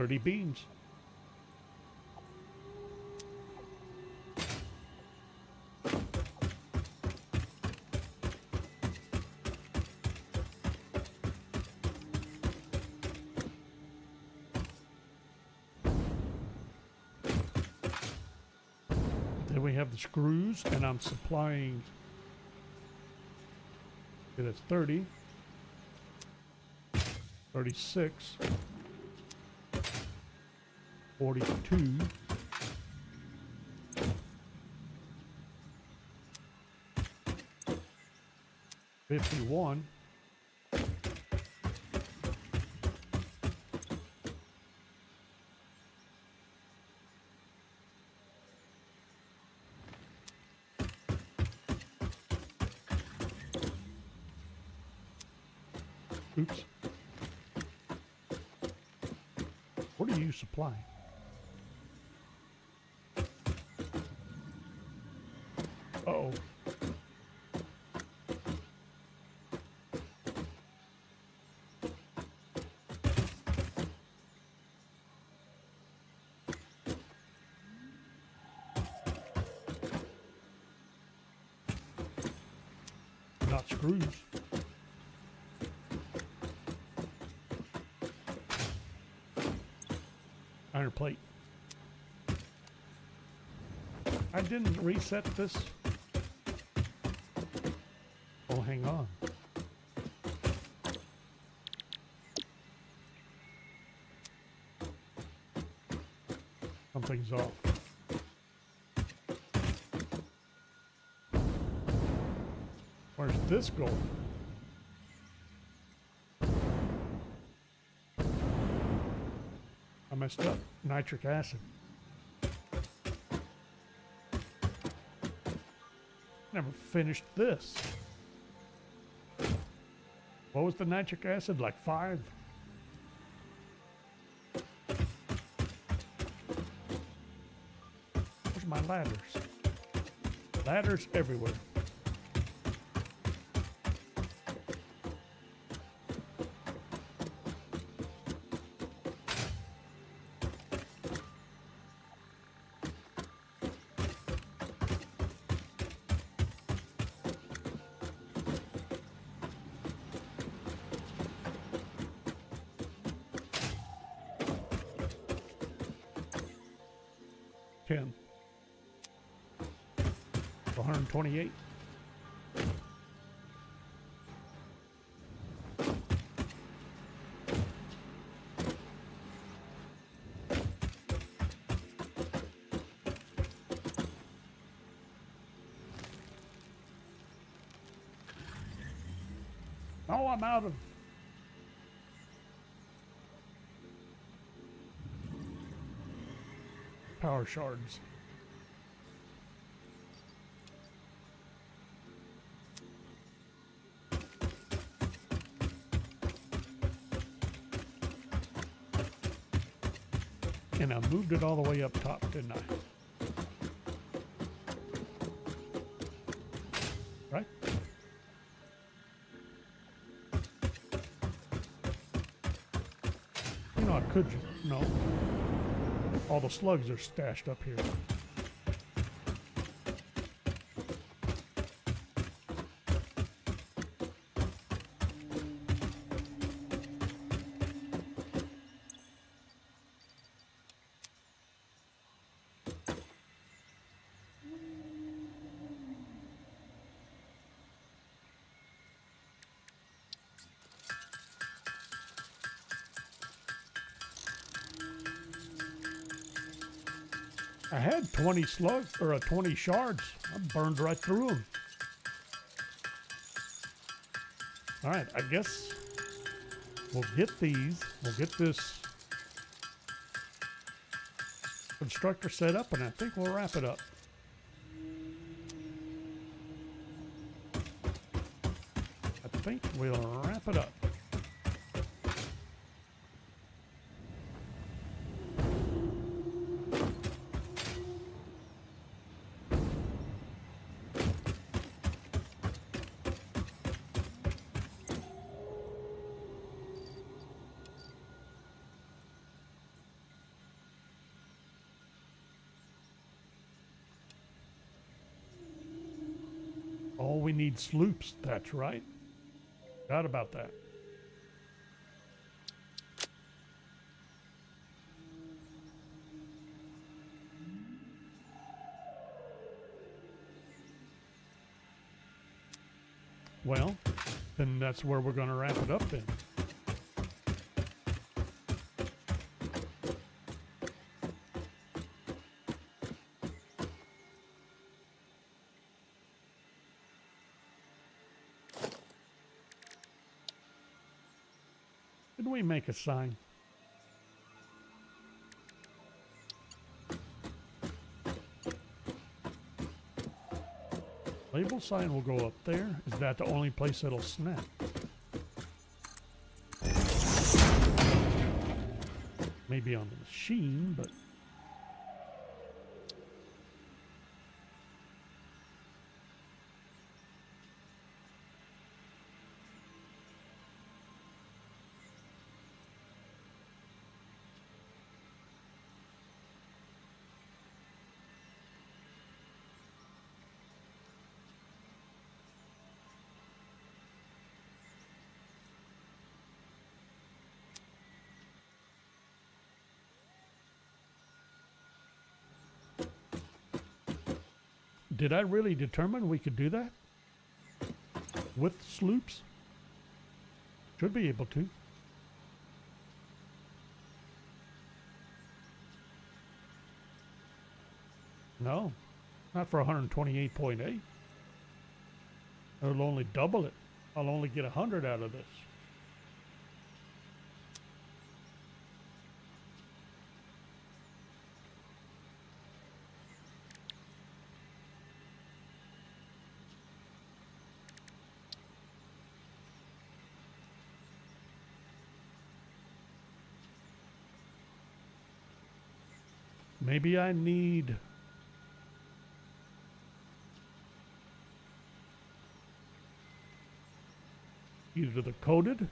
30 beams. Then we have the screws, and I'm supplying. Okay, that's 30. 36. 42. 51. Oops. What are you supplying? Uh-oh. Not screws. Iron plate. I didn't reset this. Oh, hang on. Something's off. Where's this going? I messed up. Nitric acid. Never finished this. What was the nitric acid? Like 5? Where's my ladders? Ladders everywhere. $10. 128. Oh, I'm out of power shards. And I moved it all the way up top, didn't I? Right? You know, I could just, no. All the slugs are stashed up here. I had 20 slugs, or 20 shards. I burned right through them. All right, I guess we'll get these. We'll get this constructor set up, and I think we'll wrap it up. I think we'll wrap it up. we need sloops. That's right. Forgot about that. Well, then that's where we're going to wrap it up then. Did we make a sign? Label sign will go up there. Is that the only place it'll snap? Maybe on the machine, but... Did I really determine we could do that? With sloops? Should be able to. No, not for 128.8. It'll only double it. I'll only get 100 out of this. Maybe I need either the coated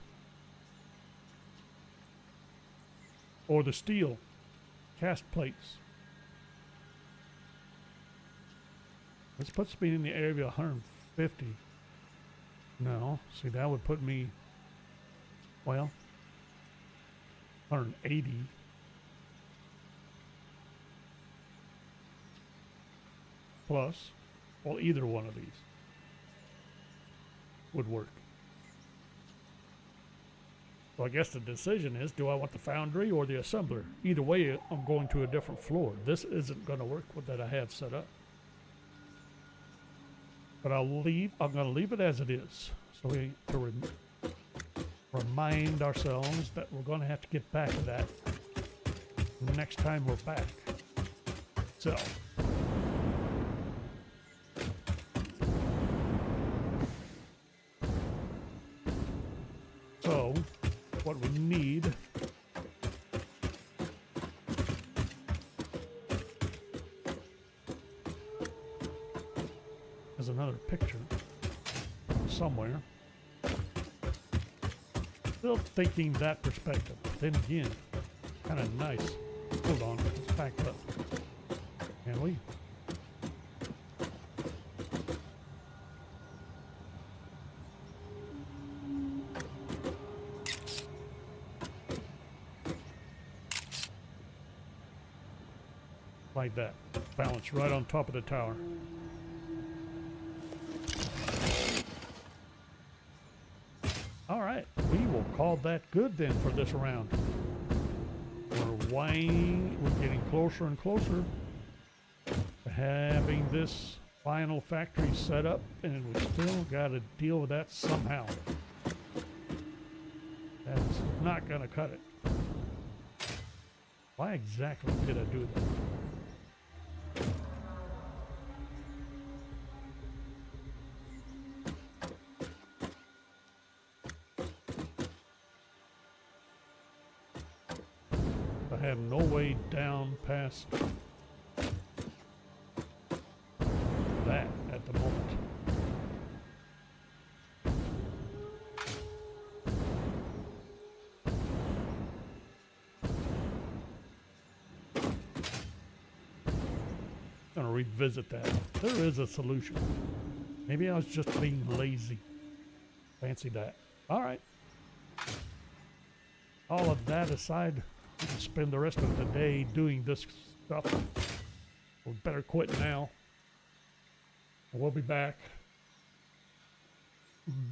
or the steel cast plates. This puts me in the area of 150. No, see, that would put me, well, 180. Plus, well, either one of these would work. So I guess the decision is, do I want the foundry or the assembler? Either way, I'm going to a different floor. This isn't going to work with that I have set up. But I'm going to leave it as it is. So to remind ourselves that we're going to have to get back to that next time we're back. So. So, what we need is another picture somewhere. Still thinking that perspective. Then again, kind of nice. Hold on, let's back up. Can we? Like that. Balance right on top of the tower. Alright, we will call that good then for this round. We're getting closer and closer to having this final factory set up, and we still got to deal with that somehow. That's not going to cut it. Why exactly did I do that? I have no way down past that at the moment. I'm going to revisit that. There is a solution. Maybe I was just being lazy. Fancy that. All right. All of that aside, we can spend the rest of the day doing this stuff. We better quit now. We'll be back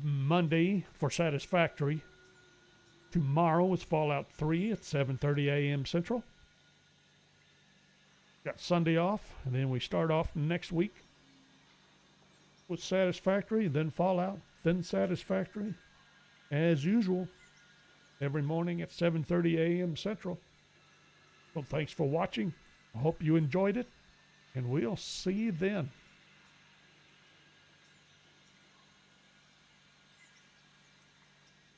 Monday for Satisfactory. Tomorrow is Fallout 3 at 7:30 a.m. Central. Got Sunday off, and then we start off next week with Satisfactory, then Fallout, then Satisfactory, as usual, every morning at 7:30 a.m. Central. Well, thanks for watching. I hope you enjoyed it, and we'll see you then.